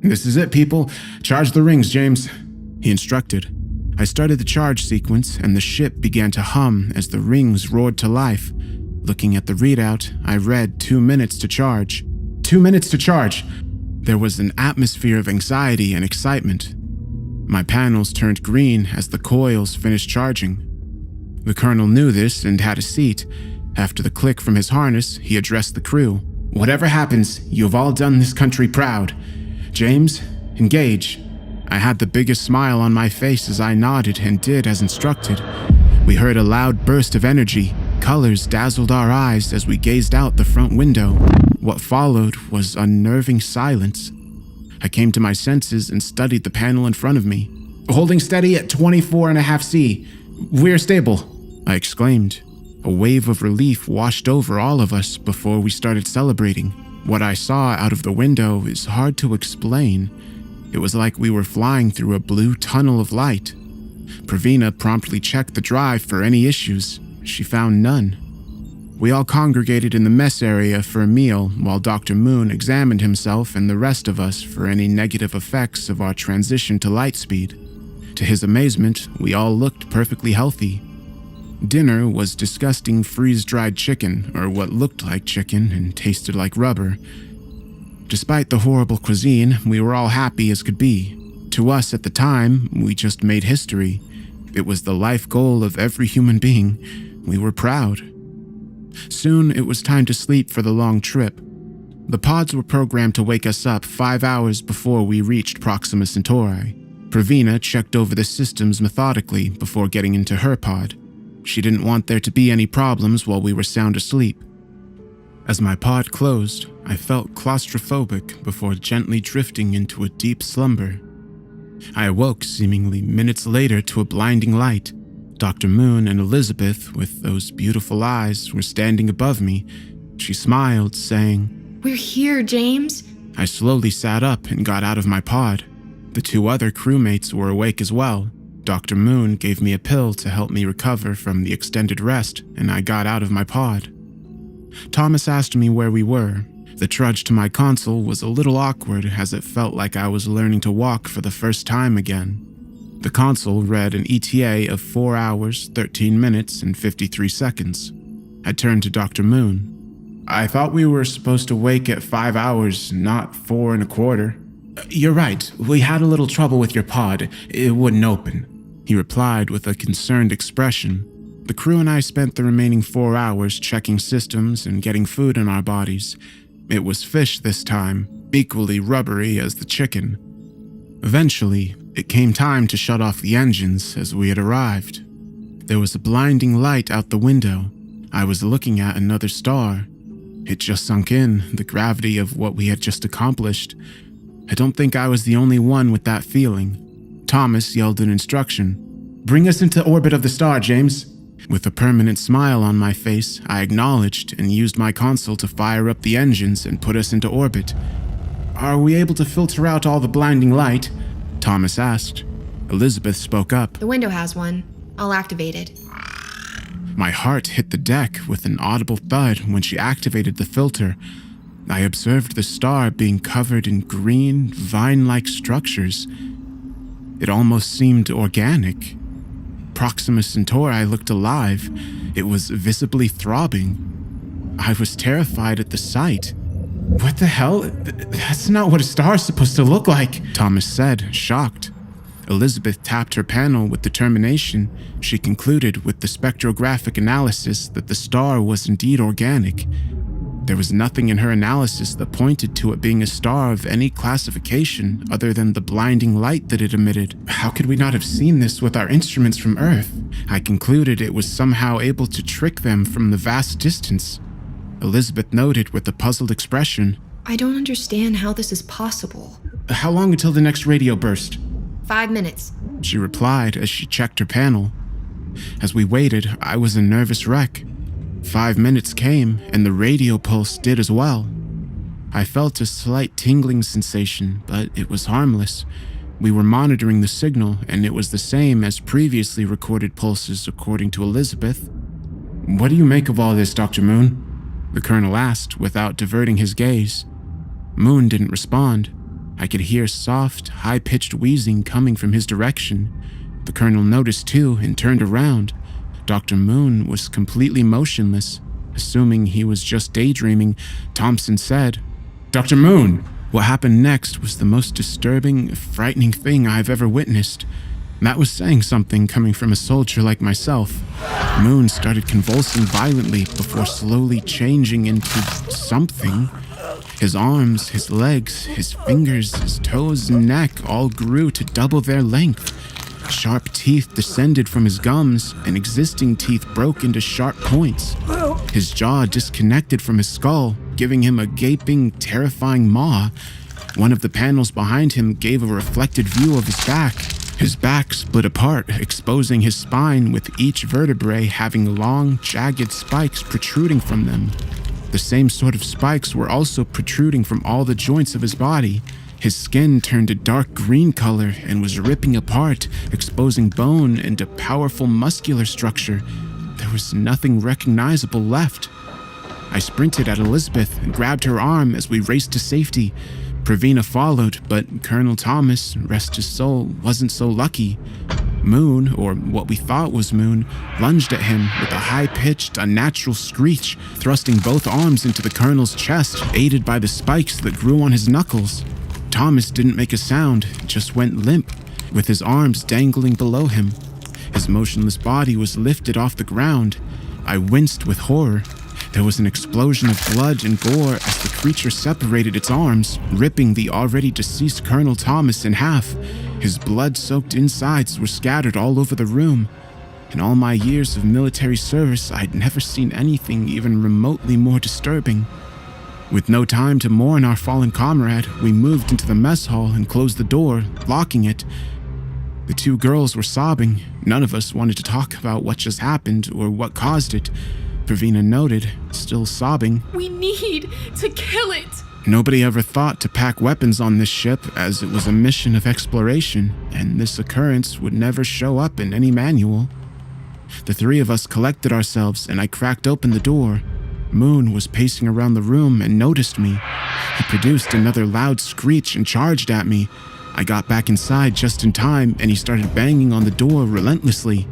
"This is it, people. Charge the rings, James," he instructed. I started the charge sequence, and the ship began to hum as the rings roared to life. Looking at the readout, I read 2 minutes to charge. 2 minutes to charge! There was an atmosphere of anxiety and excitement. My panels turned green as the coils finished charging. The colonel knew this and had a seat. After the click from his harness, he addressed the crew. "Whatever happens, you have all done this country proud. James, engage." I had the biggest smile on my face as I nodded and did as instructed. We heard a loud burst of energy. Colors dazzled our eyes as we gazed out the front window. What followed was unnerving silence. I came to my senses and studied the panel in front of me. "Holding steady at 24.5 C. We're stable," I exclaimed. A wave of relief washed over all of us before we started celebrating. What I saw out of the window is hard to explain. It was like we were flying through a blue tunnel of light. Pravina promptly checked the drive for any issues. She found none. We all congregated in the mess area for a meal while Dr. Moon examined himself and the rest of us for any negative effects of our transition to lightspeed. To his amazement, we all looked perfectly healthy. Dinner was disgusting freeze-dried chicken, or what looked like chicken and tasted like rubber. Despite the horrible cuisine, we were all happy as could be. To us at the time, we just made history. It was the life goal of every human being. We were proud. Soon, it was time to sleep for the long trip. The pods were programmed to wake us up 5 hours before we reached Proxima Centauri. Pravina checked over the systems methodically before getting into her pod. She didn't want there to be any problems while we were sound asleep. As my pod closed, I felt claustrophobic before gently drifting into a deep slumber. I awoke seemingly minutes later to a blinding light. Dr. Moon and Elizabeth, with those beautiful eyes, were standing above me. She smiled, saying, "We're here, James." I slowly sat up and got out of my pod. The 2 other crewmates were awake as well. Dr. Moon gave me a pill to help me recover from the extended rest, and I got out of my pod. Thomas asked me where we were. The trudge to my console was a little awkward as it felt like I was learning to walk for the first time again. The console read an ETA of 4 hours, 13 minutes, and 53 seconds. I turned to Dr. Moon. "I thought we were supposed to wake at 5 hours, not 4 1/4. "You're right. We had a little trouble with your pod. It wouldn't open," he replied with a concerned expression. The crew and I spent the remaining 4 hours checking systems and getting food in our bodies. It was fish this time, equally rubbery as the chicken. Eventually, it came time to shut off the engines as we had arrived. There was a blinding light out the window. I was looking at another star. It just sunk in, the gravity of what we had just accomplished. I don't think I was the only one with that feeling. Thomas yelled an instruction. "Bring us into orbit of the star, James." With a permanent smile on my face, I acknowledged and used my console to fire up the engines and put us into orbit. "Are we able to filter out all the blinding light?" Thomas asked. Elizabeth spoke up. The window has one. I'll activate it. My heart hit the deck with an audible thud when she activated the filter. I observed the star being covered in green, vine-like structures. It almost seemed organic. Proxima Centauri looked alive. It was visibly throbbing. I was terrified at the sight. "What the hell? That's not what a star is supposed to look like," Thomas said, shocked. Elizabeth tapped her panel with determination. She concluded with the spectrographic analysis that the star was indeed organic. There was nothing in her analysis that pointed to it being a star of any classification other than the blinding light that it emitted. How could we not have seen this with our instruments from Earth? I concluded it was somehow able to trick them from the vast distance. Elizabeth noted with a puzzled expression, I don't understand how this is possible. "How long until the next radio burst?" 5 minutes. She replied as she checked her panel. As we waited, I was a nervous wreck. 5 minutes came, and the radio pulse did as well. I felt a slight tingling sensation, but it was harmless. We were monitoring the signal, and it was the same as previously recorded pulses, according to Elizabeth. "What do you make of all this, Dr. Moon?" the colonel asked without diverting his gaze. Moon didn't respond. I could hear soft, high-pitched wheezing coming from his direction. The colonel noticed too and turned around. Dr. Moon was completely motionless. Assuming he was just daydreaming, Thompson said, "Dr. Moon!" What happened next was the most disturbing, frightening thing I've ever witnessed. That was saying something coming from a soldier like myself. Moon started convulsing violently before slowly changing into something. His arms, his legs, his fingers, his toes and neck all grew to double their length. Sharp teeth descended from his gums, and existing teeth broke into sharp points. His jaw disconnected from his skull, giving him a gaping, terrifying maw. One of the panels behind him gave a reflected view of his back. His back split apart, exposing his spine, with each vertebrae having long, jagged spikes protruding from them. The same sort of spikes were also protruding from all the joints of his body. His skin turned a dark green color and was ripping apart, exposing bone and a powerful muscular structure. There was nothing recognizable left. I sprinted at Elizabeth and grabbed her arm as we raced to safety. Pravina followed, but Colonel Thomas, rest his soul, wasn't so lucky. Moon, or what we thought was Moon, lunged at him with a high-pitched, unnatural screech, thrusting both arms into the colonel's chest, aided by the spikes that grew on his knuckles. Thomas didn't make a sound, just went limp, with his arms dangling below him. His motionless body was lifted off the ground. I winced with horror. There was an explosion of blood and gore as the creature separated its arms, ripping the already deceased Colonel Thomas in half. His blood-soaked insides were scattered all over the room. In all my years of military service, I'd never seen anything even remotely more disturbing. With no time to mourn our fallen comrade, we moved into the mess hall and closed the door, locking it. The two girls were sobbing. None of us wanted to talk about what just happened or what caused it. Pravina noted, still sobbing, We need to kill it! Nobody ever thought to pack weapons on this ship, as it was a mission of exploration, and this occurrence would never show up in any manual. The three of us collected ourselves, and I cracked open the door. Moon was pacing around the room and noticed me. He produced another loud screech and charged at me. I got back inside just in time, and he started banging on the door relentlessly.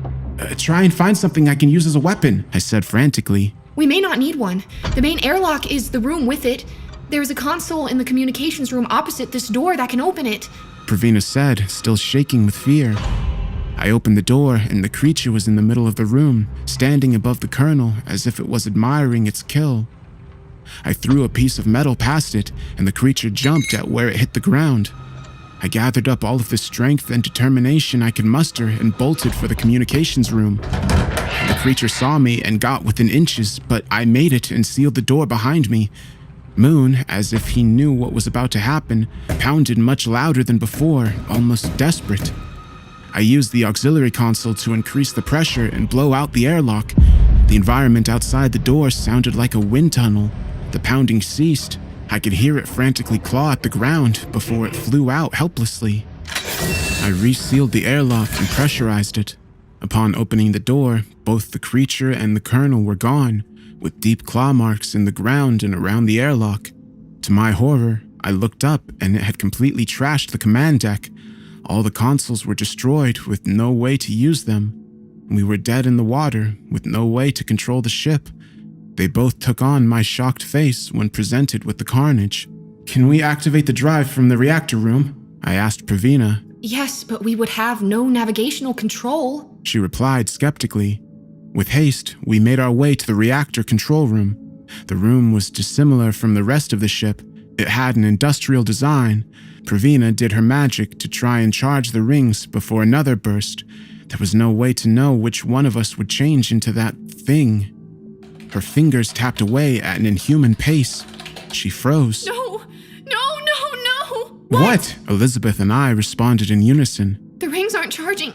Try and find something I can use as a weapon, I said frantically. We may not need one. The main airlock is the room with it. There is a console in the communications room opposite this door that can open it. Pravina said, still shaking with fear. I opened the door, and the creature was in the middle of the room, standing above the colonel as if it was admiring its kill. I threw a piece of metal past it, and the creature jumped at where it hit the ground. I gathered up all of the strength and determination I could muster and bolted for the communications room. The creature saw me and got within inches, but I made it and sealed the door behind me. Moon, as if he knew what was about to happen, pounded much louder than before, almost desperate. I used the auxiliary console to increase the pressure and blow out the airlock. The environment outside the door sounded like a wind tunnel. The pounding ceased. I could hear it frantically claw at the ground before it flew out helplessly. I resealed the airlock and pressurized it. Upon opening the door, both the creature and the colonel were gone, with deep claw marks in the ground and around the airlock. To my horror, I looked up and it had completely trashed the command deck. All the consoles were destroyed with no way to use them. We were dead in the water with no way to control the ship. They both took on my shocked face when presented with the carnage. "Can we activate the drive from the reactor room?" I asked Pravina. Yes, but we would have no navigational control. She replied skeptically. With haste, we made our way to the reactor control room. The room was dissimilar from the rest of the ship. It had an industrial design. Pravina did her magic to try and charge the rings before another burst. There was no way to know which one of us would change into that thing. Her fingers tapped away at an inhuman pace. She froze. No! What? Elizabeth and I responded in unison. The rings aren't charging.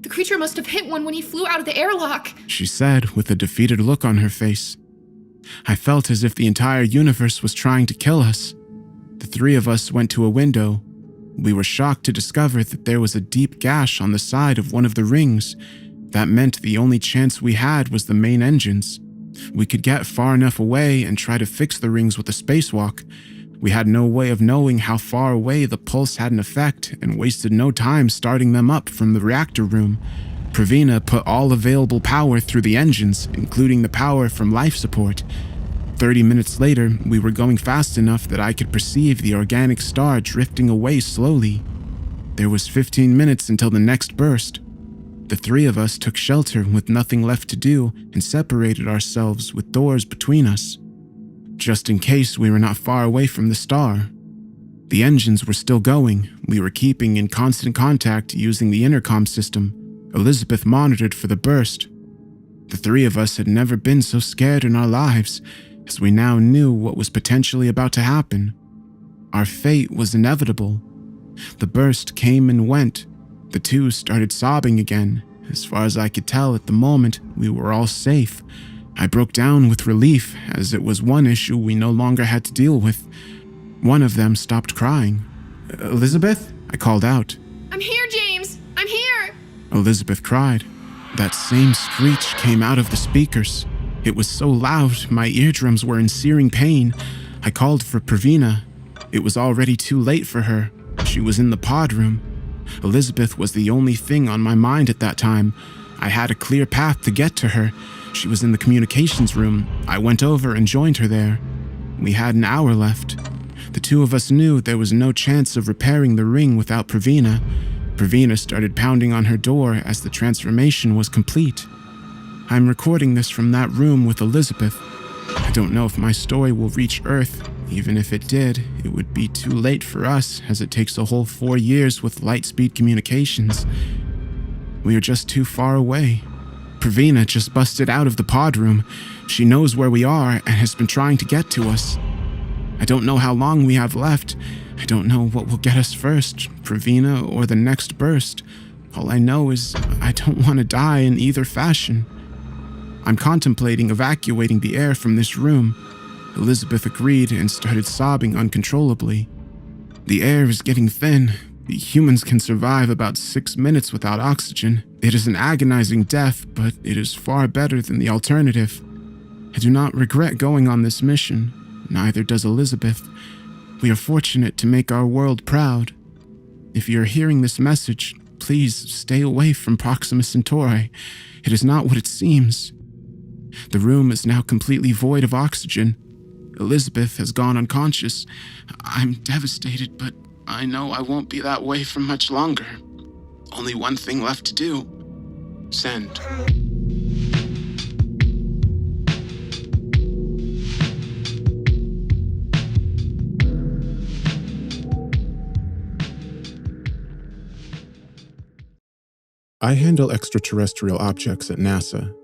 The creature must have hit one when he flew out of the airlock, She said with a defeated look on her face. I felt as if the entire universe was trying to kill us. The three of us went to a window. We were shocked to discover that there was a deep gash on the side of one of the rings. That meant the only chance we had was the main engines. We could get far enough away and try to fix the rings with a spacewalk. We had no way of knowing how far away the pulse had an effect and wasted no time starting them up from the reactor room. Pravina put all available power through the engines, including the power from life support. 30 minutes later, we were going fast enough that I could perceive the organic star drifting away slowly. There was 15 minutes until the next burst. The three of us took shelter with nothing left to do and separated ourselves with doors between us, just in case we were not far away from the star. The engines were still going. We were keeping in constant contact using the intercom system. Elizabeth monitored for the burst. The three of us had never been so scared in our lives, as we now knew what was potentially about to happen. Our fate was inevitable. The burst came and went. The two started sobbing again. As far as I could tell at the moment, we were all safe. I broke down with relief, as it was one issue we no longer had to deal with. One of them stopped crying. "Elizabeth?" I called out. I'm here, James! I'm here! Elizabeth cried. That same screech came out of the speakers. It was so loud, my eardrums were in searing pain. I called for Pravina. It was already too late for her. She was in the pod room. Elizabeth was the only thing on my mind at that time. I had a clear path to get to her. She was in the communications room. I went over and joined her there. We had an hour left. The two of us knew there was no chance of repairing the ring without Pravina. Pravina started pounding on her door as the transformation was complete. I'm recording this from that room with Elizabeth. I don't know if my story will reach Earth. Even if it did, it would be too late for us, as it takes a whole 4 years with light-speed communications. We are just too far away. Pravina just busted out of the pod room. She knows where we are and has been trying to get to us. I don't know how long we have left. I don't know what will get us first, Pravina or the next burst. All I know is I don't want to die in either fashion. I'm contemplating evacuating the air from this room. Elizabeth agreed and started sobbing uncontrollably. The air is getting thin. Humans can survive about 6 minutes without oxygen. It is an agonizing death, but it is far better than the alternative. I do not regret going on this mission. Neither does Elizabeth. We are fortunate to make our world proud. If you are hearing this message, please stay away from Proxima Centauri. It is not what it seems. The room is now completely void of oxygen. Elizabeth has gone unconscious. I'm devastated, but I know I won't be that way for much longer. Only one thing left to do. Send. I handle extraterrestrial objects at NASA.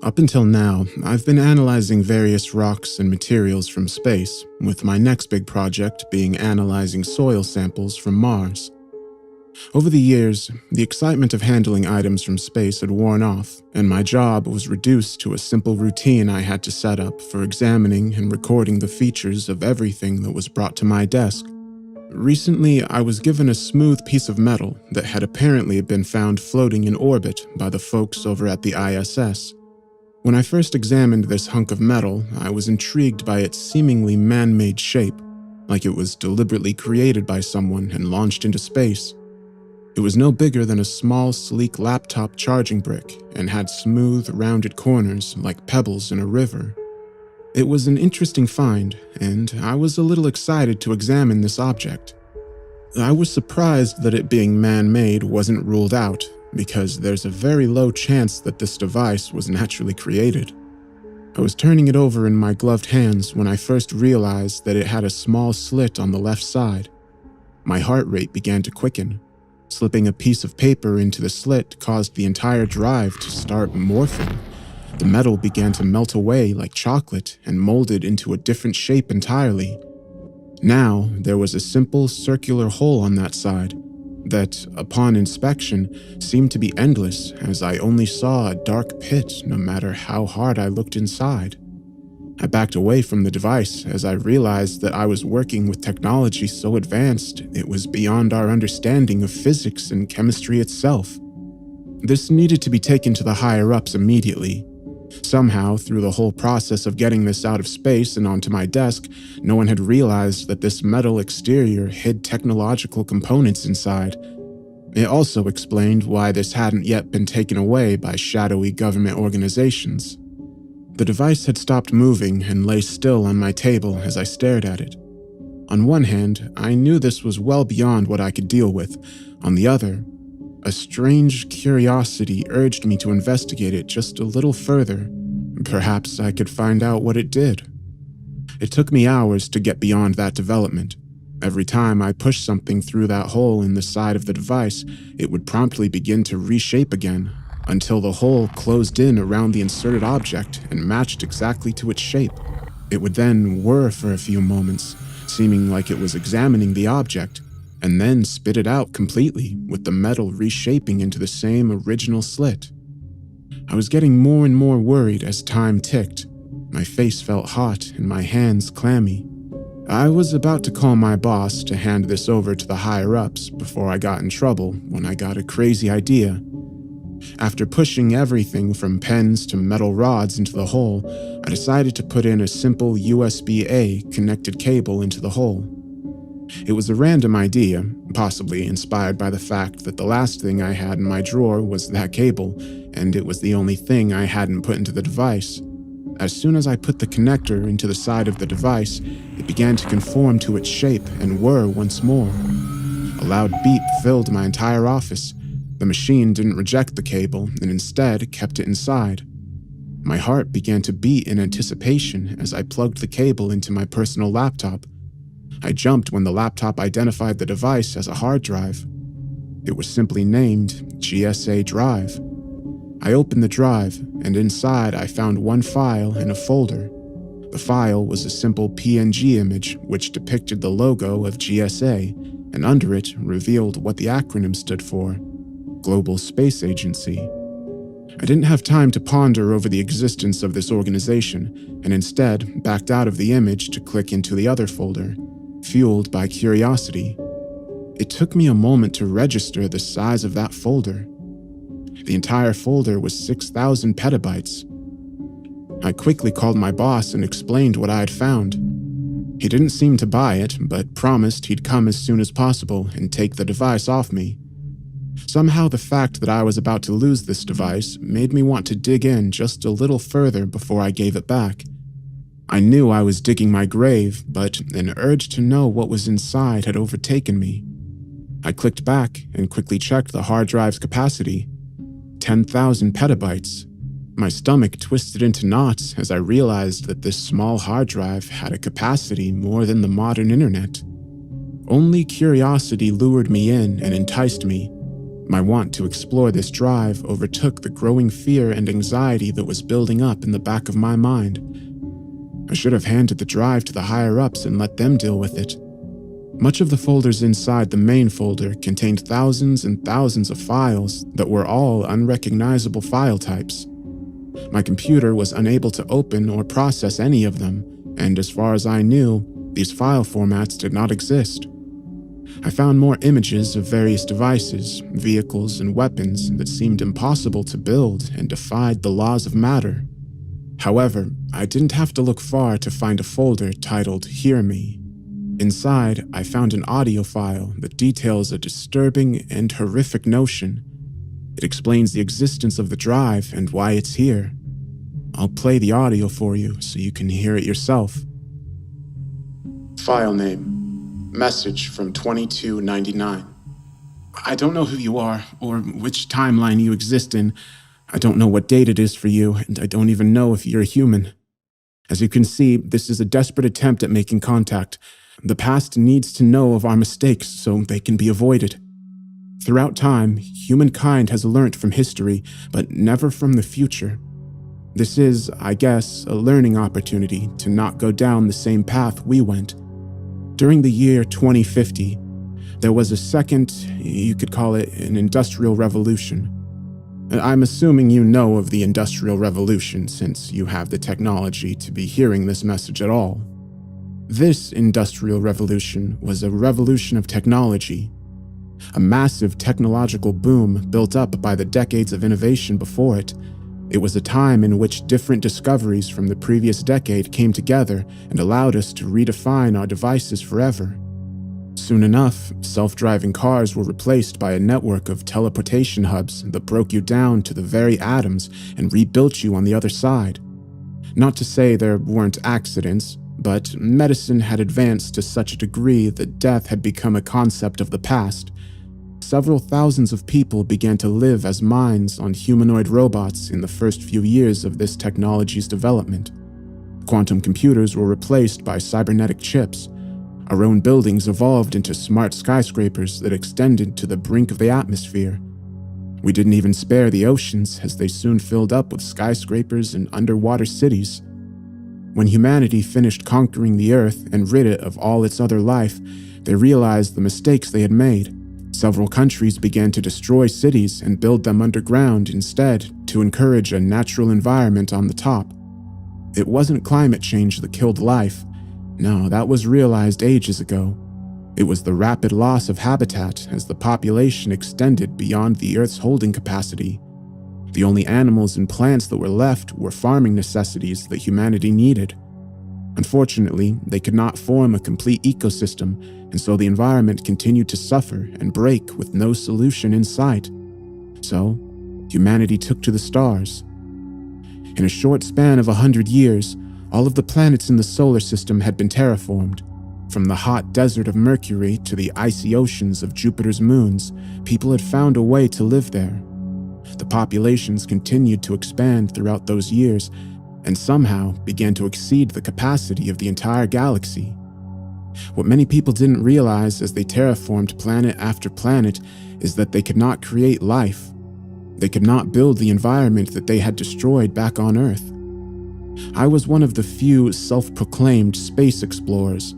Up until now, I've been analyzing various rocks and materials from space, with my next big project being analyzing soil samples from Mars. Over the years, the excitement of handling items from space had worn off, and my job was reduced to a simple routine I had to set up for examining and recording the features of everything that was brought to my desk. Recently, I was given a smooth piece of metal that had apparently been found floating in orbit by the folks over at the ISS. When I first examined this hunk of metal, I was intrigued by its seemingly man-made shape, like it was deliberately created by someone and launched into space. It was no bigger than a small, sleek laptop charging brick and had smooth, rounded corners like pebbles in a river. It was an interesting find, and I was a little excited to examine this object. I was surprised that it being man-made wasn't ruled out, because there's a very low chance that this device was naturally created. I was turning it over in my gloved hands when I first realized that it had a small slit on the left side. My heart rate began to quicken. Slipping a piece of paper into the slit caused the entire drive to start morphing. The metal began to melt away like chocolate and molded into a different shape entirely. Now, there was a simple circular hole on that side that, upon inspection, seemed to be endless, as I only saw a dark pit no matter how hard I looked inside. I backed away from the device as I realized that I was working with technology so advanced it was beyond our understanding of physics and chemistry itself. This needed to be taken to the higher-ups immediately. Somehow, through the whole process of getting this out of space and onto my desk, no one had realized that this metal exterior hid technological components inside. It also explained why this hadn't yet been taken away by shadowy government organizations. The device had stopped moving and lay still on my table as I stared at it. On one hand, I knew this was well beyond what I could deal with. On the other, a strange curiosity urged me to investigate it just a little further. Perhaps I could find out what it did. It took me hours to get beyond that development. Every time I pushed something through that hole in the side of the device, it would promptly begin to reshape again, until the hole closed in around the inserted object and matched exactly to its shape. It would then whir for a few moments, seeming like it was examining the object, and then spit it out completely, with the metal reshaping into the same original slit. I was getting more and more worried as time ticked. My face felt hot and my hands clammy. I was about to call my boss to hand this over to the higher-ups before I got in trouble when I got a crazy idea. After pushing everything from pens to metal rods into the hole, I decided to put in a simple USB-A connected cable into the hole. It was a random idea, possibly inspired by the fact that the last thing I had in my drawer was that cable, and it was the only thing I hadn't put into the device. As soon as I put the connector into the side of the device, it began to conform to its shape and whir once more. A loud beep filled my entire office. The machine didn't reject the cable and instead kept it inside. My heart began to beat in anticipation as I plugged the cable into my personal laptop. I jumped when the laptop identified the device as a hard drive. It was simply named G.S.S. drive. I opened the drive, and inside I found one file in a folder. The file was a simple PNG image which depicted the logo of G.S.S., and under it revealed what the acronym stood for: Global Space Agency. I didn't have time to ponder over the existence of this organization, and instead backed out of the image to click into the other folder, fueled by curiosity. It took me a moment to register the size of that folder. The entire folder was 6,000 petabytes. I quickly called my boss and explained what I had found. He didn't seem to buy it, but promised he'd come as soon as possible and take the device off me. Somehow the fact that I was about to lose this device made me want to dig in just a little further before I gave it back. I knew I was digging my grave, but an urge to know what was inside had overtaken me. I clicked back and quickly checked the hard drive's capacity: 10,000 petabytes. My stomach twisted into knots as I realized that this small hard drive had a capacity more than the modern internet. Only curiosity lured me in and enticed me. My want to explore this drive overtook the growing fear and anxiety that was building up in the back of my mind. I should have handed the drive to the higher-ups and let them deal with it. Much of the folders inside the main folder contained thousands and thousands of files that were all unrecognizable file types. My computer was unable to open or process any of them, and as far as I knew, these file formats did not exist. I found more images of various devices, vehicles, and weapons that seemed impossible to build and defied the laws of matter. However, I didn't have to look far to find a folder titled Hear Me. Inside, I found an audio file that details a disturbing and horrific notion. It explains the existence of the drive and why it's here. I'll play the audio for you so you can hear it yourself. File name. Message from 2299. I don't know who you are or which timeline you exist in. I don't know what date it is for you, and I don't even know if you're a human. As you can see, this is a desperate attempt at making contact. The past needs to know of our mistakes so they can be avoided. Throughout time, humankind has learnt from history, but never from the future. This is, I guess, a learning opportunity to not go down the same path we went. During the year 2050, there was a second, you could call it an industrial revolution. I'm assuming you know of the Industrial Revolution since you have the technology to be hearing this message at all. This Industrial Revolution was a revolution of technology, a massive technological boom built up by the decades of innovation before it. It was a time in which different discoveries from the previous decade came together and allowed us to redefine our devices forever. Soon enough, self-driving cars were replaced by a network of teleportation hubs that broke you down to the very atoms and rebuilt you on the other side. Not to say there weren't accidents, but medicine had advanced to such a degree that death had become a concept of the past. Several thousands of people began to live as minds on humanoid robots in the first few years of this technology's development. Quantum computers were replaced by cybernetic chips. Our own buildings evolved into smart skyscrapers that extended to the brink of the atmosphere. We didn't even spare the oceans, as they soon filled up with skyscrapers and underwater cities. When humanity finished conquering the Earth and rid it of all its other life, they realized the mistakes they had made. Several countries began to destroy cities and build them underground instead to encourage a natural environment on the top. It wasn't climate change that killed life. No, that was realized ages ago. It was the rapid loss of habitat as the population extended beyond the Earth's holding capacity. The only animals and plants that were left were farming necessities that humanity needed. Unfortunately, they could not form a complete ecosystem, and so the environment continued to suffer and break with no solution in sight. So, humanity took to the stars. In a short span of 100 years, all of the planets in the solar system had been terraformed. From the hot desert of Mercury to the icy oceans of Jupiter's moons, people had found a way to live there. The populations continued to expand throughout those years, and somehow began to exceed the capacity of the entire galaxy. What many people didn't realize as they terraformed planet after planet is that they could not create life. They could not build the environment that they had destroyed back on Earth. I was one of the few self-proclaimed space explorers.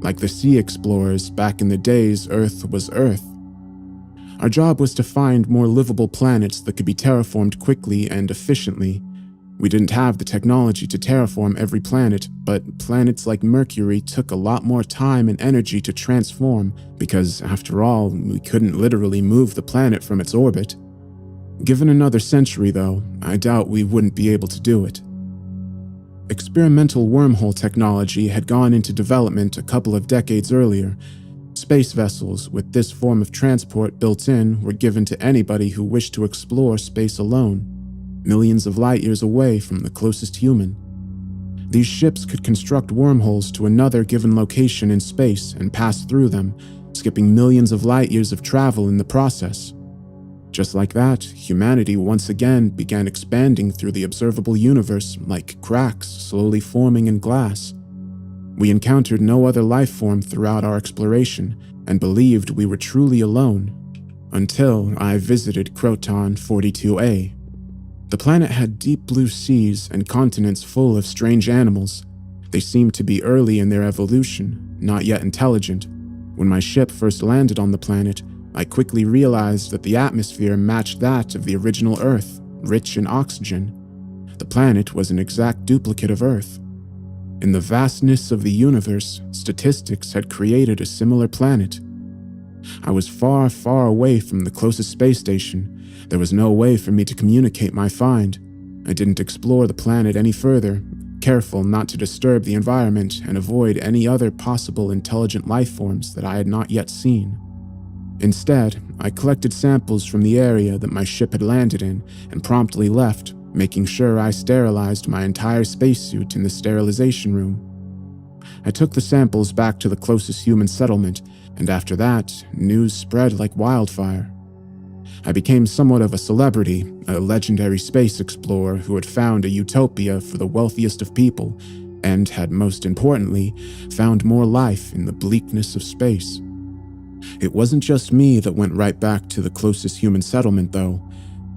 Like the sea explorers back in the days Earth was Earth. Our job was to find more livable planets that could be terraformed quickly and efficiently. We didn't have the technology to terraform every planet, but planets like Mercury took a lot more time and energy to transform because, after all, we couldn't literally move the planet from its orbit. Given another century, though, I doubt we wouldn't be able to do it. Experimental wormhole technology had gone into development a couple of decades earlier. Space vessels with this form of transport built in were given to anybody who wished to explore space alone, millions of light years away from the closest human. These ships could construct wormholes to another given location in space and pass through them, skipping millions of light years of travel in the process. Just like that, humanity once again began expanding through the observable universe like cracks slowly forming in glass. We encountered no other life form throughout our exploration and believed we were truly alone, until I visited Croton 42A. The planet had deep blue seas and continents full of strange animals. They seemed to be early in their evolution, not yet intelligent. When my ship first landed on the planet, I quickly realized that the atmosphere matched that of the original Earth, rich in oxygen. The planet was an exact duplicate of Earth. In the vastness of the universe, statistics had created a similar planet, I was far, far away from the closest space station. There was no way for me to communicate my find. I didn't explore the planet any further, careful not to disturb the environment and avoid any other possible intelligent life forms that I had not yet seen. Instead, I collected samples from the area that my ship had landed in and promptly left, making sure I sterilized my entire spacesuit in the sterilization room. I took the samples back to the closest human settlement, and after that, news spread like wildfire. I became somewhat of a celebrity, a legendary space explorer who had found a utopia for the wealthiest of people, and had, most importantly, found more life in the bleakness of space. It wasn't just me that went right back to the closest human settlement, though.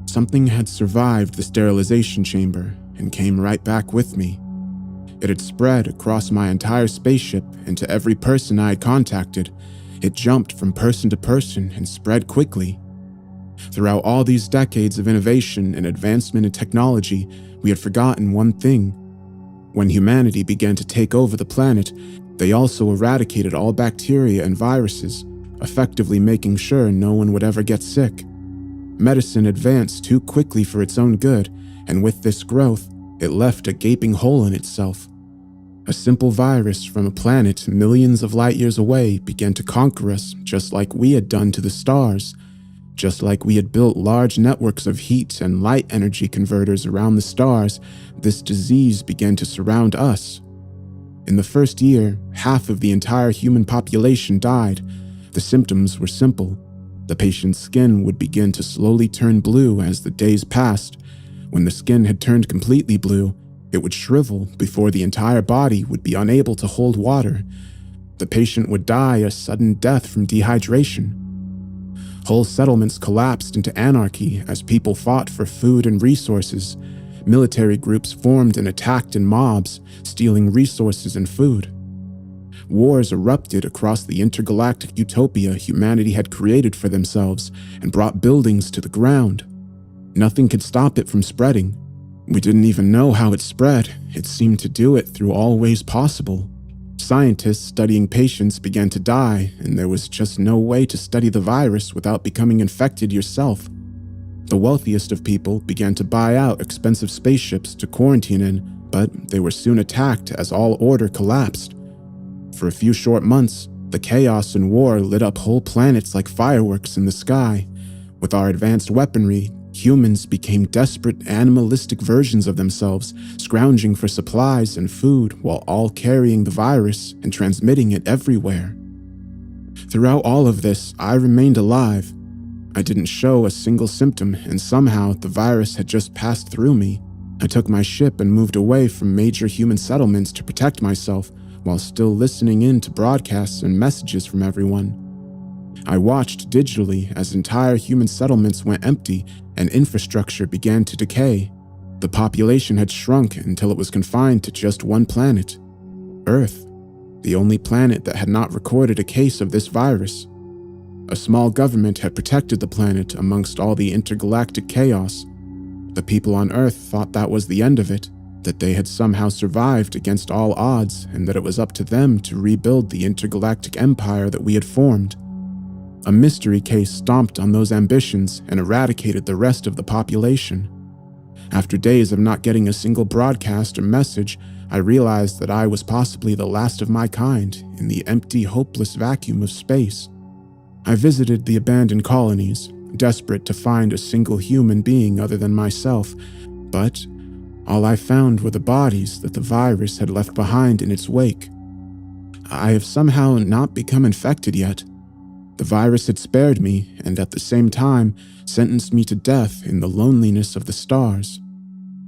Something had survived the sterilization chamber and came right back with me. It had spread across my entire spaceship and to every person I had contacted. It jumped from person to person and spread quickly. Throughout all these decades of innovation and advancement in technology, we had forgotten one thing. When humanity began to take over the planet, they also eradicated all bacteria and viruses, effectively making sure no one would ever get sick. Medicine advanced too quickly for its own good, and with this growth, it left a gaping hole in itself. A simple virus from a planet millions of light years away began to conquer us, just like we had done to the stars. Just like we had built large networks of heat and light energy converters around the stars, this disease began to surround us. In the first year, half of the entire human population died. The symptoms were simple. The patient's skin would begin to slowly turn blue as the days passed. When the skin had turned completely blue, it would shrivel before the entire body would be unable to hold water. The patient would die a sudden death from dehydration. Whole settlements collapsed into anarchy as people fought for food and resources. Military groups formed and attacked in mobs, stealing resources and food. Wars erupted across the intergalactic utopia humanity had created for themselves and brought buildings to the ground. Nothing could stop it from spreading. We didn't even know how it spread. It seemed to do it through all ways possible. Scientists studying patients began to die, and there was just no way to study the virus without becoming infected yourself. The wealthiest of people began to buy out expensive spaceships to quarantine in, but they were soon attacked as all order collapsed. For a few short months, the chaos and war lit up whole planets like fireworks in the sky. With our advanced weaponry, humans became desperate, animalistic versions of themselves, scrounging for supplies and food while all carrying the virus and transmitting it everywhere. Throughout all of this, I remained alive. I didn't show a single symptom, and somehow the virus had just passed through me. I took my ship and moved away from major human settlements to protect myself, while still listening in to broadcasts and messages from everyone. I watched digitally as entire human settlements went empty and infrastructure began to decay. The population had shrunk until it was confined to just one planet, Earth, the only planet that had not recorded a case of this virus. A small government had protected the planet amongst all the intergalactic chaos. The people on Earth thought that was the end of it, that they had somehow survived against all odds, and that it was up to them to rebuild the intergalactic empire that we had formed. A mystery case stomped on those ambitions and eradicated the rest of the population. After days of not getting a single broadcast or message, I realized that I was possibly the last of my kind in the empty, hopeless vacuum of space. I visited the abandoned colonies, desperate to find a single human being other than myself, but all I found were the bodies that the virus had left behind in its wake. I have somehow not become infected yet. The virus had spared me and at the same time sentenced me to death in the loneliness of the stars.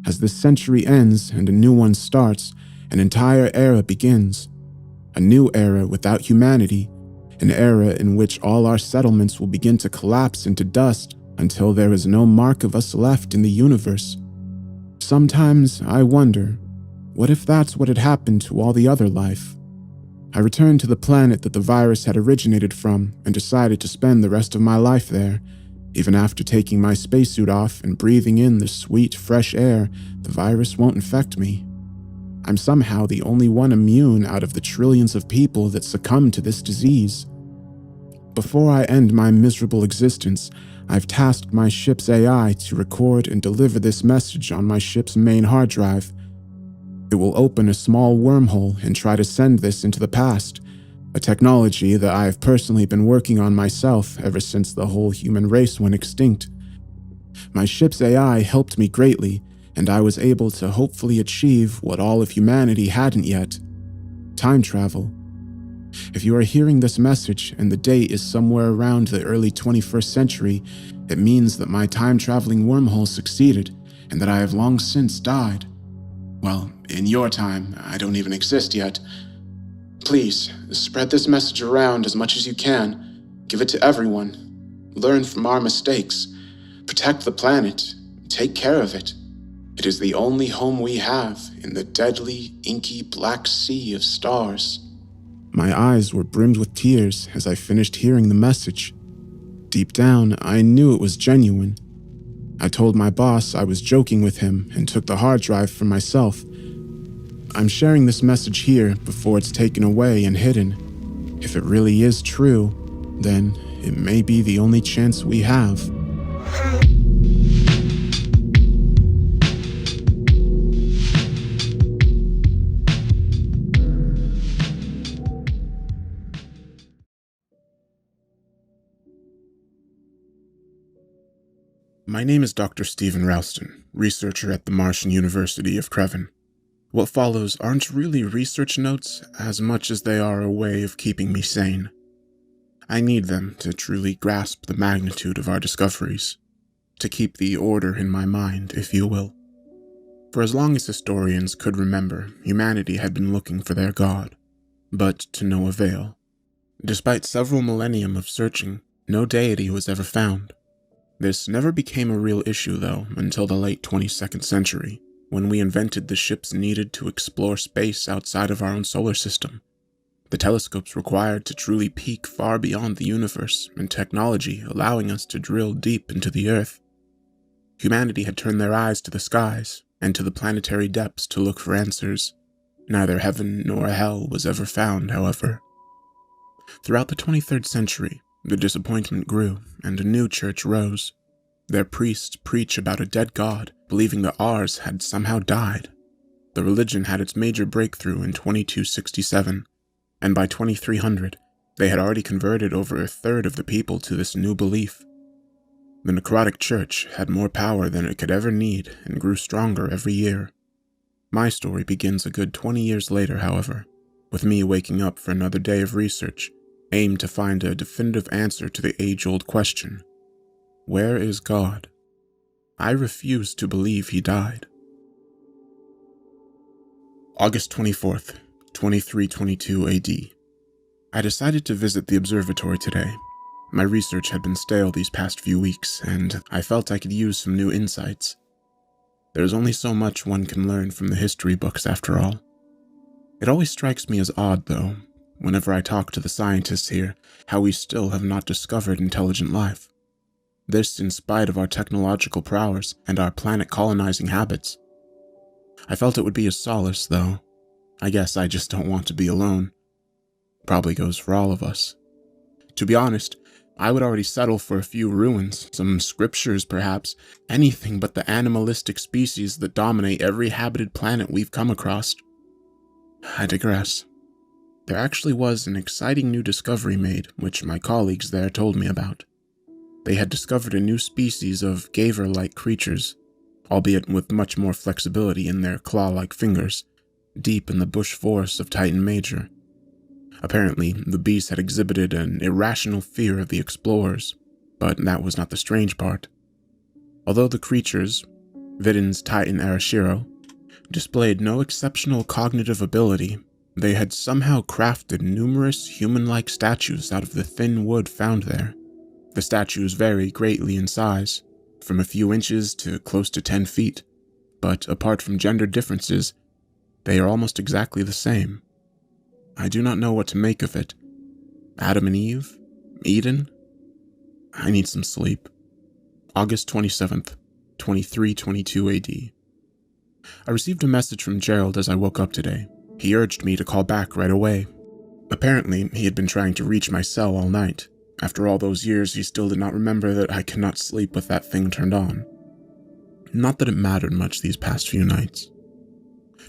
As this century ends and a new one starts, an entire era begins. A new era without humanity, an era in which all our settlements will begin to collapse into dust until there is no mark of us left in the universe. Sometimes I wonder, what if that's what had happened to all the other life? I returned to the planet that the virus had originated from and decided to spend the rest of my life there. Even after taking my spacesuit off and breathing in the sweet, fresh air, the virus won't infect me. I'm somehow the only one immune out of the trillions of people that succumb to this disease. before I end my miserable existence, I've tasked my ship's AI to record and deliver this message on my ship's main hard drive. It will open a small wormhole and try to send this into the past, a technology that I have personally been working on myself ever since the whole human race went extinct. My ship's AI helped me greatly, and I was able to hopefully achieve what all of humanity hadn't yet: time travel. If you are hearing this message and the date is somewhere around the early 21st century, it means that my time-traveling wormhole succeeded and that I have long since died. Well, in your time, I don't even exist yet. Please, spread this message around as much as you can. Give it to everyone. Learn from our mistakes. Protect the planet. Take care of it. It is the only home we have in the deadly, inky black sea of stars. My eyes were brimmed with tears as I finished hearing the message. Deep down, I knew it was genuine. I told my boss I was joking with him and took the hard drive for myself. I'm sharing this message here before it's taken away and hidden. If it really is true, then it may be the only chance we have. My name is Dr. Stephen Ralston, researcher at the Martian University of Creven. What follows aren't really research notes as much as they are a way of keeping me sane. I need them to truly grasp the magnitude of our discoveries, to keep the order in my mind, if you will. For as long as historians could remember, humanity had been looking for their god, but to no avail. Despite several millennium of searching, no deity was ever found. This never became a real issue, though, until the late 22nd century, when we invented the ships needed to explore space outside of our own solar system. The telescopes required to truly peek far beyond the universe, and technology allowing us to drill deep into the Earth. Humanity had turned their eyes to the skies, and to the planetary depths to look for answers. Neither heaven nor hell was ever found, however. Throughout the 23rd century, the disappointment grew, and a new church rose. Their priests preach about a dead god, believing that ours had somehow died. The religion had its major breakthrough in 2267, and by 2300, they had already converted over a third of the people to this new belief. The necrotic church had more power than it could ever need and grew stronger every year. My story begins a good 20 years later, however, with me waking up for another day of research, aimed to find a definitive answer to the age-old question: where is God? I refuse to believe he died. August 24th, 2322 AD. I decided to visit the observatory today. My research had been stale these past few weeks, and I felt I could use some new insights. There's only so much one can learn from the history books, after all. It always strikes me as odd, though, whenever I talk to the scientists here, how we still have not discovered intelligent life. This in spite of our technological prowess and our planet-colonizing habits. I felt it would be a solace, though. I guess I just don't want to be alone. Probably goes for all of us. To be honest, I would already settle for a few ruins, some scriptures perhaps, anything but the animalistic species that dominate every habited planet we've come across. I digress. There actually was an exciting new discovery made, which my colleagues there told me about. They had discovered a new species of gaver-like creatures, albeit with much more flexibility in their claw-like fingers, deep in the bush forests of Titan Major. Apparently, the beasts had exhibited an irrational fear of the explorers, but that was not the strange part. Although the creatures, Vidin's Titan Arashiro, displayed no exceptional cognitive ability, they had somehow crafted numerous human-like statues out of the thin wood found there. The statues vary greatly in size, from a few inches to close to 10 feet, but apart from gender differences, they are almost exactly the same. I do not know what to make of it. Adam and Eve? Eden? I need some sleep. August 27th, 2322 AD. I received a message from Gerald as I woke up today. He urged me to call back right away. Apparently, he had been trying to reach my cell all night, After all those years, he still did not remember that I cannot sleep with that thing turned on. Not that it mattered much these past few nights.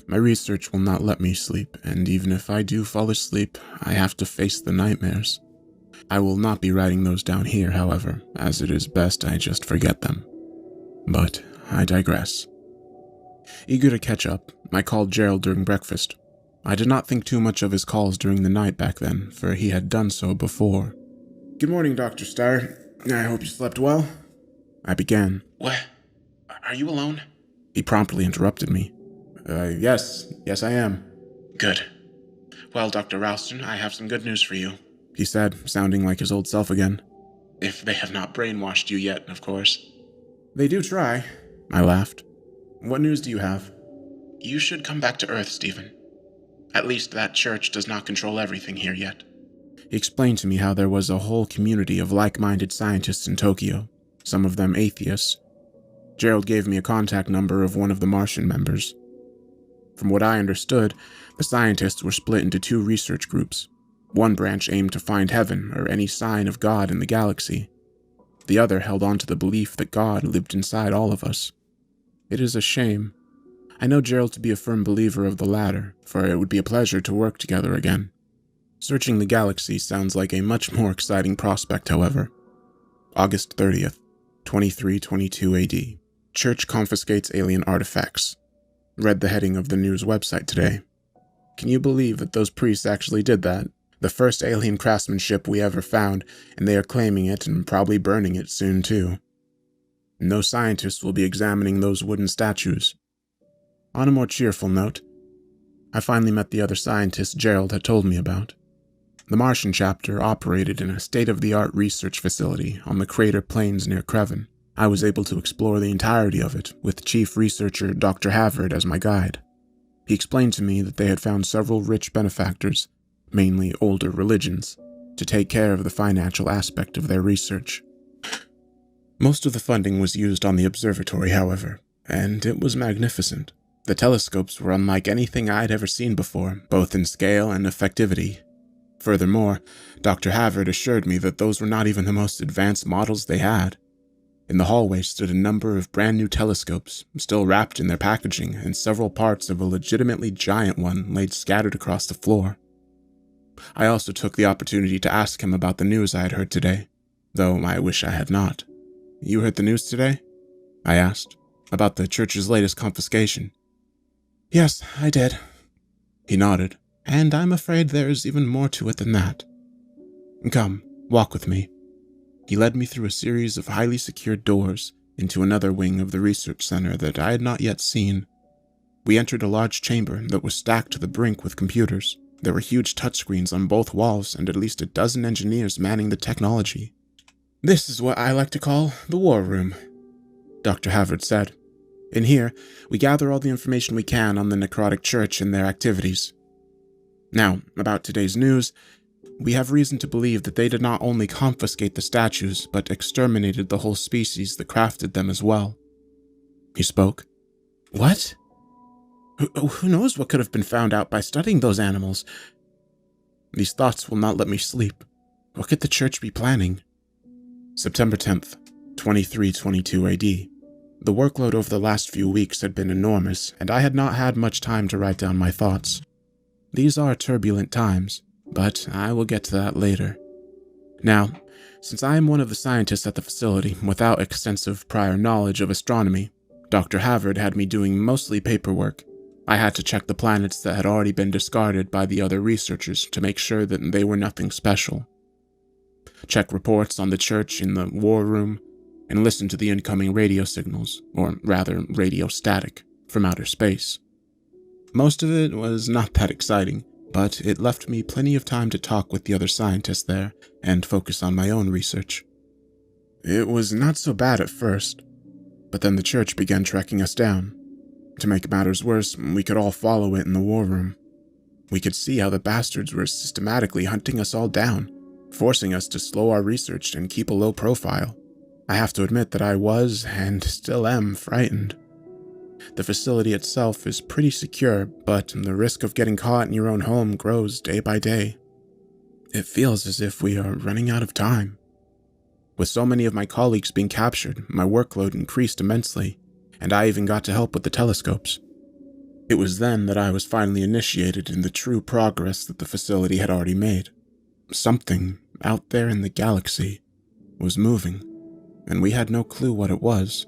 My research will not let me sleep, and even if I do fall asleep, I have to face the nightmares. I will not be writing those down here, however, as it is best I just forget them. But I digress. Eager to catch up, I called Gerald during breakfast. I did not think too much of his calls during the night back then, for he had done so before. "Good morning, Dr. Starr. I hope you slept well," I began. What? Are you alone? He promptly interrupted me. Yes, I am." Good. Well, Dr. Ralston, I have some good news for you, he said, sounding like his old self again. If they have not brainwashed you yet, of course. "They do try," I laughed. "What news do you have?" You should come back to Earth, Stephen. At least that church does not control everything here yet. He explained to me how there was a whole community of like-minded scientists in Tokyo, some of them atheists. Gerald gave me a contact number of one of the Martian members. From what I understood, the scientists were split into two research groups. One branch aimed to find heaven or any sign of God in the galaxy. The other held on to the belief that God lived inside all of us. It is a shame. I know Gerald to be a firm believer of the latter, for it would be a pleasure to work together again. Searching the galaxy sounds like a much more exciting prospect, however. August 30th, 2322 AD. Church confiscates alien artifacts. Read the heading of the news website today. Can you believe that those priests actually did that? The first alien craftsmanship we ever found, and they are claiming it and probably burning it soon too. No scientists will be examining those wooden statues. On a more cheerful note, I finally met the other scientists Gerald had told me about. The Martian chapter operated in a state-of-the-art research facility on the crater plains near Creven. I was able to explore the entirety of it, with Chief Researcher Dr. Havard as my guide. He explained to me that they had found several rich benefactors, mainly older religions, to take care of the financial aspect of their research. Most of the funding was used on the observatory, however, and it was magnificent. The telescopes were unlike anything I'd ever seen before, both in scale and effectivity. Furthermore, Dr. Havard assured me that those were not even the most advanced models they had. In the hallway stood a number of brand new telescopes, still wrapped in their packaging, and several parts of a legitimately giant one laid scattered across the floor. I also took the opportunity to ask him about the news I had heard today, though I wish I had not. "You heard the news today?" I asked, "about the church's latest confiscation." "Yes, I did." He nodded, "And I'm afraid there is even more to it than that. Come, walk with me." He led me through a series of highly secured doors into another wing of the research center that I had not yet seen. We entered a large chamber that was stacked to the brink with computers. There were huge touchscreens on both walls and at least a dozen engineers manning the technology. "This is what I like to call the war room," Dr. Havard said. "In here, we gather all the information we can on the necrotic church and their activities. Now, about today's news, we have reason to believe that they did not only confiscate the statues, but exterminated the whole species that crafted them as well." He spoke. "What? Who knows what could have been found out by studying those animals? These thoughts will not let me sleep. What could the church be planning?" September 10th, 2322 AD. The workload over the last few weeks had been enormous, and I had not had much time to write down my thoughts. These are turbulent times, but I will get to that later. Now, since I am one of the scientists at the facility without extensive prior knowledge of astronomy, Dr. Havard had me doing mostly paperwork. I had to check the planets that had already been discarded by the other researchers to make sure that they were nothing special. Check reports on the church in the war room, and listen to the incoming radio signals, or rather radio static, from outer space. Most of it was not that exciting, but it left me plenty of time to talk with the other scientists there and focus on my own research. It was not so bad at first, but then the church began tracking us down. To make matters worse, we could all follow it in the war room. We could see how the bastards were systematically hunting us all down, forcing us to slow our research and keep a low profile. I have to admit that I was, and still am, frightened. The facility itself is pretty secure, but the risk of getting caught in your own home grows day by day. It feels as if we are running out of time. With so many of my colleagues being captured, my workload increased immensely, and I even got to help with the telescopes. It was then that I was finally initiated in the true progress that the facility had already made. Something out there in the galaxy was moving, and we had no clue what it was.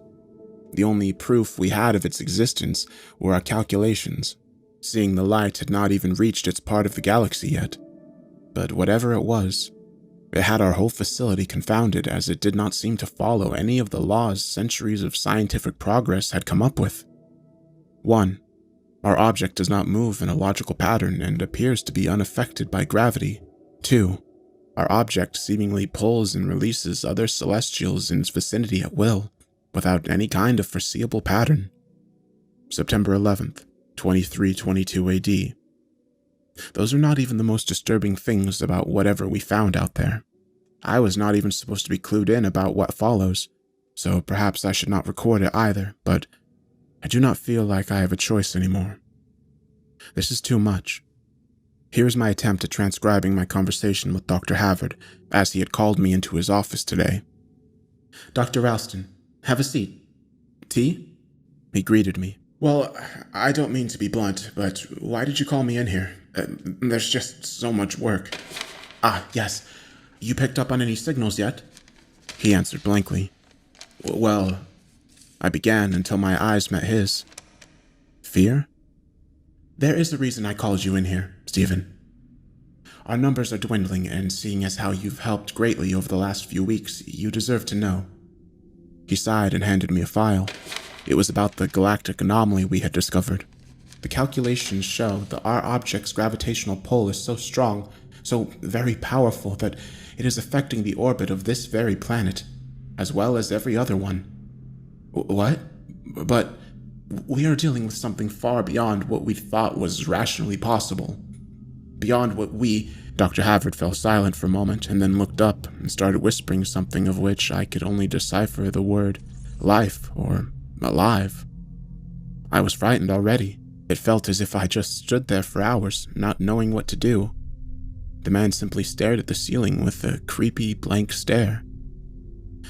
The only proof we had of its existence were our calculations, seeing the light had not even reached its part of the galaxy yet. But whatever it was, it had our whole facility confounded, as it did not seem to follow any of the laws centuries of scientific progress had come up with. 1. Our object does not move in a logical pattern and appears to be unaffected by gravity. 2. Our object seemingly pulls and releases other celestials in its vicinity at will, without any kind of foreseeable pattern. September 11th, 2322 AD. Those are not even the most disturbing things about whatever we found out there. I was not even supposed to be clued in about what follows, so perhaps I should not record it either, but I do not feel like I have a choice anymore. This is too much. Here is my attempt at transcribing my conversation with Dr. Havard, as he had called me into his office today. "Dr. Ralston, have a seat. Tea?" He greeted me. "Well, I don't mean to be blunt, but why did you call me in here? There's just so much work." "Ah, yes. You picked up on any signals yet?" He answered blankly. "Well," I began until my eyes met his. "Fear?" "There is a reason I called you in here, Stephen. Our numbers are dwindling, and seeing as how you've helped greatly over the last few weeks, you deserve to know." He sighed and handed me a file. It was about the galactic anomaly we had discovered. The calculations show that our object's gravitational pull is so strong, so very powerful, that it is affecting the orbit of this very planet, as well as every other one. What? But we are dealing with something far beyond what we thought was rationally possible. Beyond what we... Dr. Havard fell silent for a moment and then looked up and started whispering something of which I could only decipher the word life or alive. I was frightened already. It felt as if I just stood there for hours, not knowing what to do. The man simply stared at the ceiling with a creepy, blank stare.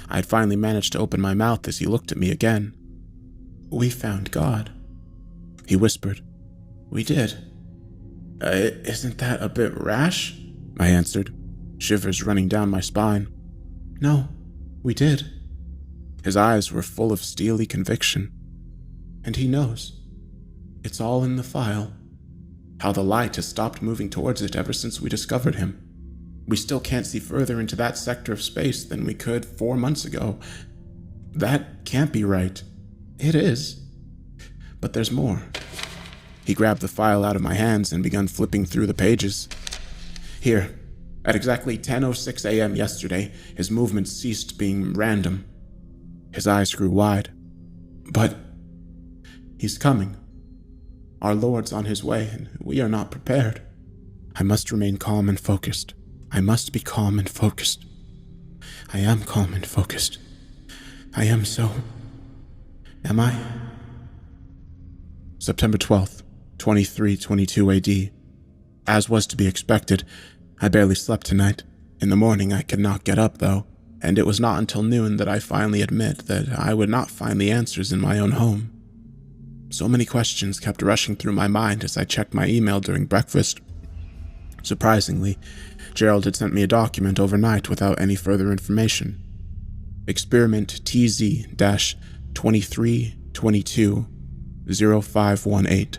I had finally managed to open my mouth as he looked at me again. "We found God," he whispered. "We did." Isn't that a bit rash?" I answered, shivers running down my spine. "No, we did." His eyes were full of steely conviction. "And he knows. It's all in the file. How the light has stopped moving towards it ever since we discovered him. We still can't see further into that sector of space than we could 4 months ago. That can't be right. It is. But there's more." He grabbed the file out of my hands and began flipping through the pages. "Here, at exactly 10:06 a.m. yesterday, his movements ceased being random." His eyes grew wide. "But he's coming. Our Lord's on his way, and we are not prepared." I must remain calm and focused. I must be calm and focused. I am calm and focused. I am so... Am I? September 12th, 2322 AD. As was to be expected, I barely slept tonight. In the morning I could not get up, though, and it was not until noon that I finally admit that I would not find the answers in my own home. So many questions kept rushing through my mind as I checked my email during breakfast. Surprisingly, Gerald had sent me a document overnight without any further information. Experiment TZ-2322-0518.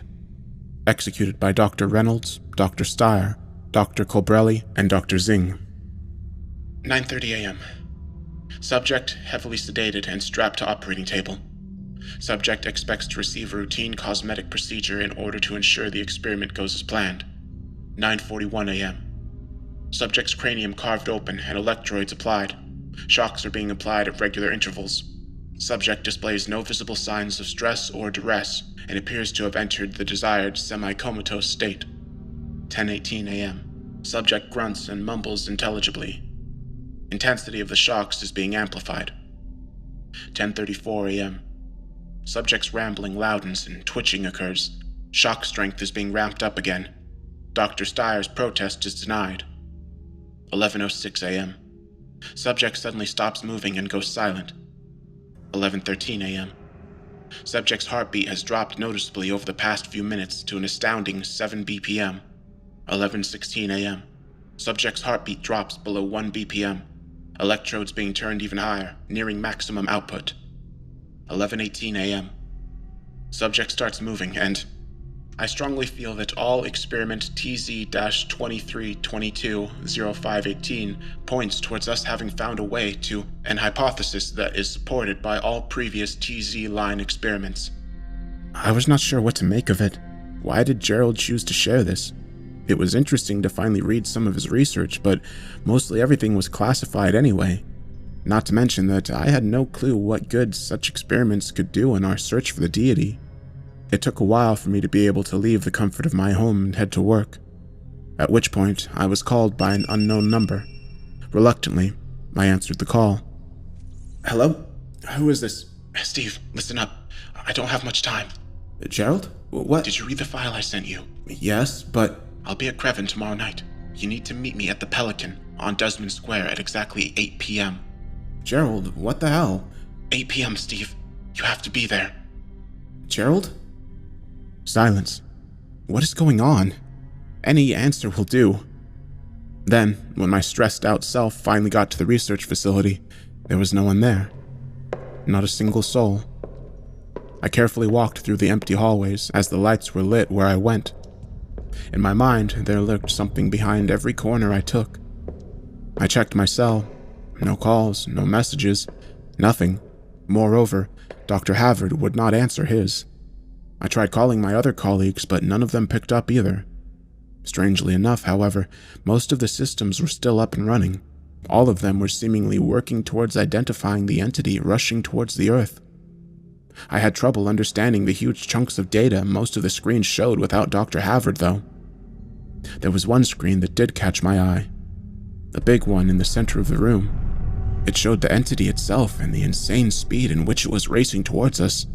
Executed by Dr. Reynolds, Dr. Steyer, Dr. Colbrelli, and Dr. Zing. 9:30 a.m. Subject heavily sedated and strapped to operating table. Subject expects to receive a routine cosmetic procedure in order to ensure the experiment goes as planned. 9:41 a.m. Subject's cranium carved open and electrodes applied. Shocks are being applied at regular intervals. Subject displays no visible signs of stress or duress and appears to have entered the desired semi-comatose state. 10:18 a.m. Subject grunts and mumbles intelligibly. Intensity of the shocks is being amplified. 10:34 a.m. Subject's rambling loudens and twitching occurs. Shock strength is being ramped up again. Dr. Steyer's protest is denied. 11:06 a.m. Subject suddenly stops moving and goes silent. 11:13 a.m. Subject's heartbeat has dropped noticeably over the past few minutes to an astounding 7 BPM. 11:16 a.m. Subject's heartbeat drops below 1 BPM. Electrodes being turned even higher, nearing maximum output. 11:18 a.m. Subject starts moving, and I strongly feel that all experiment TZ-23220518 points towards us having found a way to an hypothesis that is supported by all previous TZ line experiments. I was not sure what to make of it. Why did Gerald choose to share this? It was interesting to finally read some of his research, but mostly everything was classified anyway. Not to mention that I had no clue what good such experiments could do in our search for the deity. It took a while for me to be able to leave the comfort of my home and head to work, at which point I was called by an unknown number. Reluctantly, I answered the call. Hello? Who is this? Steve, listen up. I don't have much time. Gerald? What? Did you read the file I sent you? Yes, but... I'll be at Creven tomorrow night. You need to meet me at the Pelican on Desmond Square at exactly 8 p.m. Gerald, what the hell? 8 p.m., Steve. You have to be there. Gerald? Silence. What is going on? Any answer will do. Then, when my stressed-out self finally got to the research facility, there was no one there. Not a single soul. I carefully walked through the empty hallways as the lights were lit where I went. In my mind, there lurked something behind every corner I took. I checked my cell. No calls, no messages, nothing. Moreover, Dr. Havard would not answer his. I tried calling my other colleagues, but none of them picked up either. Strangely enough, however, most of the systems were still up and running. All of them were seemingly working towards identifying the entity rushing towards the Earth. I had trouble understanding the huge chunks of data most of the screens showed without Dr. Havard, though. There was one screen that did catch my eye. The big one in the center of the room. It showed the entity itself and the insane speed in which it was racing towards us.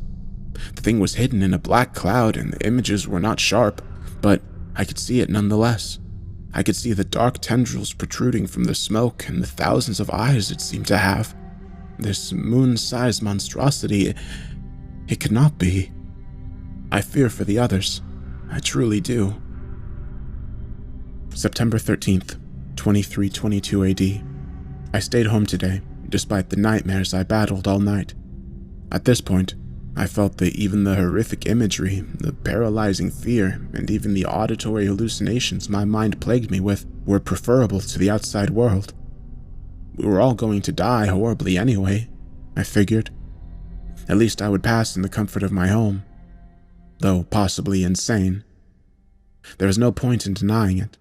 The thing was hidden in a black cloud and the images were not sharp, but I could see it nonetheless. I could see the dark tendrils protruding from the smoke and the thousands of eyes it seemed to have. This moon-sized monstrosity, it could not be. I fear for the others. I truly do. September 13th, 2322 AD. I stayed home today, despite the nightmares I battled all night. At this point, I felt that even the horrific imagery, the paralyzing fear, and even the auditory hallucinations my mind plagued me with were preferable to the outside world. We were all going to die horribly anyway, I figured. At least I would pass in the comfort of my home, though possibly insane. There is no point in denying it.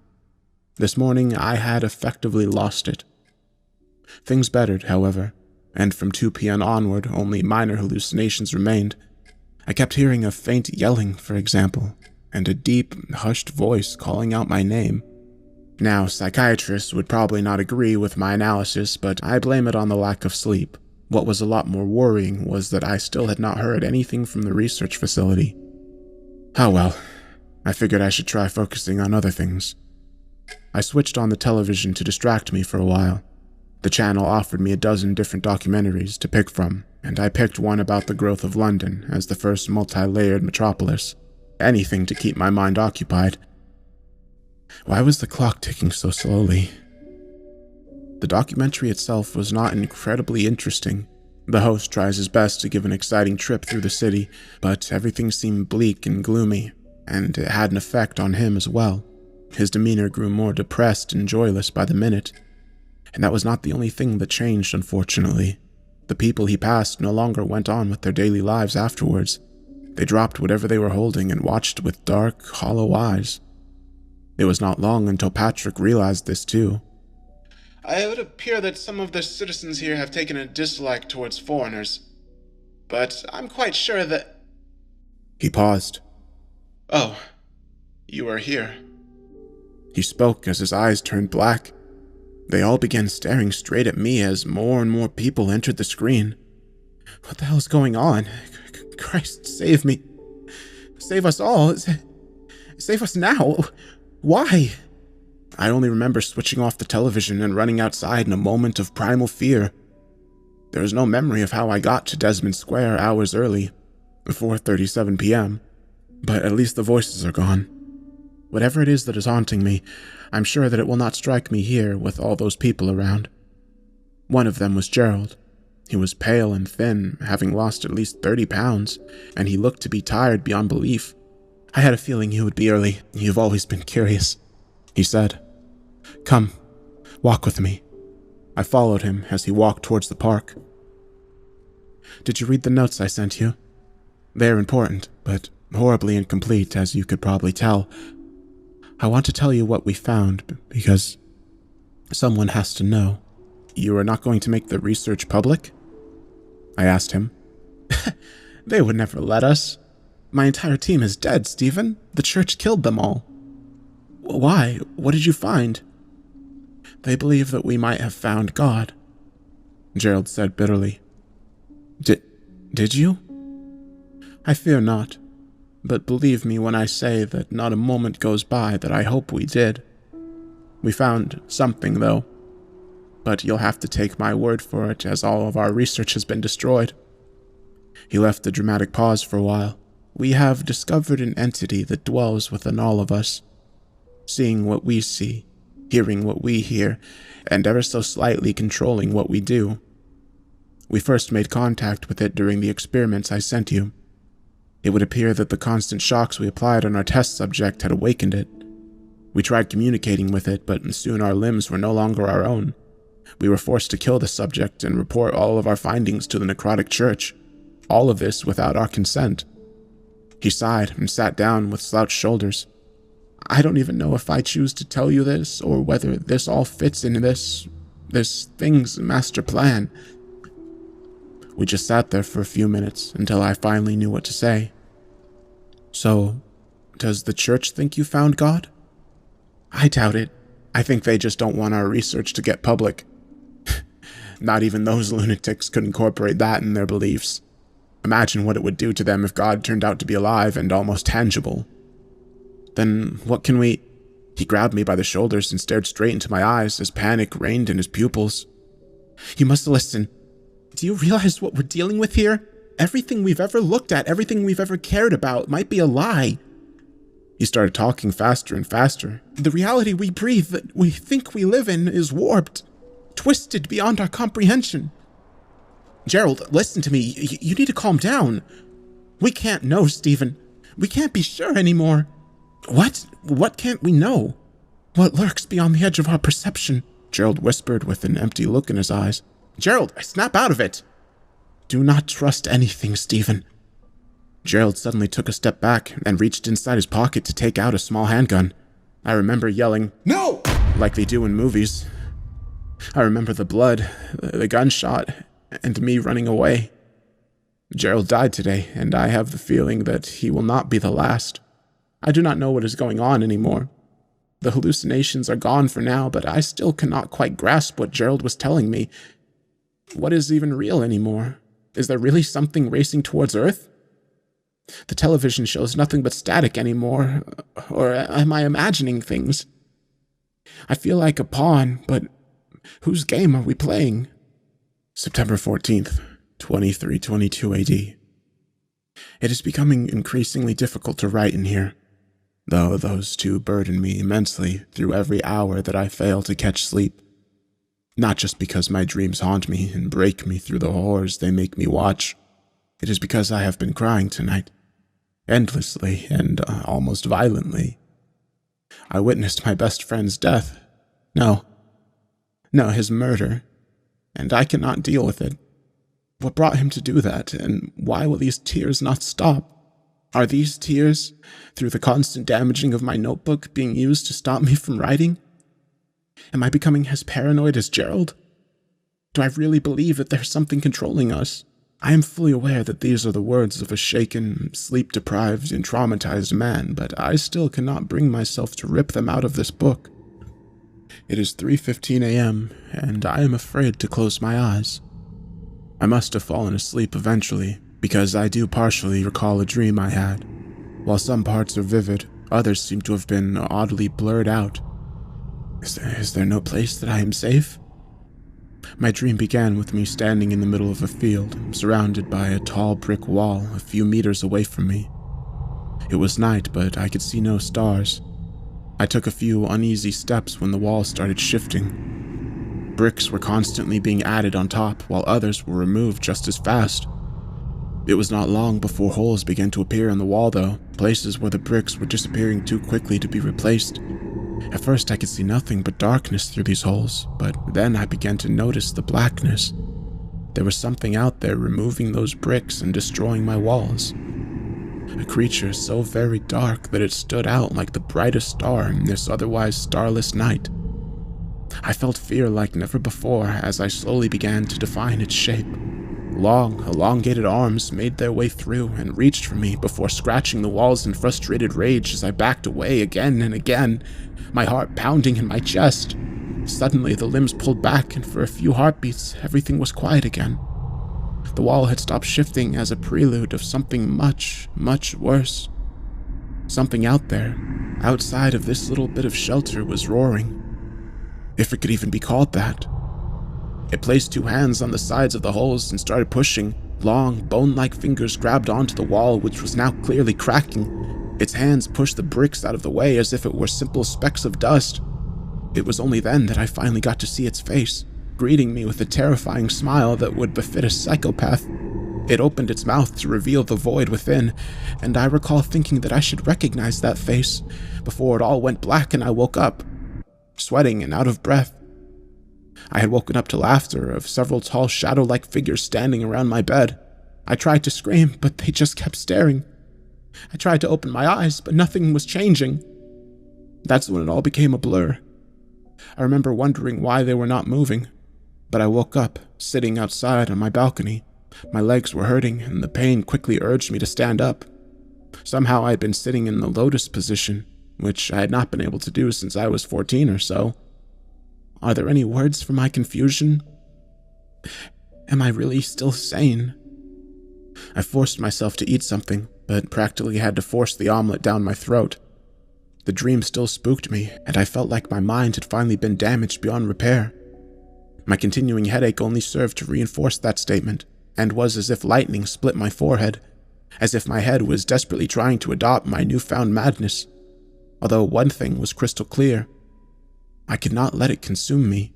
This morning I had effectively lost it. Things bettered, however, and from 2 p.m. onward only minor hallucinations remained. I kept hearing a faint yelling, for example, and a deep, hushed voice calling out my name. Now, psychiatrists would probably not agree with my analysis, but I blame it on the lack of sleep. What was a lot more worrying was that I still had not heard anything from the research facility. Oh well, I figured I should try focusing on other things. I switched on the television to distract me for a while. The channel offered me a dozen different documentaries to pick from, and I picked one about the growth of London as the first multi-layered metropolis. Anything to keep my mind occupied. Why was the clock ticking so slowly? The documentary itself was not incredibly interesting. The host tries his best to give an exciting trip through the city, but everything seemed bleak and gloomy, and it had an effect on him as well. His demeanor grew more depressed and joyless by the minute. And that was not the only thing that changed, unfortunately. The people he passed no longer went on with their daily lives afterwards. They dropped whatever they were holding and watched with dark, hollow eyes. It was not long until Patrick realized this too. It would appear that some of the citizens here have taken a dislike towards foreigners. But I'm quite sure that... He paused. Oh, you are here. He spoke as his eyes turned black. They all began staring straight at me as more and more people entered the screen. What the hell is going on? Christ, save me. Save us all. Save us now. Why? I only remember switching off the television and running outside in a moment of primal fear. There is no memory of how I got to Desmond Square hours early, 4:37 p.m., but at least the voices are gone. Whatever it is that is haunting me, I'm sure that it will not strike me here with all those people around. One of them was Gerald. He was pale and thin, having lost at least 30 pounds, and he looked to be tired beyond belief. I had a feeling he would be early. You've always been curious, he said. Come, walk with me. I followed him as he walked towards the park. Did you read the notes I sent you? They're important, but horribly incomplete, as you could probably tell. I want to tell you what we found, because someone has to know. You are not going to make the research public? I asked him. They would never let us. My entire team is dead, Stephen. The church killed them all. Why? What did you find? They believe that we might have found God, Gerald said bitterly. Did you? I fear not, but believe me when I say that not a moment goes by that I hope we did. We found something, though, but you'll have to take my word for it, as all of our research has been destroyed. He left a dramatic pause for a while. We have discovered an entity that dwells within all of us, seeing what we see, hearing what we hear, and ever so slightly controlling what we do. We first made contact with it during the experiments I sent you. It would appear that the constant shocks we applied on our test subject had awakened it. We tried communicating with it, but soon our limbs were no longer our own. We were forced to kill the subject and report all of our findings to the necrotic church. All of this without our consent. He sighed and sat down with slouched shoulders. I don't even know if I choose to tell you this, or whether this all fits in this thing's master plan. We just sat there for a few minutes until I finally knew what to say. So, does the church think you found God? I doubt it. I think they just don't want our research to get public. Not even those lunatics could incorporate that in their beliefs. Imagine what it would do to them if God turned out to be alive and almost tangible. Then what can we... He grabbed me by the shoulders and stared straight into my eyes as panic reigned in his pupils. You must listen. Do you realize what we're dealing with here? Everything we've ever looked at, everything we've ever cared about might be a lie. He started talking faster and faster. The reality we breathe, that we think we live in, is warped, twisted beyond our comprehension. Gerald, listen to me. You need to calm down. We can't know, Stephen. We can't be sure anymore. What? What can't we know? What lurks beyond the edge of our perception? Gerald whispered with an empty look in his eyes. Gerald, snap out of it! Do not trust anything, Stephen. Gerald suddenly took a step back and reached inside his pocket to take out a small handgun. I remember yelling, "No!" like they do in movies. I remember the blood, the gunshot, and me running away. Gerald died today, and I have the feeling that he will not be the last. I do not know what is going on anymore. The hallucinations are gone for now, but I still cannot quite grasp what Gerald was telling me. What is even real anymore? Is there really something racing towards Earth? The television shows nothing but static anymore, or am I imagining things? I feel like a pawn, but whose game are we playing? September 14th, 2322 AD. It is becoming increasingly difficult to write in here, though those two burden me immensely through every hour that I fail to catch sleep. Not just because my dreams haunt me and break me through the horrors they make me watch. It is because I have been crying tonight, endlessly and almost violently. I witnessed my best friend's death. No, his murder, and I cannot deal with it. What brought him to do that, and why will these tears not stop? Are these tears, through the constant damaging of my notebook, being used to stop me from writing? Am I becoming as paranoid as Gerald? Do I really believe that there's something controlling us? I am fully aware that these are the words of a shaken, sleep-deprived, and traumatized man, but I still cannot bring myself to rip them out of this book. It is 3:15 a.m., and I am afraid to close my eyes. I must have fallen asleep eventually, because I do partially recall a dream I had. While some parts are vivid, others seem to have been oddly blurred out. Is there no place that I am safe? My dream began with me standing in the middle of a field, surrounded by a tall brick wall a few meters away from me. It was night, but I could see no stars. I took a few uneasy steps when the wall started shifting. Bricks were constantly being added on top, while others were removed just as fast. It was not long before holes began to appear in the wall, though, places where the bricks were disappearing too quickly to be replaced. At first I could see nothing but darkness through these holes, but then I began to notice the blackness. There was something out there removing those bricks and destroying my walls. A creature so very dark that it stood out like the brightest star in this otherwise starless night. I felt fear like never before as I slowly began to define its shape. Long, elongated arms made their way through and reached for me before scratching the walls in frustrated rage as I backed away again and again, my heart pounding in my chest. Suddenly, the limbs pulled back, and for a few heartbeats, everything was quiet again. The wall had stopped shifting as a prelude of something much, much worse. Something out there, outside of this little bit of shelter, was roaring. If it could even be called that. It placed two hands on the sides of the holes and started pushing. Long, bone-like fingers grabbed onto the wall, which was now clearly cracking. Its hands pushed the bricks out of the way as if it were simple specks of dust. It was only then that I finally got to see its face, greeting me with a terrifying smile that would befit a psychopath. It opened its mouth to reveal the void within, and I recall thinking that I should recognize that face before it all went black and I woke up, sweating and out of breath. I had woken up to laughter of several tall shadow-like figures standing around my bed. I tried to scream, but they just kept staring. I tried to open my eyes, but nothing was changing. That's when it all became a blur. I remember wondering why they were not moving, but I woke up, sitting outside on my balcony. My legs were hurting, and the pain quickly urged me to stand up. Somehow I had been sitting in the lotus position, which I had not been able to do since I was 14 or so. Are there any words for my confusion? Am I really still sane? I forced myself to eat something, but practically had to force the omelet down my throat. The dream still spooked me, and I felt like my mind had finally been damaged beyond repair. My continuing headache only served to reinforce that statement, and was as if lightning split my forehead, as if my head was desperately trying to adopt my newfound madness. Although one thing was crystal clear. I could not let it consume me.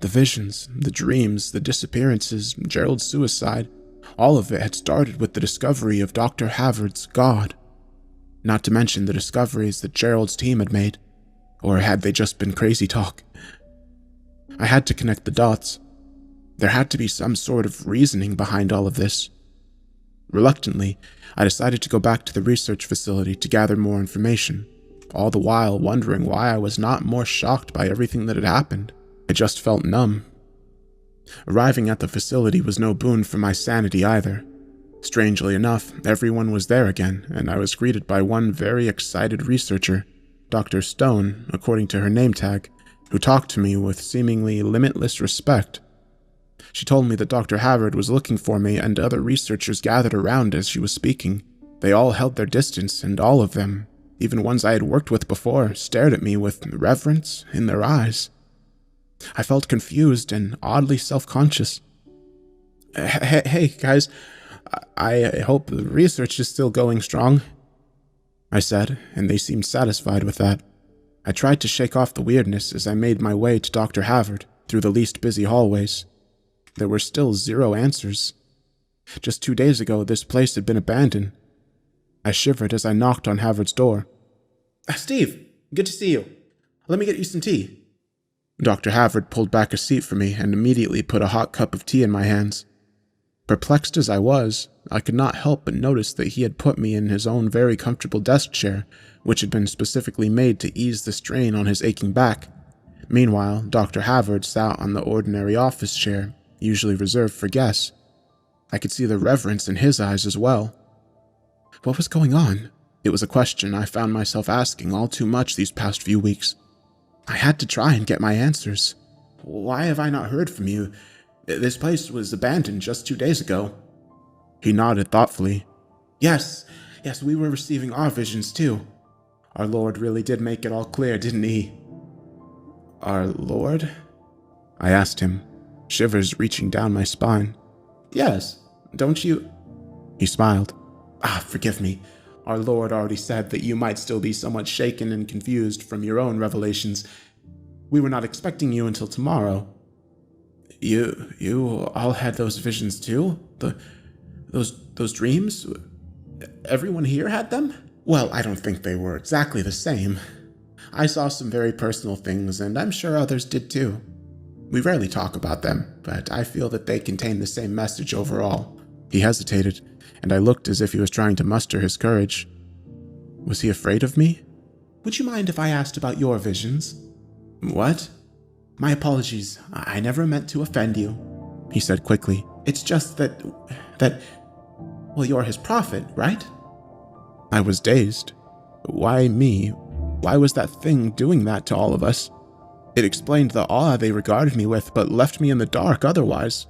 The visions, the dreams, the disappearances, Gerald's suicide, all of it had started with the discovery of Dr. Havard's God. Not to mention the discoveries that Gerald's team had made, or had they just been crazy talk? I had to connect the dots. There had to be some sort of reasoning behind all of this. Reluctantly, I decided to go back to the research facility to gather more information, all the while wondering why I was not more shocked by everything that had happened. I just felt numb. Arriving at the facility was no boon for my sanity either. Strangely enough, everyone was there again, and I was greeted by one very excited researcher, Dr. Stone, according to her name tag, who talked to me with seemingly limitless respect. She told me that Dr. Havard was looking for me, and other researchers gathered around as she was speaking. They all held their distance, and all of them, even ones I had worked with before, stared at me with reverence in their eyes. I felt confused and oddly self-conscious. Hey, guys, I hope the research is still going strong, I said, and they seemed satisfied with that. I tried to shake off the weirdness as I made my way to Dr. Havard through the least busy hallways. There were still 0 answers. Just 2 days ago, this place had been abandoned. I shivered as I knocked on Havard's door. Steve, good to see you. Let me get you some tea. Dr. Havard pulled back a seat for me and immediately put a hot cup of tea in my hands. Perplexed as I was, I could not help but notice that he had put me in his own very comfortable desk chair, which had been specifically made to ease the strain on his aching back. Meanwhile, Dr. Havard sat on the ordinary office chair, usually reserved for guests. I could see the reverence in his eyes as well. What was going on? It was a question I found myself asking all too much these past few weeks. I had to try and get my answers. Why have I not heard from you? This place was abandoned just 2 days ago. He nodded thoughtfully. Yes, we were receiving our visions too. Our Lord really did make it all clear, didn't he? Our Lord? I asked him, shivers reaching down my spine. Yes, don't you? He smiled. Forgive me. Our Lord already said that you might still be somewhat shaken and confused from your own revelations. We were not expecting you until tomorrow. You all had those visions too? Those dreams? Everyone here had them? Well, I don't think they were exactly the same. I saw some very personal things, and I'm sure others did too. We rarely talk about them, but I feel that they contain the same message overall. He hesitated, and I looked as if he was trying to muster his courage. Was he afraid of me? Would you mind if I asked about your visions? What? My apologies. I never meant to offend you, he said quickly. It's just that, well, you're his prophet, right? I was dazed. Why me? Why was that thing doing that to all of us? It explained the awe they regarded me with, but left me in the dark otherwise.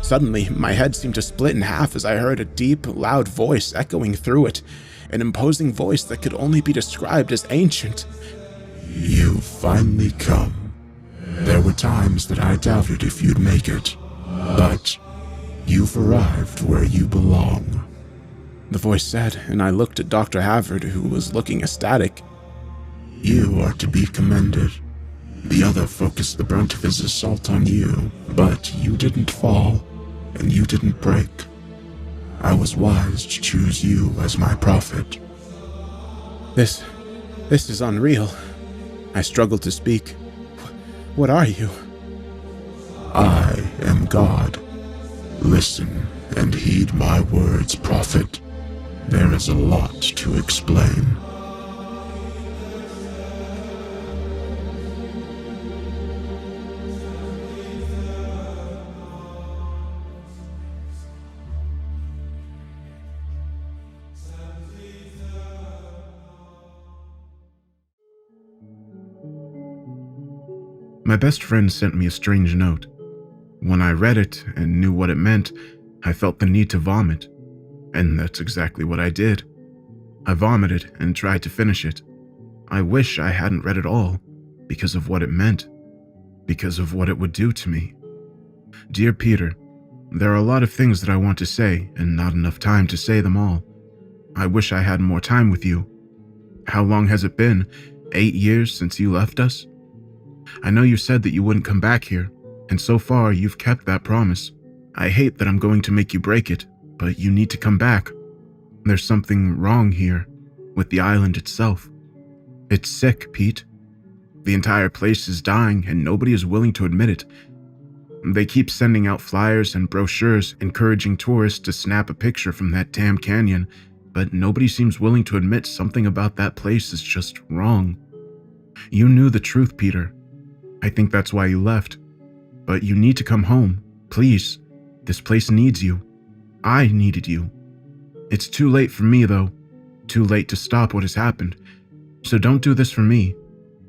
Suddenly, my head seemed to split in half as I heard a deep, loud voice echoing through it, an imposing voice that could only be described as ancient. You've finally come. There were times that I doubted if you'd make it, but you've arrived where you belong. The voice said, and I looked at Dr. Havard, who was looking ecstatic. You are to be commended. The other focused the brunt of his assault on you, but you didn't fall, and you didn't break. I was wise to choose you as my prophet. This is unreal. I struggled to speak. What are you? I am God. Listen and heed my words, prophet. There is a lot to explain. My best friend sent me a strange note. When I read it and knew what it meant, I felt the need to vomit. And that's exactly what I did. I vomited and tried to finish it. I wish I hadn't read it all, because of what it meant, because of what it would do to me. Dear Peter, there are a lot of things that I want to say, and not enough time to say them all. I wish I had more time with you. How long has it been? 8 years since you left us? I know you said that you wouldn't come back here, and so far you've kept that promise. I hate that I'm going to make you break it, but you need to come back. There's something wrong here, with the island itself. It's sick, Pete. The entire place is dying, and nobody is willing to admit it. They keep sending out flyers and brochures encouraging tourists to snap a picture from that damn canyon, but nobody seems willing to admit something about that place is just wrong. You knew the truth, Peter. I think that's why you left. But you need to come home, please. This place needs you. I needed you. It's too late for me, though. Too late to stop what has happened. So don't do this for me.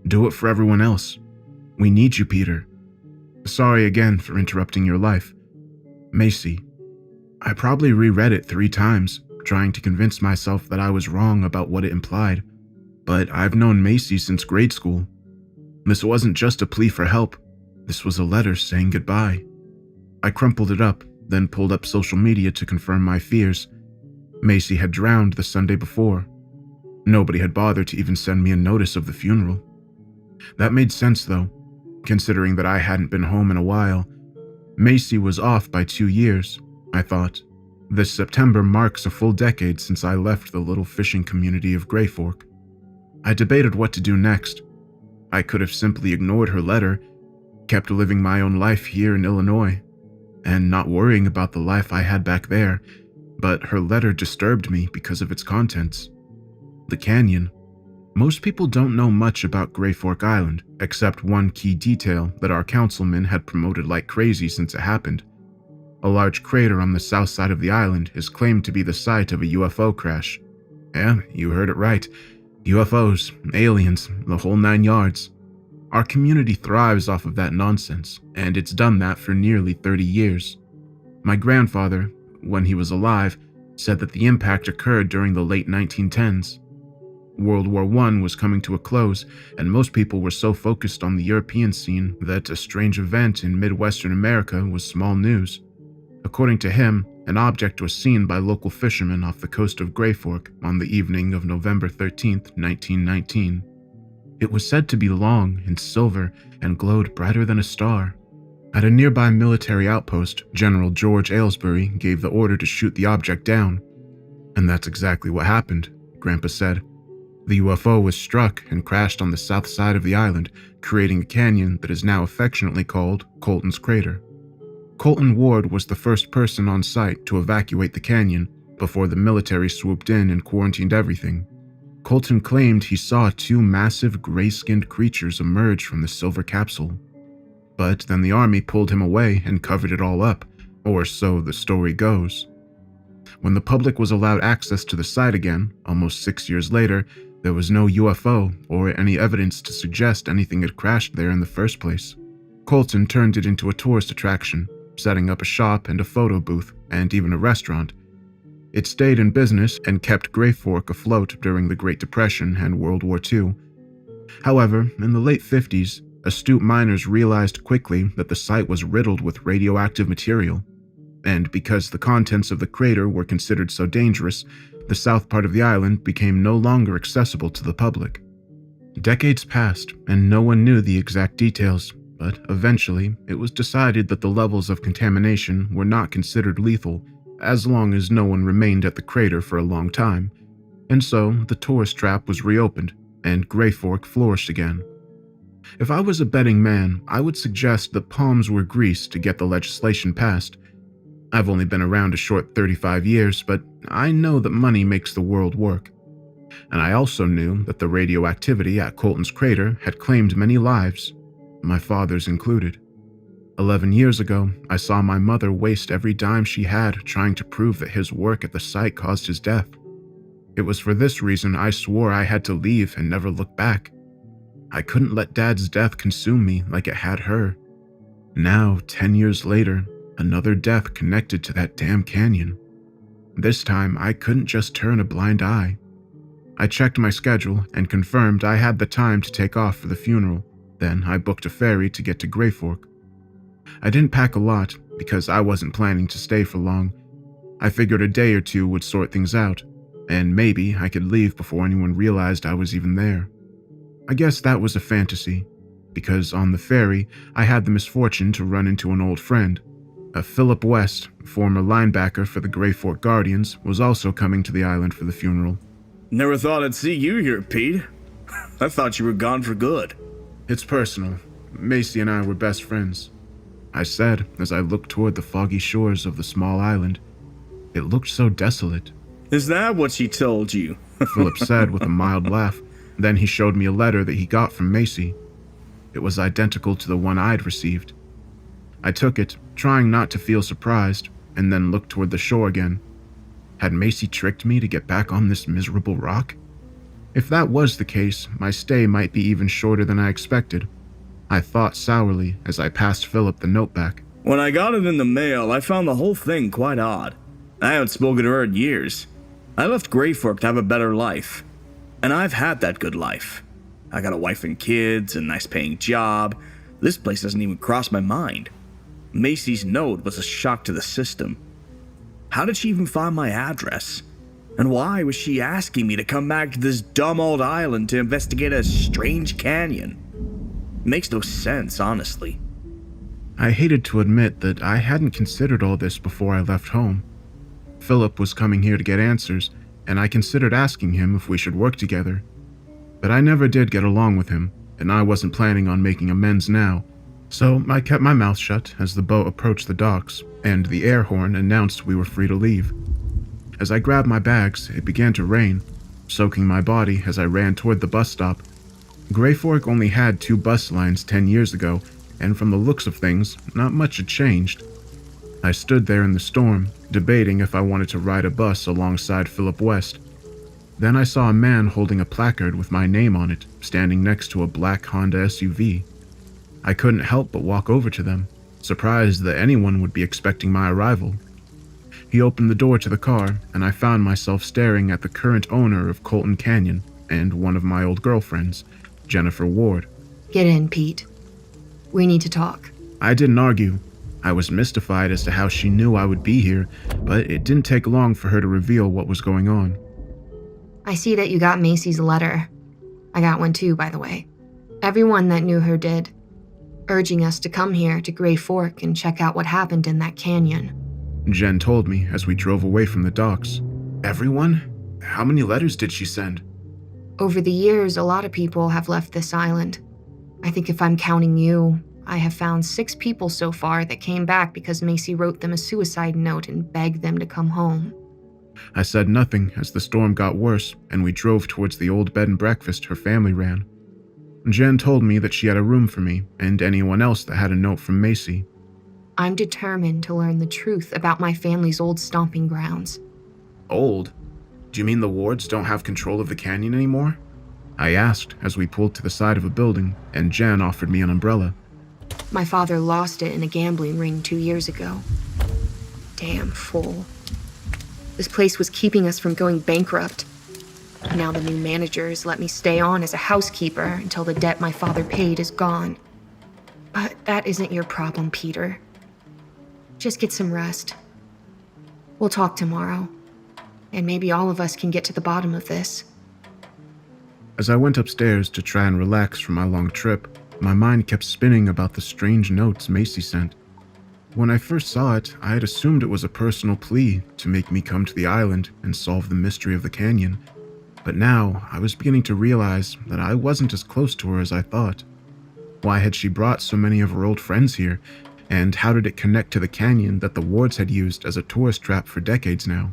Do it for everyone else. We need you, Peter. Sorry again for interrupting your life. Macy. I probably reread it 3 times, trying to convince myself that I was wrong about what it implied. But I've known Macy since grade school. This wasn't just a plea for help. This was a letter saying goodbye. I crumpled it up, then pulled up social media to confirm my fears. Macy had drowned the Sunday before. Nobody had bothered to even send me a notice of the funeral. That made sense, though, considering that I hadn't been home in a while. Macy was off by 2 years, I thought. This September marks a full decade since I left the little fishing community of Grey Fork. I debated what to do next. I could have simply ignored her letter, kept living my own life here in Illinois, and not worrying about the life I had back there, but her letter disturbed me because of its contents. The canyon. Most people don't know much about Grey Fork Island, except one key detail that our councilman had promoted like crazy since it happened. A large crater on the south side of the island is claimed to be the site of a UFO crash. Yeah, you heard it right. UFOs, aliens, the whole 9 yards. Our community thrives off of that nonsense, and it's done that for nearly 30 years. My grandfather, when he was alive, said that the impact occurred during the late 1910s. World War I was coming to a close, and most people were so focused on the European scene that a strange event in Midwestern America was small news. According to him, an object was seen by local fishermen off the coast of Grey Fork on the evening of November 13, 1919. It was said to be long and silver and glowed brighter than a star. At a nearby military outpost, General George Aylesbury gave the order to shoot the object down. And that's exactly what happened, Grandpa said. The UFO was struck and crashed on the south side of the island, creating a canyon that is now affectionately called Colton's Crater. Colton Ward was the first person on site to evacuate the canyon before the military swooped in and quarantined everything. Colton claimed he saw two massive gray-skinned creatures emerge from the silver capsule. But then the army pulled him away and covered it all up, or so the story goes. When the public was allowed access to the site again, almost 6 years later, there was no UFO or any evidence to suggest anything had crashed there in the first place. Colton turned it into a tourist attraction, setting up a shop and a photo booth, and even a restaurant. It stayed in business and kept Grey Fork afloat during the Great Depression and World War II. However, in the late 50s, astute miners realized quickly that the site was riddled with radioactive material. And because the contents of the crater were considered so dangerous, the south part of the island became no longer accessible to the public. Decades passed, and no one knew the exact details, but eventually it was decided that the levels of contamination were not considered lethal as long as no one remained at the crater for a long time, and so the tourist trap was reopened, and Grey Fork flourished again. If I was a betting man, I would suggest that palms were greased to get the legislation passed. I've only been around a short 35 years, but I know that money makes the world work. And I also knew that the radioactivity at Colton's Crater had claimed many lives, my father's included. 11 years ago, I saw my mother waste every dime she had trying to prove that his work at the site caused his death. It was for this reason I swore I had to leave and never look back. I couldn't let Dad's death consume me like it had her. Now, 10 years later, another death connected to that damn canyon. This time, I couldn't just turn a blind eye. I checked my schedule and confirmed I had the time to take off for the funeral. Then I booked a ferry to get to Grey Fork. I didn't pack a lot because I wasn't planning to stay for long. I figured a day or two would sort things out, and maybe I could leave before anyone realized I was even there. I guess that was a fantasy, because on the ferry, I had the misfortune to run into an old friend. Philip West, former linebacker for the Grey Fork Guardians, was also coming to the island for the funeral. Never thought I'd see you here, Pete. I thought you were gone for good. It's personal. Macy and I were best friends, I said as I looked toward the foggy shores of the small island. It looked so desolate. Is that what she told you? Philip said with a mild laugh. Then he showed me a letter that he got from Macy. It was identical to the one I'd received. I took it, trying not to feel surprised, and then looked toward the shore again. Had Macy tricked me to get back on this miserable rock? If that was the case, my stay might be even shorter than I expected. I thought sourly as I passed Philip the note back. When I got it in the mail, I found the whole thing quite odd. I haven't spoken to her in years. I left Grey Fork to have a better life. And I've had that good life. I got a wife and kids, a nice paying job. This place doesn't even cross my mind. Macy's note was a shock to the system. How did she even find my address? And why was she asking me to come back to this dumb old island to investigate a strange canyon? It makes no sense, honestly. I hated to admit that I hadn't considered all this before I left home. Philip was coming here to get answers, and I considered asking him if we should work together. But I never did get along with him, and I wasn't planning on making amends now. So I kept my mouth shut as the boat approached the docks, and the air horn announced we were free to leave. As I grabbed my bags, it began to rain, soaking my body as I ran toward the bus stop. Grey Fork only had 2 bus lines 10 years ago, and from the looks of things, not much had changed. I stood there in the storm, debating if I wanted to ride a bus alongside Philip West. Then I saw a man holding a placard with my name on it, standing next to a black Honda SUV. I couldn't help but walk over to them, surprised that anyone would be expecting my arrival. He opened the door to the car, and I found myself staring at the current owner of Colton Canyon, and one of my old girlfriends, Jennifer Ward. Get in, Pete. We need to talk. I didn't argue. I was mystified as to how she knew I would be here, but it didn't take long for her to reveal what was going on. I see that you got Macy's letter. I got one too, by the way. Everyone that knew her did, urging us to come here to Gray Fork and check out what happened in that canyon. Jen told me as we drove away from the docks. Everyone? How many letters did she send? Over the years, a lot of people have left this island. I think if I'm counting you, I have found 6 people so far that came back because Macy wrote them a suicide note and begged them to come home. I said nothing as the storm got worse and we drove towards the old bed and breakfast her family ran. Jen told me that she had a room for me and anyone else that had a note from Macy. I'm determined to learn the truth about my family's old stomping grounds. Old? Do you mean the Wards don't have control of the canyon anymore? I asked as we pulled to the side of a building and Jen offered me an umbrella. My father lost it in a gambling ring 2 years ago. Damn fool. This place was keeping us from going bankrupt. Now the new managers let me stay on as a housekeeper until the debt my father paid is gone. But that isn't your problem, Peter. Just get some rest. We'll talk tomorrow, and maybe all of us can get to the bottom of this. As I went upstairs to try and relax from my long trip, my mind kept spinning about the strange notes Macy sent. When I first saw it, I had assumed it was a personal plea to make me come to the island and solve the mystery of the canyon. But now, I was beginning to realize that I wasn't as close to her as I thought. Why had she brought so many of her old friends here, and how did it connect to the canyon that the Wards had used as a tourist trap for decades now?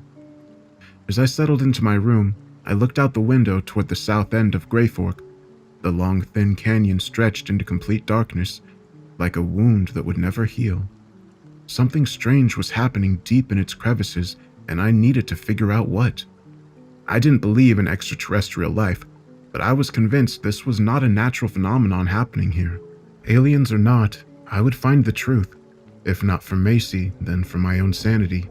As I settled into my room, I looked out the window toward the south end of Gray Fork. The long, thin canyon stretched into complete darkness, like a wound that would never heal. Something strange was happening deep in its crevices, and I needed to figure out what. I didn't believe in extraterrestrial life, but I was convinced this was not a natural phenomenon happening here. Aliens or not, I would find the truth. If not for Macy, then for my own sanity.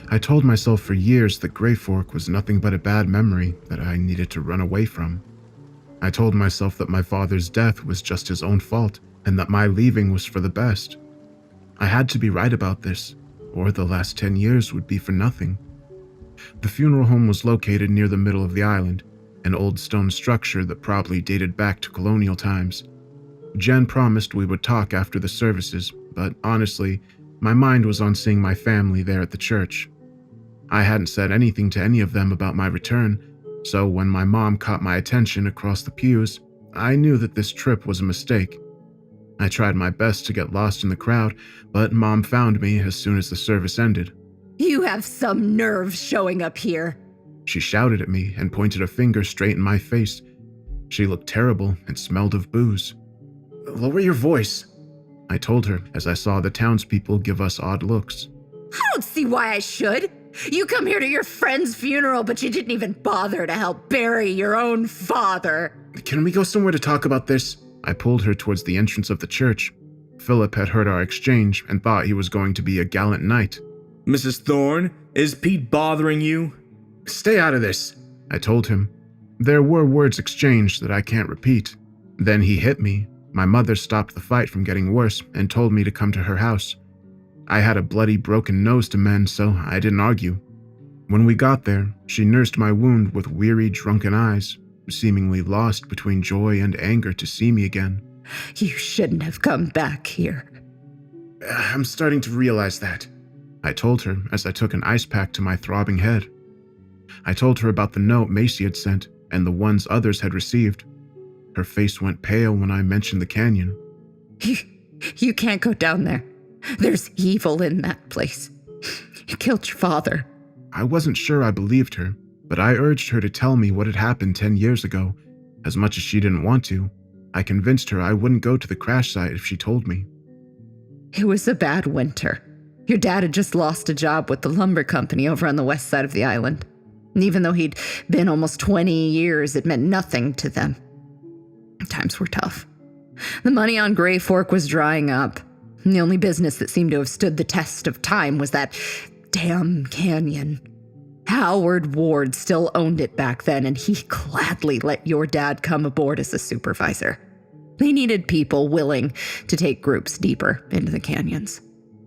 I told myself for years that Gray Fork was nothing but a bad memory that I needed to run away from. I told myself that my father's death was just his own fault, and that my leaving was for the best. I had to be right about this, or the last 10 years would be for nothing. The funeral home was located near the middle of the island, an old stone structure that probably dated back to colonial times. Jen promised we would talk after the services, but honestly, my mind was on seeing my family there at the church. I hadn't said anything to any of them about my return, so when my mom caught my attention across the pews, I knew that this trip was a mistake. I tried my best to get lost in the crowd, but Mom found me as soon as the service ended. You have some nerve showing up here. She shouted at me and pointed a finger straight in my face. She looked terrible and smelled of booze. Lower your voice, I told her as I saw the townspeople give us odd looks. I don't see why I should. You come here to your friend's funeral, but you didn't even bother to help bury your own father. Can we go somewhere to talk about this? I pulled her towards the entrance of the church. Philip had heard our exchange and thought he was going to be a gallant knight. Mrs. Thorne, is Pete bothering you? Stay out of this, I told him. There were words exchanged that I can't repeat. Then he hit me. My mother stopped the fight from getting worse and told me to come to her house. I had a bloody, broken nose to mend, so I didn't argue. When we got there, she nursed my wound with weary, drunken eyes, seemingly lost between joy and anger to see me again. You shouldn't have come back here. I'm starting to realize that, I told her as I took an ice pack to my throbbing head. I told her about the note Macy had sent and the ones others had received. Her face went pale when I mentioned the canyon. You can't go down there. There's evil in that place. You killed your father. I wasn't sure I believed her, but I urged her to tell me what had happened 10 years ago. As much as she didn't want to, I convinced her I wouldn't go to the crash site if she told me. It was a bad winter. Your dad had just lost a job with the lumber company over on the west side of the island. And even though he'd been almost 20 years, it meant nothing to them. Times were tough. The money on Gray Fork was drying up. And the only business that seemed to have stood the test of time was that damn canyon. Howard Ward still owned it back then, and he gladly let your dad come aboard as a supervisor. They needed people willing to take groups deeper into the canyons.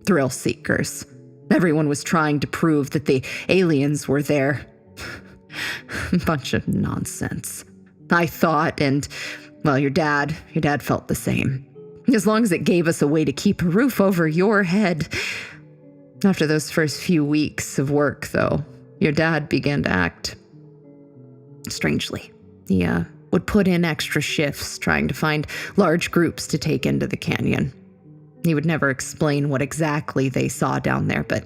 Thrill seekers. Everyone was trying to prove that the aliens were there. Bunch of nonsense. I thought, and, well, your dad felt the same. As long as it gave us a way to keep a roof over your head. After those first few weeks of work, though, your dad began to act strangely. He would put in extra shifts trying to find large groups to take into the canyon. He would never explain what exactly they saw down there, but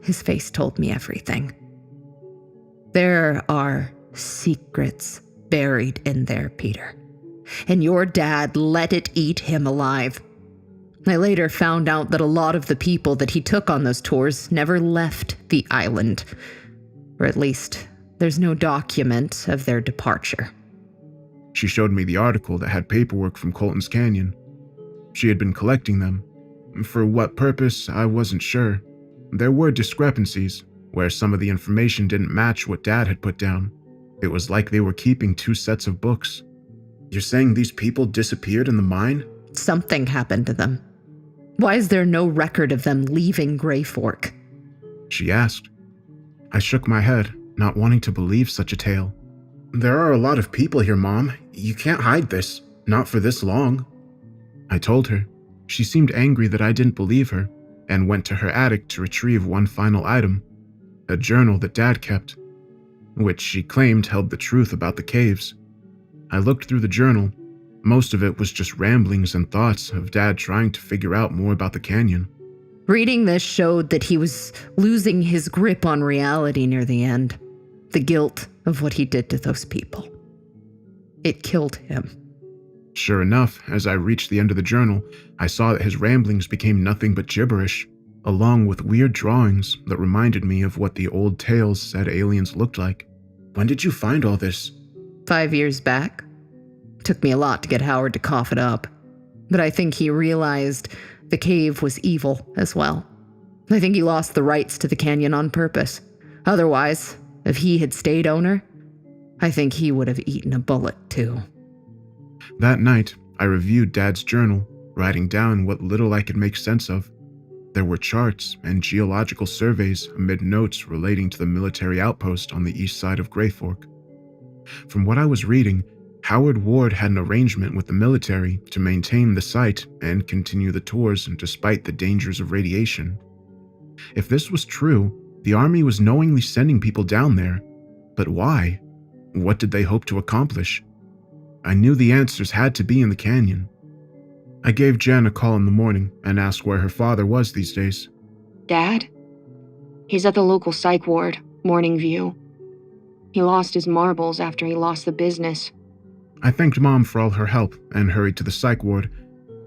his face told me everything. There are secrets buried in there, Peter. And your dad let it eat him alive. I later found out that a lot of the people that he took on those tours never left the island. Or at least, there's no document of their departure. She showed me the article that had paperwork from Colton's Canyon. She had been collecting them. For what purpose, I wasn't sure. There were discrepancies, where some of the information didn't match what Dad had put down. It was like they were keeping two sets of books. You're saying these people disappeared in the mine? Something happened to them. Why is there no record of them leaving Gray Fork? She asked. I shook my head, not wanting to believe such a tale. There are a lot of people here, Mom. You can't hide this. Not for this long. I told her. She seemed angry that I didn't believe her, and went to her attic to retrieve one final item, a journal that Dad kept, which she claimed held the truth about the caves. I looked through the journal. Most of it was just ramblings and thoughts of Dad trying to figure out more about the canyon. Reading this showed that he was losing his grip on reality near the end. The guilt of what he did to those people. It killed him. Sure enough, as I reached the end of the journal, I saw that his ramblings became nothing but gibberish, along with weird drawings that reminded me of what the old tales said aliens looked like. When did you find all this? 5 years back. Took me a lot to get Howard to cough it up. But I think he realized the cave was evil as well. I think he lost the rights to the canyon on purpose. Otherwise, if he had stayed owner, I think he would have eaten a bullet too. That night, I reviewed Dad's journal, writing down what little I could make sense of. There were charts and geological surveys amid notes relating to the military outpost on the east side of Gray Fork. From what I was reading, Howard Ward had an arrangement with the military to maintain the site and continue the tours despite the dangers of radiation. If this was true, the Army was knowingly sending people down there. But why? What did they hope to accomplish? I knew the answers had to be in the canyon. I gave Jen a call in the morning and asked where her father was these days. Dad? He's at the local psych ward, Morning View. He lost his marbles after he lost the business. I thanked Mom for all her help and hurried to the psych ward.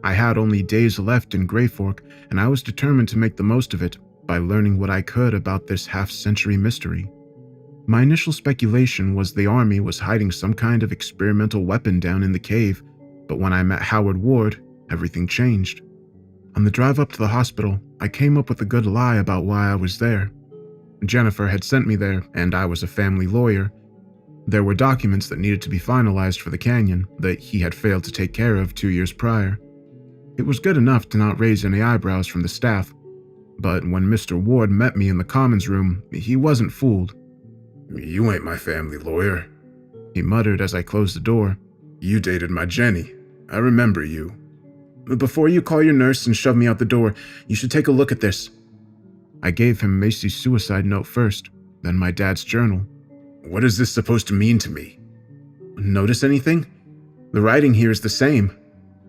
I had only days left in Gray Fork, and I was determined to make the most of it by learning what I could about this half-century mystery. My initial speculation was the Army was hiding some kind of experimental weapon down in the cave, but when I met Howard Ward, everything changed. On the drive up to the hospital, I came up with a good lie about why I was there. Jennifer had sent me there, and I was a family lawyer. There were documents that needed to be finalized for the canyon that he had failed to take care of 2 years prior. It was good enough to not raise any eyebrows from the staff, but when Mr. Ward met me in the commons room, he wasn't fooled. "You ain't my family lawyer," he muttered as I closed the door. "You dated my Jenny. I remember you. Before you call your nurse and shove me out the door, you should take a look at this." I gave him Macy's suicide note first, then my dad's journal. "What is this supposed to mean to me?" "Notice anything? The writing here is the same.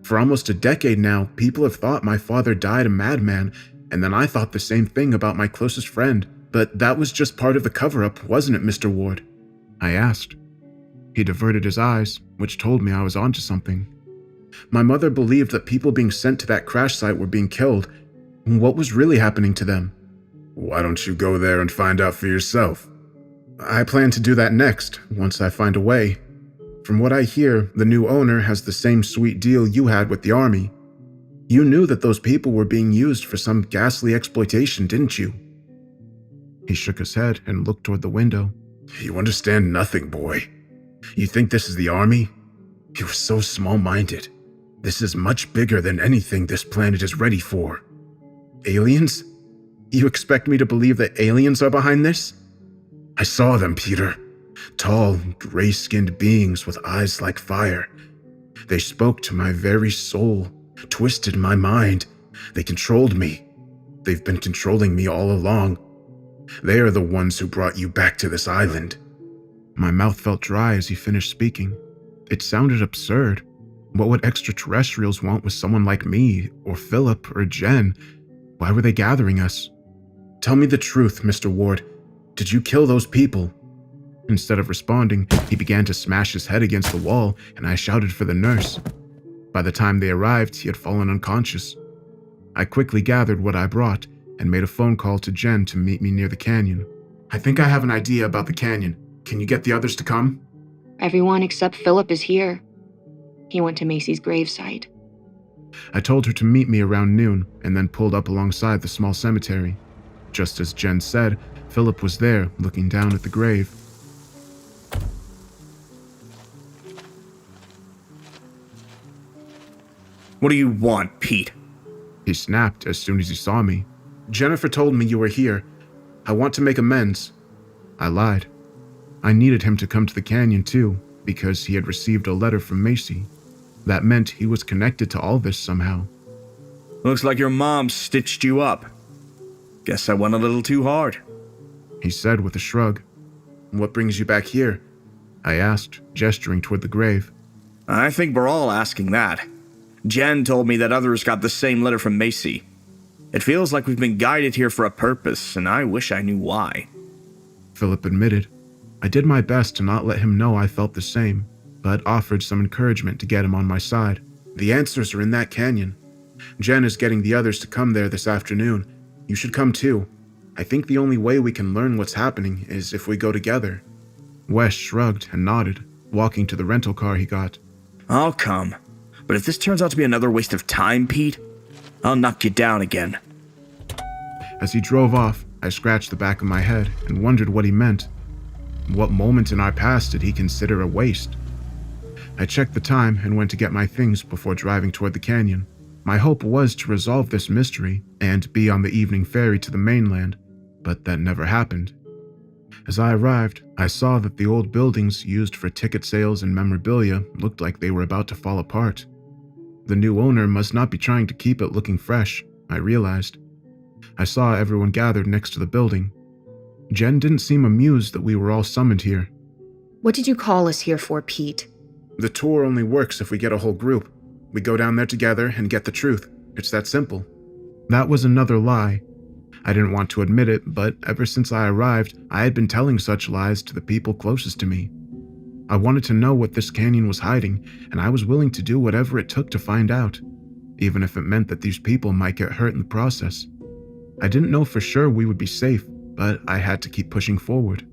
For almost a decade now, people have thought my father died a madman, and then I thought the same thing about my closest friend. But that was just part of the cover-up, wasn't it, Mr. Ward?" I asked. He diverted his eyes, which told me I was onto something. My mother believed that people being sent to that crash site were being killed. What was really happening to them? "Why don't you go there and find out for yourself?" "I plan to do that next, once I find a way. From what I hear, the new owner has the same sweet deal you had with the Army. You knew that those people were being used for some ghastly exploitation, didn't you?" He shook his head and looked toward the window. You understand nothing, boy. You think this is the army? You're so small-minded. This is much bigger than anything this planet is ready for. Aliens? You expect me to believe that aliens are behind this? I saw them, Peter. Tall, gray-skinned beings with eyes like fire. They spoke to my very soul, twisted my mind. They controlled me. They've been controlling me all along. They are the ones who brought you back to this island. My mouth felt dry as he finished speaking. It sounded absurd. What would extraterrestrials want with someone like me, or Philip, or Jen? Why were they gathering us? Tell me the truth, Mr. Ward. Did you kill those people? Instead of responding, he began to smash his head against the wall, and I shouted for the nurse. By the time they arrived, he had fallen unconscious. I quickly gathered what I brought and made a phone call to Jen to meet me near the canyon. I think I have an idea about the canyon. Can you get the others to come? Everyone except Philip is here. He went to Macy's gravesite. I told her to meet me around noon and then pulled up alongside the small cemetery. Just as Jen said, Philip was there looking down at the grave. What do you want, Pete? He snapped as soon as he saw me. Jennifer told me you were here. I want to make amends. I lied. I needed him to come to the canyon too, because he had received a letter from Macy. That meant he was connected to all this somehow. Looks like your mom stitched you up. Guess I went a little too hard, he said with a shrug. What brings you back here? I asked, gesturing toward the grave. I think we're all asking that. Jen told me that others got the same letter from Macy. It feels like we've been guided here for a purpose, and I wish I knew why. Philip admitted. I did my best to not let him know I felt the same, but offered some encouragement to get him on my side. The answers are in that canyon. Jen is getting the others to come there this afternoon. You should come too. I think the only way we can learn what's happening is if we go together. Wes shrugged and nodded, walking to the rental car he got. I'll come. But if this turns out to be another waste of time, Pete, I'll knock you down again. As he drove off, I scratched the back of my head and wondered what he meant. What moment in our past did he consider a waste? I checked the time and went to get my things before driving toward the canyon. My hope was to resolve this mystery and be on the evening ferry to the mainland, but that never happened. As I arrived, I saw that the old buildings used for ticket sales and memorabilia looked like they were about to fall apart. The new owner must not be trying to keep it looking fresh, I realized. I saw everyone gathered next to the building. Jen didn't seem amused that we were all summoned here. What did you call us here for, Pete? The tour only works if we get a whole group. We go down there together and get the truth. It's that simple. That was another lie. I didn't want to admit it, but ever since I arrived, I had been telling such lies to the people closest to me. I wanted to know what this canyon was hiding, and I was willing to do whatever it took to find out, even if it meant that these people might get hurt in the process. I didn't know for sure we would be safe, but I had to keep pushing forward.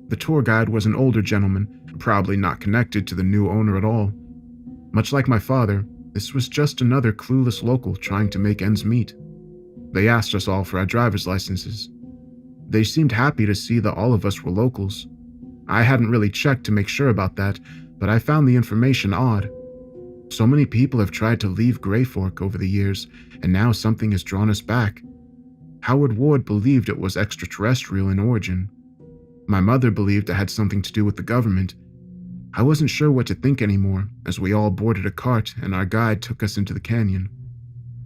The tour guide was an older gentleman, probably not connected to the new owner at all. Much like my father, this was just another clueless local trying to make ends meet. They asked us all for our driver's licenses. They seemed happy to see that all of us were locals. I hadn't really checked to make sure about that, but I found the information odd. So many people have tried to leave Greyfork over the years, and now something has drawn us back. Howard Ward believed it was extraterrestrial in origin. My mother believed it had something to do with the government. I wasn't sure what to think anymore, as we all boarded a cart and our guide took us into the canyon.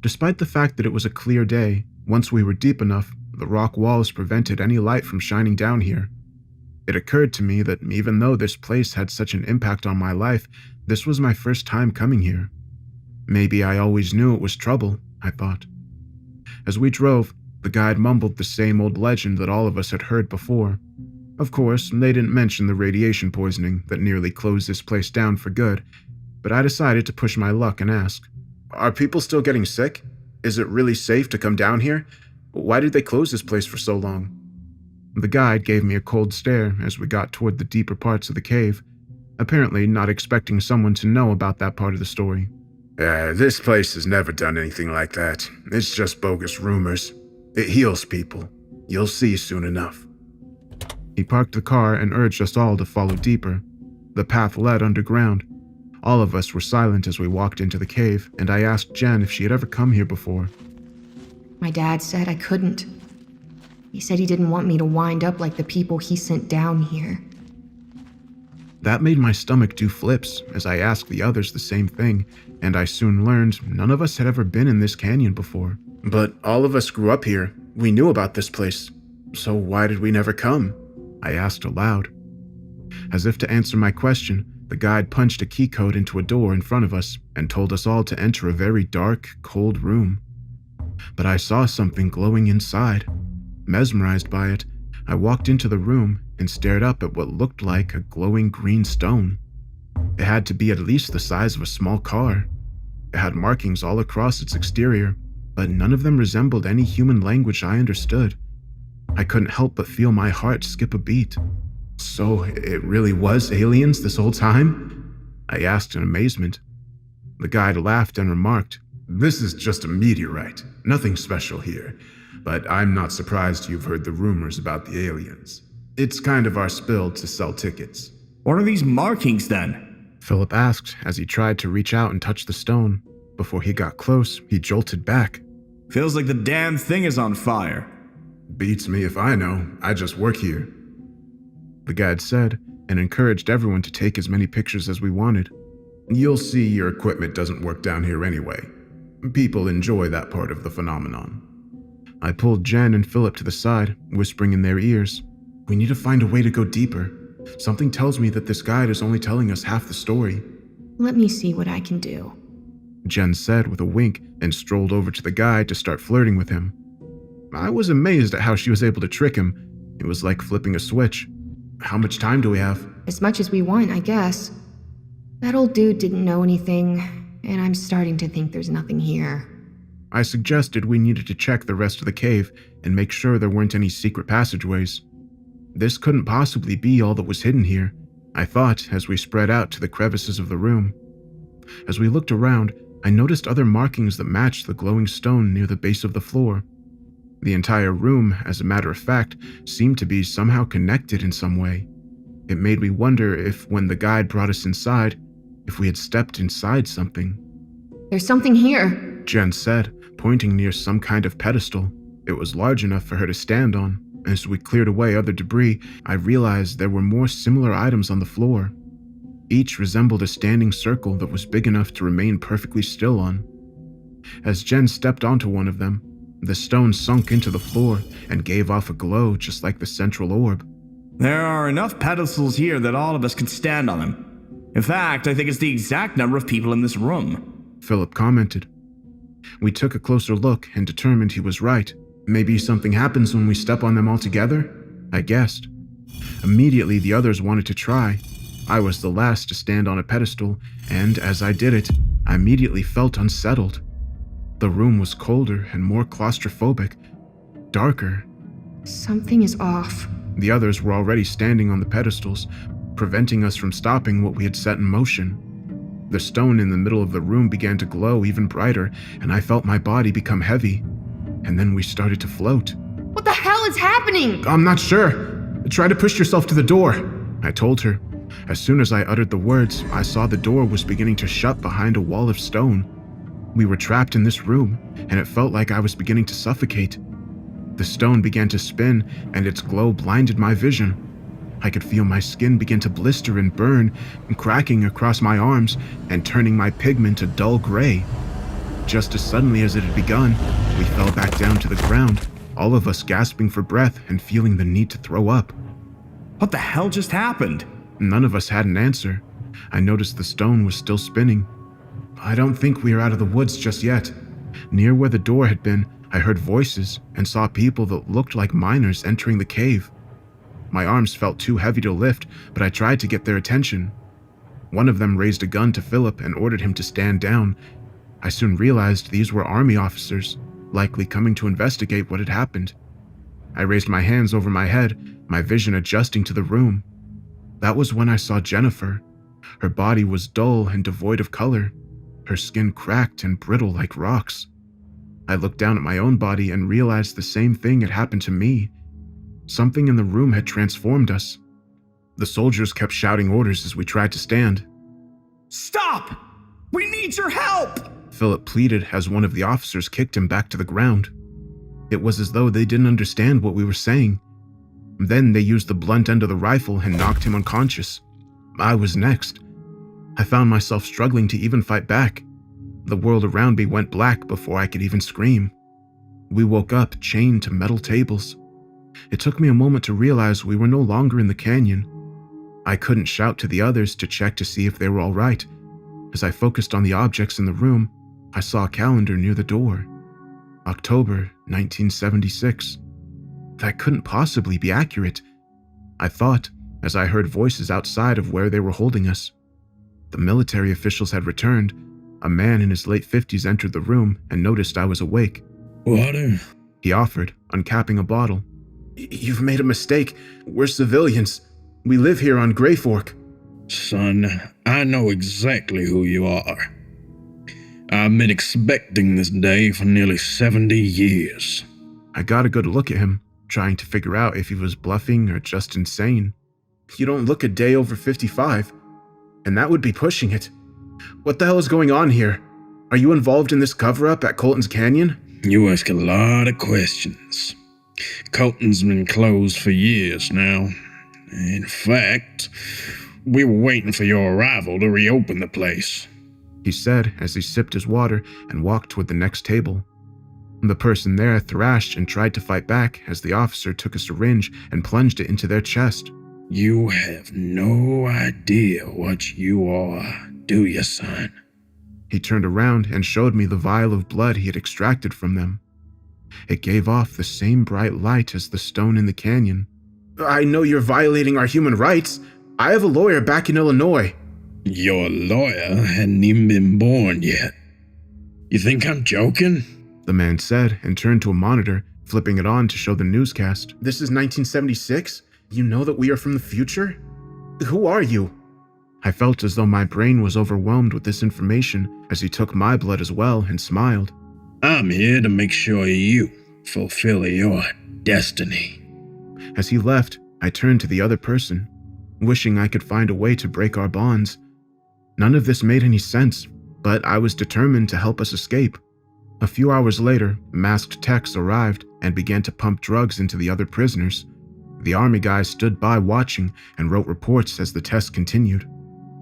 Despite the fact that it was a clear day, once we were deep enough, the rock walls prevented any light from shining down here. It occurred to me that even though this place had such an impact on my life, this was my first time coming here. Maybe I always knew it was trouble, I thought. As we drove, the guide mumbled the same old legend that all of us had heard before. Of course, they didn't mention the radiation poisoning that nearly closed this place down for good, but I decided to push my luck and ask, "Are people still getting sick? Is it really safe to come down here? Why did they close this place for so long?" The guide gave me a cold stare as we got toward the deeper parts of the cave, apparently not expecting someone to know about that part of the story. This place has never done anything like that. It's just bogus rumors. It heals people. You'll see soon enough." He parked the car and urged us all to follow deeper. The path led underground. All of us were silent as we walked into the cave, and I asked Jen if she had ever come here before. My dad said I couldn't. He said he didn't want me to wind up like the people he sent down here. That made my stomach do flips as I asked the others the same thing, and I soon learned none of us had ever been in this canyon before. But all of us grew up here. We knew about this place. So why did we never come? I asked aloud. As if to answer my question, the guide punched a key code into a door in front of us and told us all to enter a very dark, cold room. But I saw something glowing inside. Mesmerized by it, I walked into the room and stared up at what looked like a glowing green stone. It had to be at least the size of a small car. It had markings all across its exterior, but none of them resembled any human language I understood. I couldn't help but feel my heart skip a beat. So it really was aliens this whole time? I asked in amazement. The guide laughed and remarked, "This is just a meteorite, nothing special here, but I'm not surprised you've heard the rumors about the aliens. It's kind of our spill to sell tickets." What are these markings then? Philip asked as he tried to reach out and touch the stone. Before he got close, he jolted back. Feels like the damn thing is on fire. "Beats me if I know. I just work here," the guide said, and encouraged everyone to take as many pictures as we wanted. "You'll see your equipment doesn't work down here anyway. People enjoy that part of the phenomenon." I pulled Jen and Philip to the side, whispering in their ears, "We need to find a way to go deeper. Something tells me that this guide is only telling us half the story." Let me see what I can do, Jen said with a wink and strolled over to the guide to start flirting with him. I was amazed at how she was able to trick him. It was like flipping a switch. "How much time do we have?" As much as we want, I guess. That old dude didn't know anything, and I'm starting to think there's nothing here. I suggested we needed to check the rest of the cave and make sure there weren't any secret passageways. This couldn't possibly be all that was hidden here, I thought as we spread out to the crevices of the room. As we looked around, I noticed other markings that matched the glowing stone near the base of the floor. The entire room, as a matter of fact, seemed to be somehow connected in some way. It made me wonder if, when the guide brought us inside, if we had stepped inside something. There's something here, Jen said, pointing near some kind of pedestal. It was large enough for her to stand on. As we cleared away other debris, I realized there were more similar items on the floor. Each resembled a standing circle that was big enough to remain perfectly still on. As Jen stepped onto one of them, the stone sunk into the floor and gave off a glow just like the central orb. There are enough pedestals here that all of us could stand on them. In fact, I think it's the exact number of people in this room, Philip commented. We took a closer look and determined he was right. Maybe something happens when we step on them all together? I guessed. Immediately, the others wanted to try. I was the last to stand on a pedestal, and as I did it, I immediately felt unsettled. The room was colder and more claustrophobic, darker. Something is off. The others were already standing on the pedestals, preventing us from stopping what we had set in motion. The stone in the middle of the room began to glow even brighter, and I felt my body become heavy. And then we started to float. What the hell is happening? I'm not sure. Try to push yourself to the door, I told her. As soon as I uttered the words, I saw the door was beginning to shut behind a wall of stone. We were trapped in this room, and it felt like I was beginning to suffocate. The stone began to spin, and its glow blinded my vision. I could feel my skin begin to blister and burn, cracking across my arms and turning my pigment a dull gray. Just as suddenly as it had begun, we fell back down to the ground, all of us gasping for breath and feeling the need to throw up. What the hell just happened? None of us had an answer. I noticed the stone was still spinning. I don't think we are out of the woods just yet. Near where the door had been, I heard voices and saw people that looked like miners entering the cave. My arms felt too heavy to lift, but I tried to get their attention. One of them raised a gun to Philip and ordered him to stand down. I soon realized these were army officers, likely coming to investigate what had happened. I raised my hands over my head, my vision adjusting to the room. That was when I saw Jennifer. Her body was dull and devoid of color, her skin cracked and brittle like rocks. I looked down at my own body and realized the same thing had happened to me. Something in the room had transformed us. The soldiers kept shouting orders as we tried to stand. Stop! We need your help! Philip pleaded as one of the officers kicked him back to the ground. It was as though they didn't understand what we were saying. Then they used the blunt end of the rifle and knocked him unconscious. I was next. I found myself struggling to even fight back. The world around me went black before I could even scream. We woke up chained to metal tables. It took me a moment to realize we were no longer in the canyon. I couldn't shout to the others to check to see if they were all right. As I focused on the objects in the room, I saw a calendar near the door. October 1976. That couldn't possibly be accurate, I thought, as I heard voices outside of where they were holding us. The military officials had returned. A man in his late 50s entered the room and noticed I was awake. Water? He offered, uncapping a bottle. You've made a mistake. We're civilians. We live here on Grey Fork. Son, I know exactly who you are. I've been expecting this day for nearly 70 years. I got a good look at him, trying to figure out if he was bluffing or just insane. You don't look a day over 55, and that would be pushing it. What the hell is going on here? Are you involved in this cover-up at Colton's Canyon? You ask a lot of questions. Colton's been closed for years now. In fact, we were waiting for your arrival to reopen the place, he said as he sipped his water and walked toward the next table. The person there thrashed and tried to fight back as the officer took a syringe and plunged it into their chest. You have no idea what you are, do you, son? He turned around and showed me the vial of blood he had extracted from them. It gave off the same bright light as the stone in the canyon. I know you're violating our human rights. I have a lawyer back in Illinois. Your lawyer hadn't even been born yet. You think I'm joking? The man said and turned to a monitor, flipping it on to show the newscast. This is 1976? You know that we are from the future? Who are you? I felt as though my brain was overwhelmed with this information as he took my blood as well and smiled. I'm here to make sure you fulfill your destiny. As he left, I turned to the other person, wishing I could find a way to break our bonds. None of this made any sense, but I was determined to help us escape. A few hours later, masked techs arrived and began to pump drugs into the other prisoners. The army guys stood by watching and wrote reports as the test continued.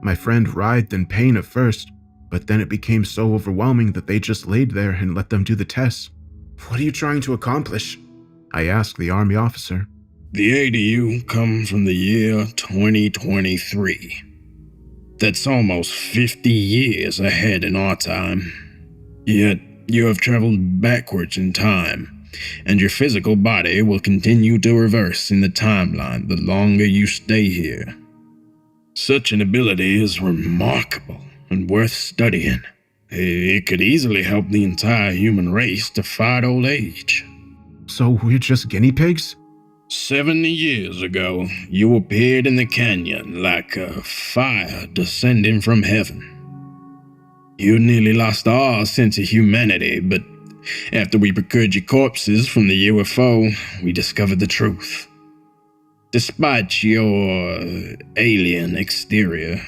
My friend writhed in pain at first, but then it became so overwhelming that they just laid there and let them do the tests. What are you trying to accomplish? I asked the army officer. The ADU come from the year 2023. That's almost 50 years ahead in our time. Yet, you have traveled backwards in time, and your physical body will continue to reverse in the timeline the longer you stay here. Such an ability is remarkable and worth studying. It could easily help the entire human race to fight old age. So we're just guinea pigs? 70 years ago, you appeared in the canyon like a fire descending from heaven. You nearly lost all sense of humanity, but after we procured your corpses from the UFO, we discovered the truth. Despite your alien exterior,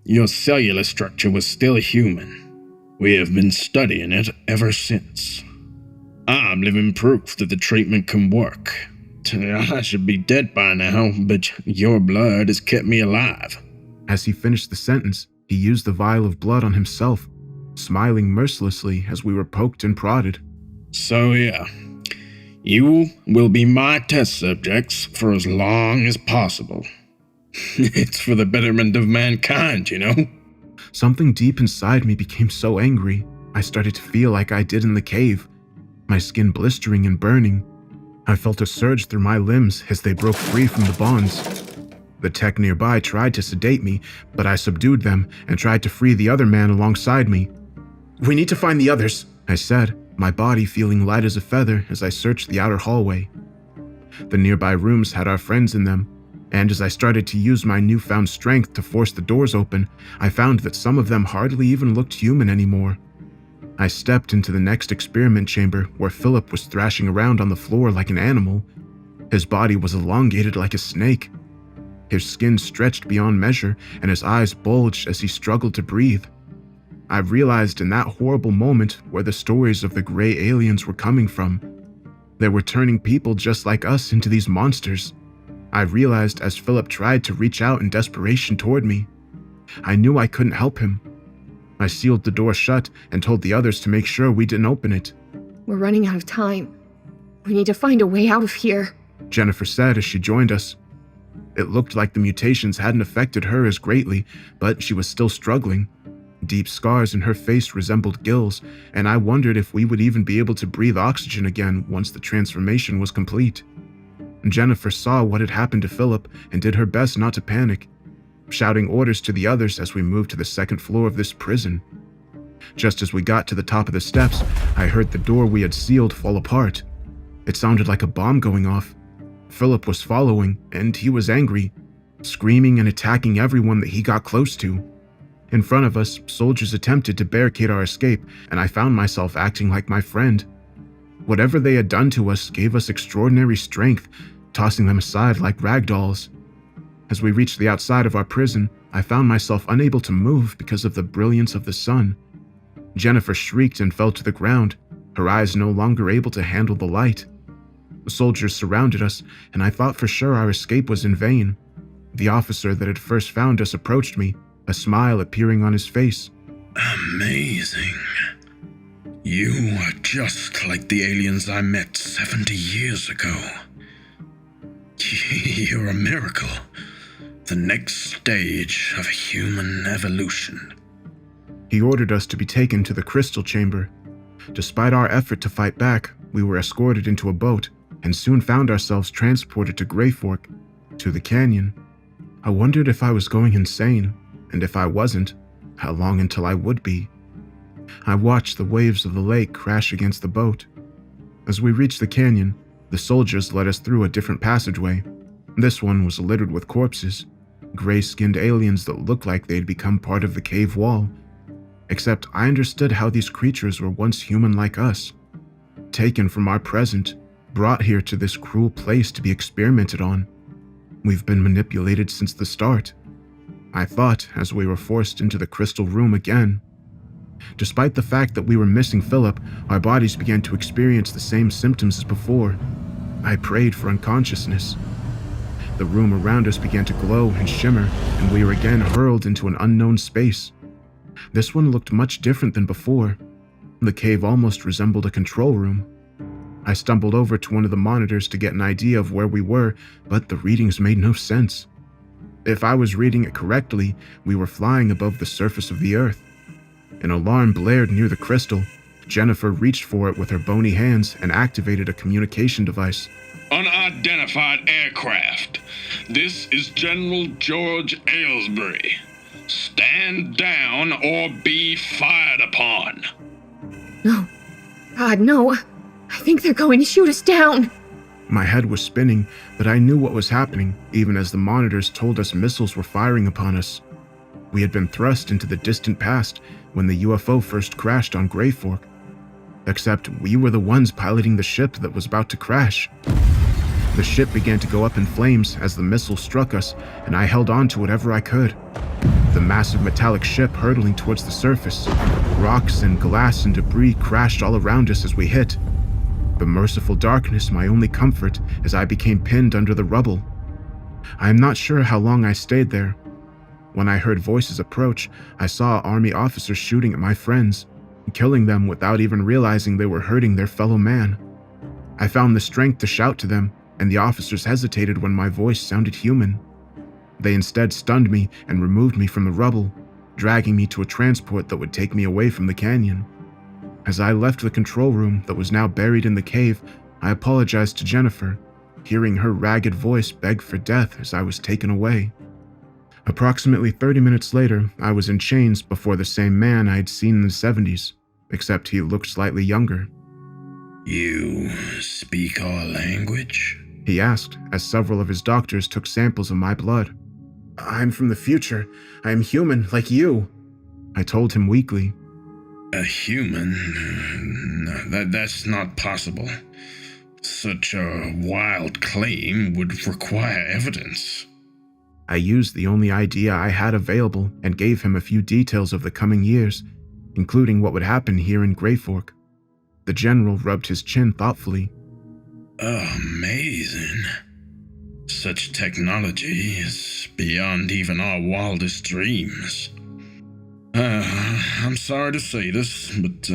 your cellular structure was still human. We have been studying it ever since. I'm living proof that the treatment can work. I should be dead by now, but your blood has kept me alive. As he finished the sentence, he used the vial of blood on himself, smiling mercilessly as we were poked and prodded. So yeah, you will be my test subjects for as long as possible. It's for the betterment of mankind, you know? Something deep inside me became so angry, I started to feel like I did in the cave, my skin blistering and burning. I felt a surge through my limbs as they broke free from the bonds. The tech nearby tried to sedate me, but I subdued them and tried to free the other man alongside me. We need to find the others, I said, my body feeling light as a feather as I searched the outer hallway. The nearby rooms had our friends in them, and as I started to use my newfound strength to force the doors open, I found that some of them hardly even looked human anymore. I stepped into the next experiment chamber where Philip was thrashing around on the floor like an animal. His body was elongated like a snake. His skin stretched beyond measure, and his eyes bulged as he struggled to breathe. I realized in that horrible moment where the stories of the gray aliens were coming from. They were turning people just like us into these monsters. I realized as Philip tried to reach out in desperation toward me. I knew I couldn't help him. I sealed the door shut and told the others to make sure we didn't open it. We're running out of time. We need to find a way out of here, Jennifer said as she joined us. It looked like the mutations hadn't affected her as greatly, but she was still struggling. Deep scars in her face resembled gills, and I wondered if we would even be able to breathe oxygen again once the transformation was complete. Jennifer saw what had happened to Philip and did her best not to panic, shouting orders to the others as we moved to the second floor of this prison. Just as we got to the top of the steps, I heard the door we had sealed fall apart. It sounded like a bomb going off. Philip was following, and he was angry, screaming and attacking everyone that he got close to. In front of us, soldiers attempted to barricade our escape, and I found myself acting like my friend. Whatever they had done to us gave us extraordinary strength, tossing them aside like rag dolls. As we reached the outside of our prison, I found myself unable to move because of the brilliance of the sun. Jennifer shrieked and fell to the ground, her eyes no longer able to handle the light. The soldiers surrounded us, and I thought for sure our escape was in vain. The officer that had first found us approached me, a smile appearing on his face. Amazing. You are just like the aliens I met 70 years ago. You're a miracle. The next stage of human evolution. He ordered us to be taken to the crystal chamber. Despite our effort to fight back, we were escorted into a boat and soon found ourselves transported to Grey Fork, to the canyon. I wondered if I was going insane, and if I wasn't, how long until I would be. I watched the waves of the lake crash against the boat. As we reached the canyon, the soldiers led us through a different passageway. This one was littered with corpses, gray-skinned aliens that looked like they'd become part of the cave wall. Except I understood how these creatures were once human like us, taken from our present, brought here to this cruel place to be experimented on. We've been manipulated since the start, I thought as we were forced into the crystal room again. Despite the fact that we were missing Philip, our bodies began to experience the same symptoms as before. I prayed for unconsciousness. The room around us began to glow and shimmer, and we were again hurled into an unknown space. This one looked much different than before. The cave almost resembled a control room. I stumbled over to one of the monitors to get an idea of where we were, but the readings made no sense. If I was reading it correctly, we were flying above the surface of the Earth. An alarm blared near the crystal. Jennifer reached for it with her bony hands and activated a communication device. Unidentified aircraft. This is General George Aylesbury. Stand down or be fired upon. No. God, no. I think they're going to shoot us down. My head was spinning, but I knew what was happening, even as the monitors told us missiles were firing upon us. We had been thrust into the distant past when the UFO first crashed on Grey Fork. Except we were the ones piloting the ship that was about to crash. The ship began to go up in flames as the missile struck us, and I held on to whatever I could. The massive metallic ship hurtling towards the surface. Rocks and glass and debris crashed all around us as we hit. The merciful darkness my only comfort as I became pinned under the rubble. I am not sure how long I stayed there. When I heard voices approach, I saw army officers shooting at my friends, killing them without even realizing they were hurting their fellow man. I found the strength to shout to them, and the officers hesitated when my voice sounded human. They instead stunned me and removed me from the rubble, dragging me to a transport that would take me away from the canyon. As I left the control room that was now buried in the cave, I apologized to Jennifer, hearing her ragged voice beg for death as I was taken away. Approximately 30 minutes later, I was in chains before the same man I had seen in the 70s, except he looked slightly younger. You speak our language? He asked, as several of his doctors took samples of my blood. I'm from the future. I am human, like you, I told him weakly. A human? No, that's not possible. Such a wild claim would require evidence. I used the only idea I had available and gave him a few details of the coming years, including what would happen here in Greyfork. The general rubbed his chin thoughtfully. Amazing. Such technology is beyond even our wildest dreams. I'm sorry to say this, but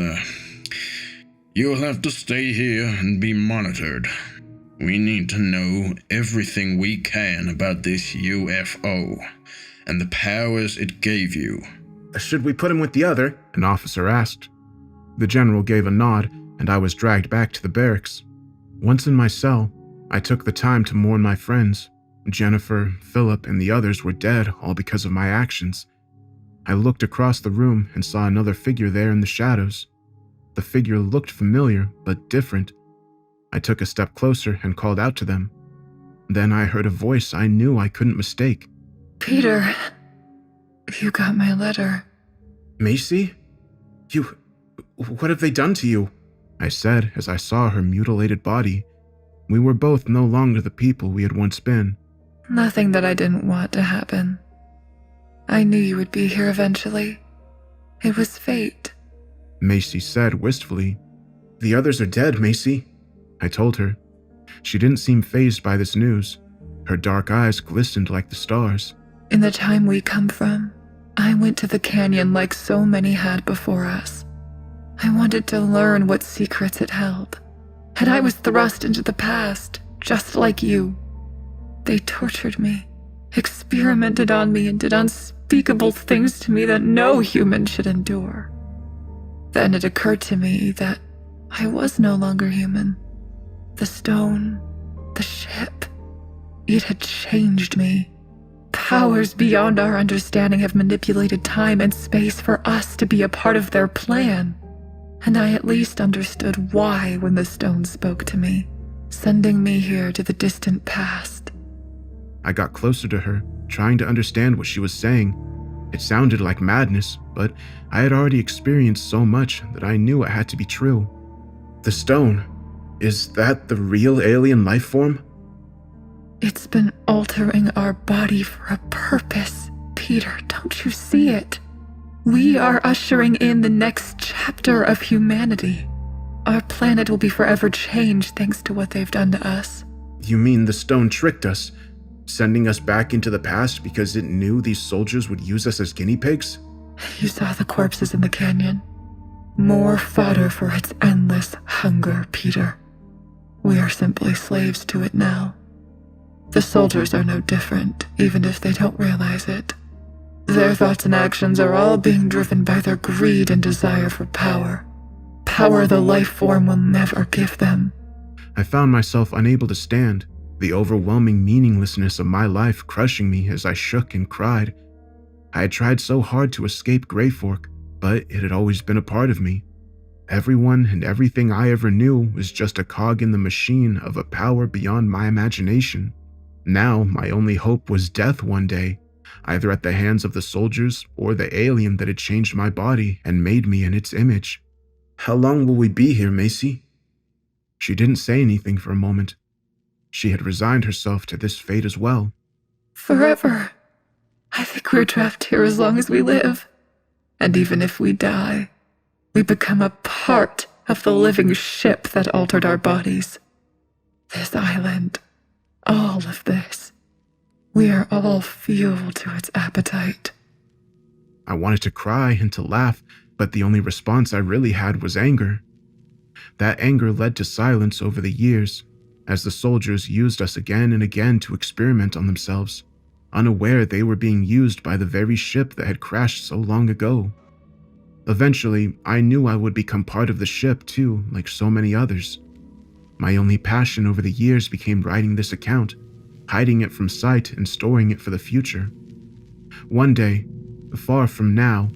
you'll have to stay here and be monitored. We need to know everything we can about this UFO and the powers it gave you. Should we put him with the other? An officer asked. The general gave a nod, and I was dragged back to the barracks. Once in my cell, I took the time to mourn my friends. Jennifer, Philip, and the others were dead, all because of my actions. I looked across the room and saw another figure there in the shadows. The figure looked familiar, but different. I took a step closer and called out to them. Then I heard a voice I knew I couldn't mistake. Peter, you got my letter. Macy? What have they done to you? I said as I saw her mutilated body. We were both no longer the people we had once been. Nothing that I didn't want to happen. I knew you would be here eventually. It was fate. Macy said wistfully. The others are dead, Macy, I told her. She didn't seem fazed by this news. Her dark eyes glistened like the stars. In the time we come from, I went to the canyon like so many had before us. I wanted to learn what secrets it held. And I was thrust into the past, just like you. They tortured me, experimented on me, and did unspeakable things to me that no human should endure. Then it occurred to me that I was no longer human. The stone, the ship, it had changed me. Powers beyond our understanding have manipulated time and space for us to be a part of their plan. And I at least understood why when the stone spoke to me, sending me here to the distant past. I got closer to her, trying to understand what she was saying. It sounded like madness, but I had already experienced so much that I knew it had to be true. The stone, is that the real alien life form? It's been altering our body for a purpose, Peter, don't you see it? We are ushering in the next chapter of humanity. Our planet will be forever changed thanks to what they've done to us. You mean the stone tricked us, sending us back into the past because it knew these soldiers would use us as guinea pigs? You saw the corpses in the canyon. More fodder for its endless hunger, Peter. We are simply slaves to it now. The soldiers are no different, even if they don't realize it. Their thoughts and actions are all being driven by their greed and desire for power. Power the life form will never give them. I found myself unable to stand, the overwhelming meaninglessness of my life crushing me as I shook and cried. I had tried so hard to escape Greyfork, but it had always been a part of me. Everyone and everything I ever knew was just a cog in the machine of a power beyond my imagination. Now, my only hope was death one day, either at the hands of the soldiers or the alien that had changed my body and made me in its image. How long will we be here, Macy? She didn't say anything for a moment. She had resigned herself to this fate as well. Forever. I think we're trapped here as long as we live. And even if we die, we become a part of the living ship that altered our bodies. This island, all of this. We are all fuel to its appetite. I wanted to cry and to laugh, but the only response I really had was anger. That anger led to silence over the years, as the soldiers used us again and again to experiment on themselves, unaware they were being used by the very ship that had crashed so long ago. Eventually, I knew I would become part of the ship too, like so many others. My only passion over the years became writing this account, hiding it from sight and storing it for the future. One day, far from now,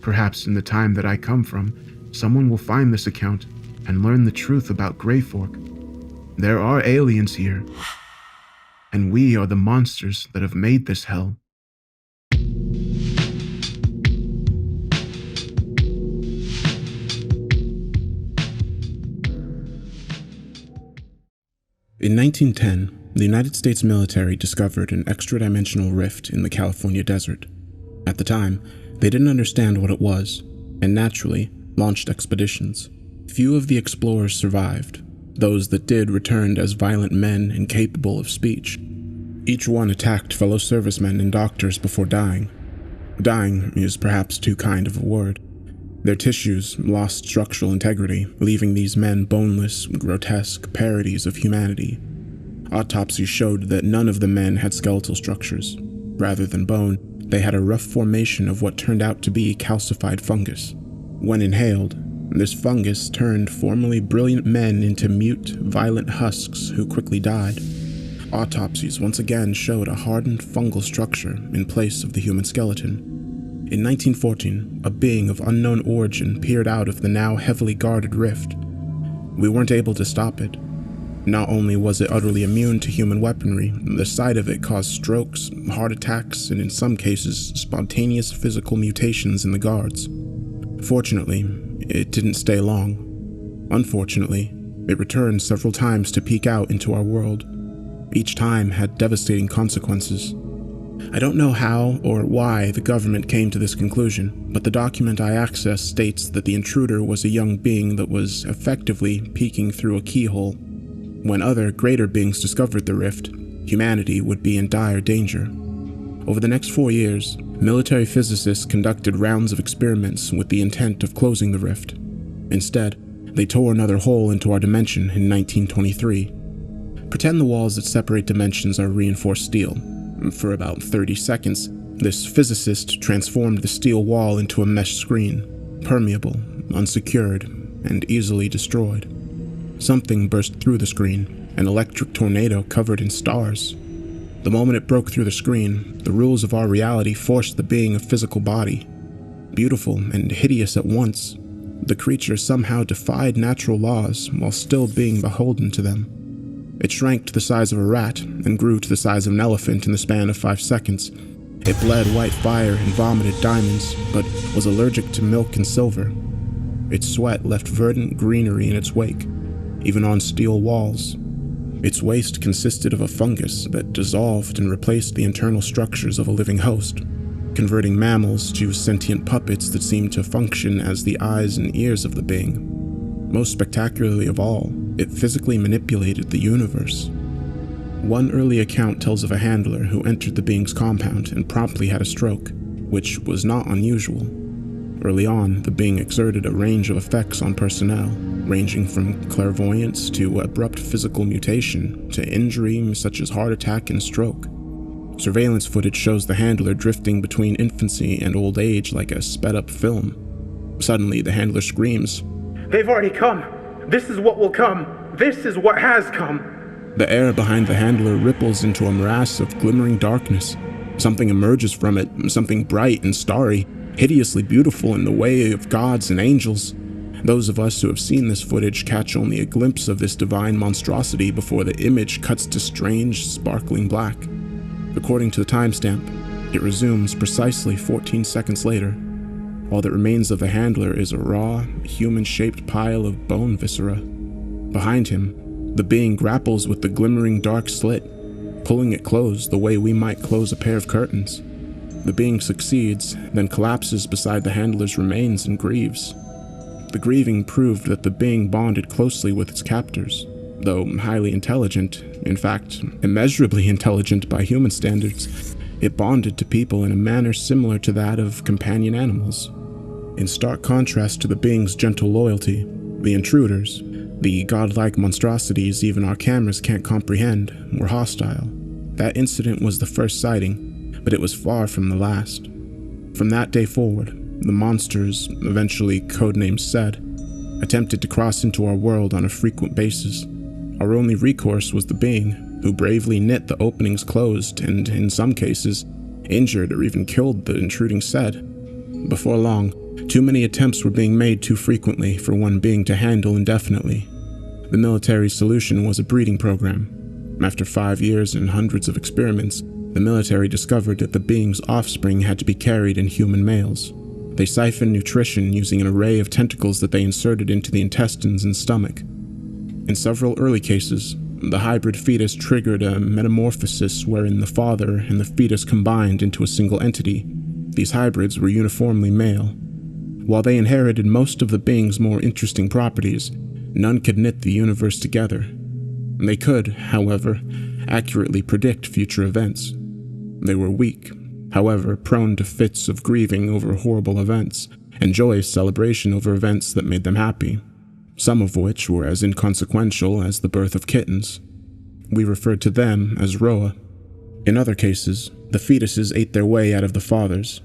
perhaps in the time that I come from, someone will find this account and learn the truth about Greyfork. There are aliens here, and we are the monsters that have made this hell. In 1910, the United States military discovered an extra-dimensional rift in the California desert. At the time, they didn't understand what it was, and naturally, launched expeditions. Few of the explorers survived. Those that did returned as violent men incapable of speech. Each one attacked fellow servicemen and doctors before dying. Dying is perhaps too kind of a word. Their tissues lost structural integrity, leaving these men boneless, grotesque parodies of humanity. Autopsies showed that none of the men had skeletal structures. Rather than bone, they had a rough formation of what turned out to be calcified fungus. When inhaled, this fungus turned formerly brilliant men into mute, violent husks who quickly died. Autopsies once again showed a hardened fungal structure in place of the human skeleton. In 1914, a being of unknown origin peered out of the now heavily guarded rift. We weren't able to stop it. Not only was it utterly immune to human weaponry, the sight of it caused strokes, heart attacks, and in some cases, spontaneous physical mutations in the guards. Fortunately, it didn't stay long. Unfortunately, it returned several times to peek out into our world. Each time had devastating consequences. I don't know how or why the government came to this conclusion, but the document I accessed states that the intruder was a young being that was effectively peeking through a keyhole. When other, greater beings discovered the rift, humanity would be in dire danger. Over the next 4 years, military physicists conducted rounds of experiments with the intent of closing the rift. Instead, they tore another hole into our dimension in 1923. Pretend the walls that separate dimensions are reinforced steel. For about 30 seconds, this physicist transformed the steel wall into a mesh screen, permeable, unsecured, and easily destroyed. Something burst through the screen, an electric tornado covered in stars. The moment it broke through the screen, the rules of our reality forced the being a physical body. Beautiful and hideous at once, the creature somehow defied natural laws while still being beholden to them. It shrank to the size of a rat and grew to the size of an elephant in the span of 5 seconds. It bled white fire and vomited diamonds, but was allergic to milk and silver. Its sweat left verdant greenery in its wake, even on steel walls. Its waste consisted of a fungus that dissolved and replaced the internal structures of a living host, converting mammals to sentient puppets that seemed to function as the eyes and ears of the being. Most spectacularly of all, it physically manipulated the universe. One early account tells of a handler who entered the being's compound and promptly had a stroke, which was not unusual. Early on, the being exerted a range of effects on personnel, ranging from clairvoyance to abrupt physical mutation to injury such as heart attack and stroke. Surveillance footage shows the handler drifting between infancy and old age like a sped-up film. Suddenly, the handler screams, "They've already come! This is what will come! This is what has come!" The air behind the handler ripples into a morass of glimmering darkness. Something emerges from it, something bright and starry, hideously beautiful in the way of gods and angels. Those of us who have seen this footage catch only a glimpse of this divine monstrosity before the image cuts to strange, sparkling black. According to the timestamp, it resumes precisely 14 seconds later. All that remains of the handler is a raw, human-shaped pile of bone viscera. Behind him, the being grapples with the glimmering dark slit, pulling it closed the way we might close a pair of curtains. The being succeeds, then collapses beside the handler's remains and grieves. The grieving proved that the being bonded closely with its captors. Though highly intelligent, in fact, immeasurably intelligent by human standards, it bonded to people in a manner similar to that of companion animals. In stark contrast to the being's gentle loyalty, the intruders, the godlike monstrosities even our cameras can't comprehend, were hostile. That incident was the first sighting, but it was far from the last. From that day forward, the monsters, eventually codenamed Sed, attempted to cross into our world on a frequent basis. Our only recourse was the being, who bravely knit the openings closed and, in some cases, injured or even killed the intruding Sed. Before long, too many attempts were being made too frequently for one being to handle indefinitely. The military's solution was a breeding program. After 5 years and hundreds of experiments, the military discovered that the being's offspring had to be carried in human males. They siphoned nutrition using an array of tentacles that they inserted into the intestines and stomach. In several early cases, The hybrid fetus triggered a metamorphosis wherein the father and the fetus combined into a single entity. These hybrids were uniformly male. While they inherited most of the being's more interesting properties, none could knit the universe together. They could, however, accurately predict future events. They were weak, however, prone to fits of grieving over horrible events, and joyous celebration over events that made them happy, some of which were as inconsequential as the birth of kittens. We referred to them as Roa. In other cases, the fetuses ate their way out of the fathers.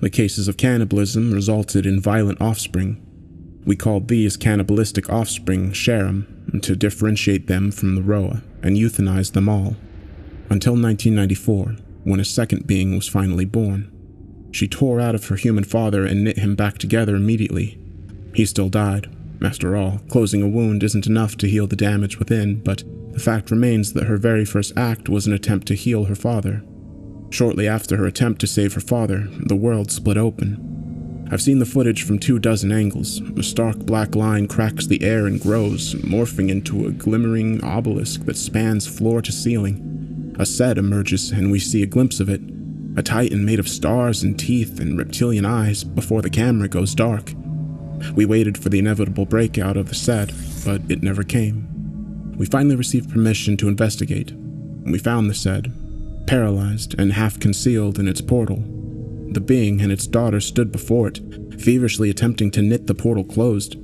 The cases of cannibalism resulted in violent offspring. We called these cannibalistic offspring Sharam to differentiate them from the Roa and euthanize them all. Until 1994, when a second being was finally born. She tore out of her human father and knit him back together immediately. He still died. After all, closing a wound isn't enough to heal the damage within, but the fact remains that her very first act was an attempt to heal her father. Shortly after her attempt to save her father, the world split open. I've seen the footage from 24 angles. A stark black line cracks the air and grows, morphing into a glimmering obelisk that spans floor to ceiling. A set emerges and we see a glimpse of it, a titan made of stars and teeth and reptilian eyes before the camera goes dark. We waited for the inevitable breakout of the set, but it never came. We finally received permission to investigate. We found the set, paralyzed and half concealed in its portal. The being and its daughter stood before it, feverishly attempting to knit the portal closed.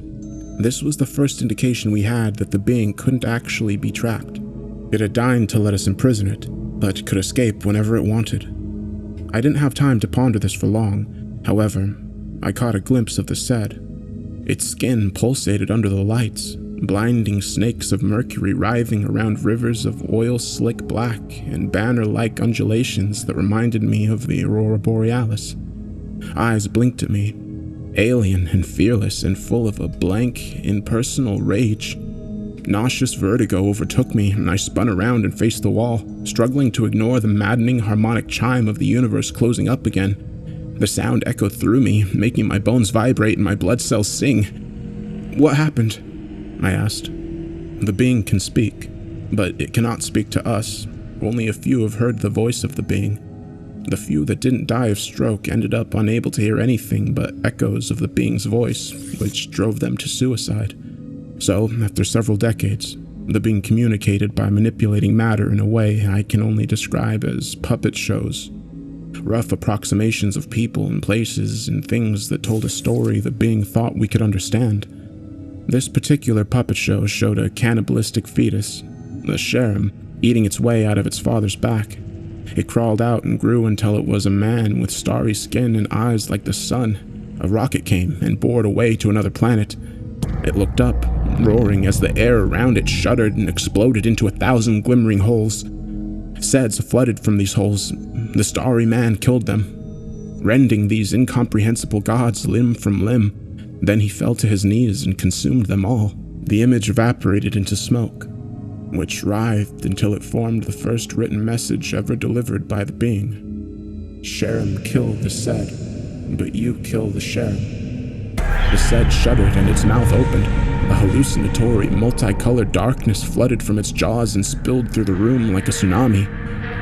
This was the first indication we had that the being couldn't actually be trapped. It had deigned to let us imprison it, but could escape whenever it wanted. I didn't have time to ponder this for long. However, I caught a glimpse of the set. Its skin pulsated under the lights, blinding snakes of mercury writhing around rivers of oil-slick black and banner-like undulations that reminded me of the aurora borealis. Eyes blinked at me, alien and fearless and full of a blank, impersonal rage. Nauseous vertigo overtook me, and I spun around and faced the wall, struggling to ignore the maddening harmonic chime of the universe closing up again. The sound echoed through me, making my bones vibrate and my blood cells sing. "What happened?" I asked. The being can speak, but it cannot speak to us. Only a few have heard the voice of the being. The few that didn't die of stroke ended up unable to hear anything but echoes of the being's voice, which drove them to suicide. So, after several decades, the being communicated by manipulating matter in a way I can only describe as puppet shows. Rough approximations of people and places and things that told a story the being thought we could understand. This particular puppet show showed a cannibalistic fetus, the Sharam, eating its way out of its father's back. It crawled out and grew until it was a man with starry skin and eyes like the sun. A rocket came and bore it away to another planet. It looked up, roaring as the air around it shuddered and exploded into 1,000 glimmering holes. SEDs flooded from these holes. The starry man killed them, rending these incomprehensible gods limb from limb. Then he fell to his knees and consumed them all. The image evaporated into smoke, which writhed until it formed the first written message ever delivered by the being. Sharam killed the SED, but you kill the Sharam. The SED shuddered and its mouth opened. A hallucinatory, multicolored darkness flooded from its jaws and spilled through the room like a tsunami.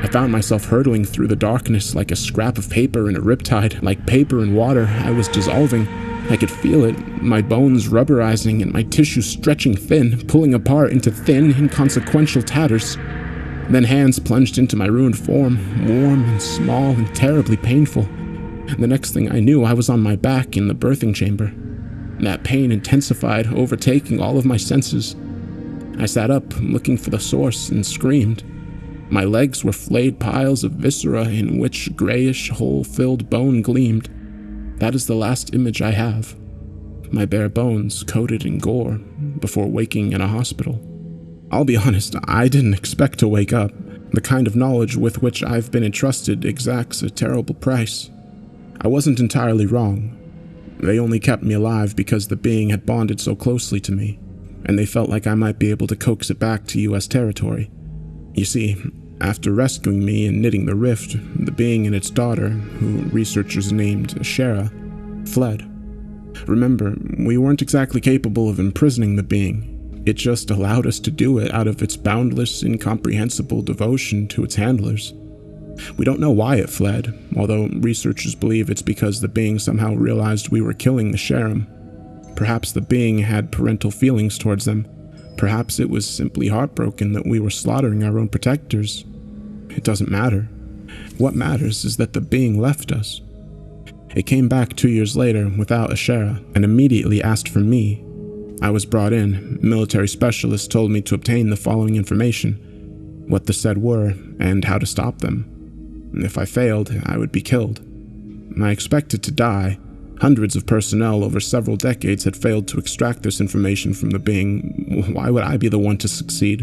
I found myself hurtling through the darkness like a scrap of paper in a riptide. Like paper in water, I was dissolving. I could feel it, my bones rubberizing and my tissue stretching thin, pulling apart into thin, inconsequential tatters. Then hands plunged into my ruined form, warm and small and terribly painful. The next thing I knew, I was on my back in the birthing chamber. That pain intensified, overtaking all of my senses. I sat up, looking for the source, and screamed. My legs were flayed piles of viscera in which grayish, hole-filled bone gleamed. That is the last image I have. My bare bones coated in gore, before waking in a hospital. I'll be honest, I didn't expect to wake up. The kind of knowledge with which I've been entrusted exacts a terrible price. I wasn't entirely wrong. They only kept me alive because the being had bonded so closely to me, and they felt like I might be able to coax it back to US territory. You see, after rescuing me and knitting the rift, the being and its daughter, who researchers named Shara, fled. Remember, we weren't exactly capable of imprisoning the being, It just allowed us to do it out of its boundless, incomprehensible devotion to its handlers. We don't know why it fled, although researchers believe it's because the being somehow realized we were killing the Sharam. Perhaps the being had parental feelings towards them. Perhaps it was simply heartbroken that we were slaughtering our own protectors. It doesn't matter. What matters is that the being left us. It came back 2 years later without Ashera and immediately asked for me. I was brought in. Military specialists told me to obtain the following information: what the said were and how to stop them. If I failed, I would be killed. I expected to die. Hundreds of personnel over several decades had failed to extract this information from the being. Why would I be the one to succeed?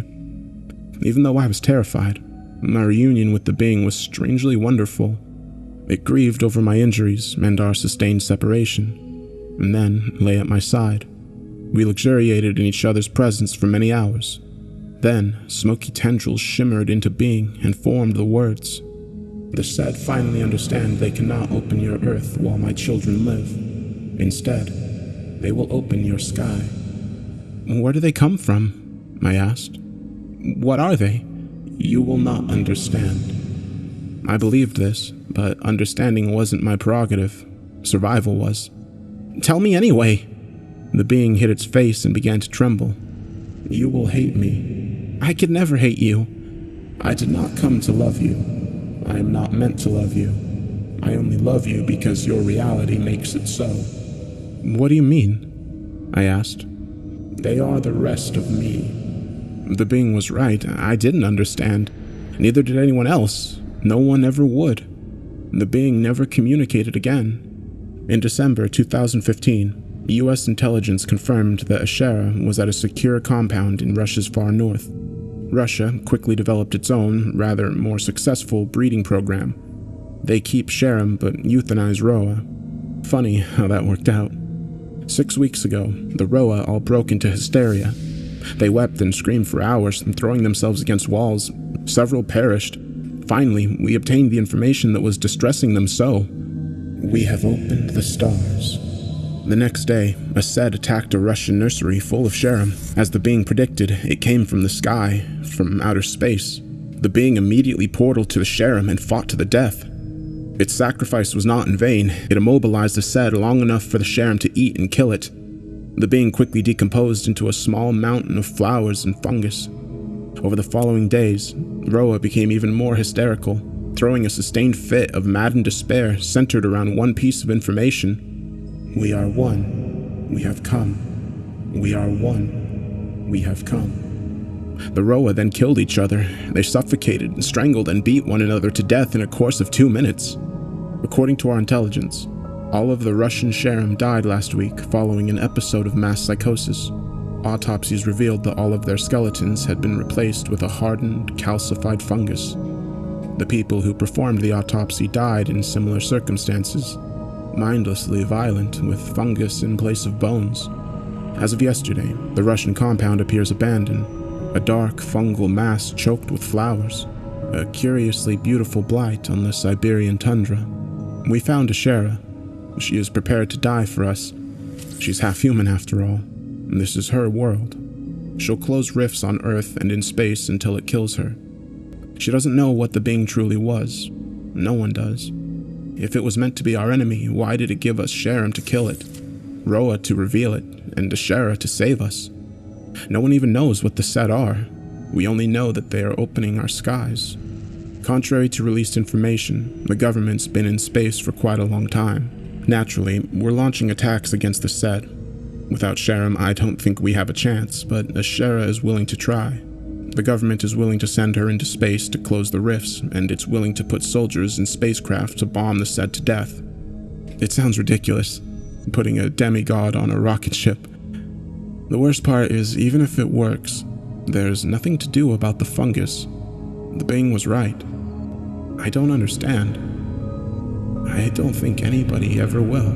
Even though I was terrified, my reunion with the being was strangely wonderful. It grieved over my injuries and our sustained separation, and then lay at my side. We luxuriated in each other's presence for many hours. Then, smoky tendrils shimmered into being and formed the words: "The said finally understand they cannot open your earth while my children live. Instead, they will open your sky." Where do they come from? I asked. What are they? You will not understand. I believed this, but understanding wasn't my prerogative. Survival was. Tell me anyway. The being hid its face and began to tremble. You will hate me. I could never hate you. I did not come to love you. I am not meant to love you. I only love you because your reality makes it so. What do you mean? I asked. They are the rest of me. The being was right. I didn't understand. Neither did anyone else. No one ever would. The being never communicated again. In December 2015, U.S. intelligence confirmed that Ashera was at a secure compound in Russia's far north. Russia quickly developed its own, rather more successful, breeding program. They keep Sharam but euthanize Roa. Funny how that worked out. 6 weeks ago, the Roa all broke into hysteria. They wept and screamed for hours, throwing themselves against walls. Several perished. Finally, we obtained the information that was distressing them so. We have opened the stars. The next day, a Sed attacked a Russian nursery full of Sharam. As the being predicted, it came from the sky, from outer space. The being immediately portaled to the Sharam and fought to the death. Its sacrifice was not in vain. It immobilized the Sed long enough for the Sharam to eat and kill it. The being quickly decomposed into a small mountain of flowers and fungus. Over the following days, Roa became even more hysterical, throwing a sustained fit of maddened despair centered around one piece of information. We are one. We have come. We are one. We have come. The Roa then killed each other. They suffocated and strangled and beat one another to death in a course of 2 minutes. According to our intelligence, all of the Russian Sharam died last week following an episode of mass psychosis. Autopsies revealed that all of their skeletons had been replaced with a hardened, calcified fungus. The people who performed the autopsy died in similar circumstances, mindlessly violent, with fungus in place of bones. As of yesterday, the Russian compound appears abandoned, a dark fungal mass choked with flowers, a curiously beautiful blight on the Siberian tundra. We found Ashera. She is prepared to die for us. She's half human after all. This is her world. She'll close rifts on Earth and in space until it kills her. She doesn't know what the being truly was. No one does. If it was meant to be our enemy, why did it give us Sharam to kill it, Roa to reveal it, and Ashera to save us? No one even knows what the Set are. We only know that they are opening our skies. Contrary to released information, the government's been in space for quite a long time. Naturally, we're launching attacks against the Set. Without Sharam, I don't think we have a chance, but Ashera is willing to try. The government is willing to send her into space to close the rifts, and it's willing to put soldiers in spacecraft to bomb the Set to death. It sounds ridiculous, putting a demigod on a rocket ship. The worst part is, even if it works, there's nothing to do about the fungus. The being was right. I don't understand. I don't think anybody ever will.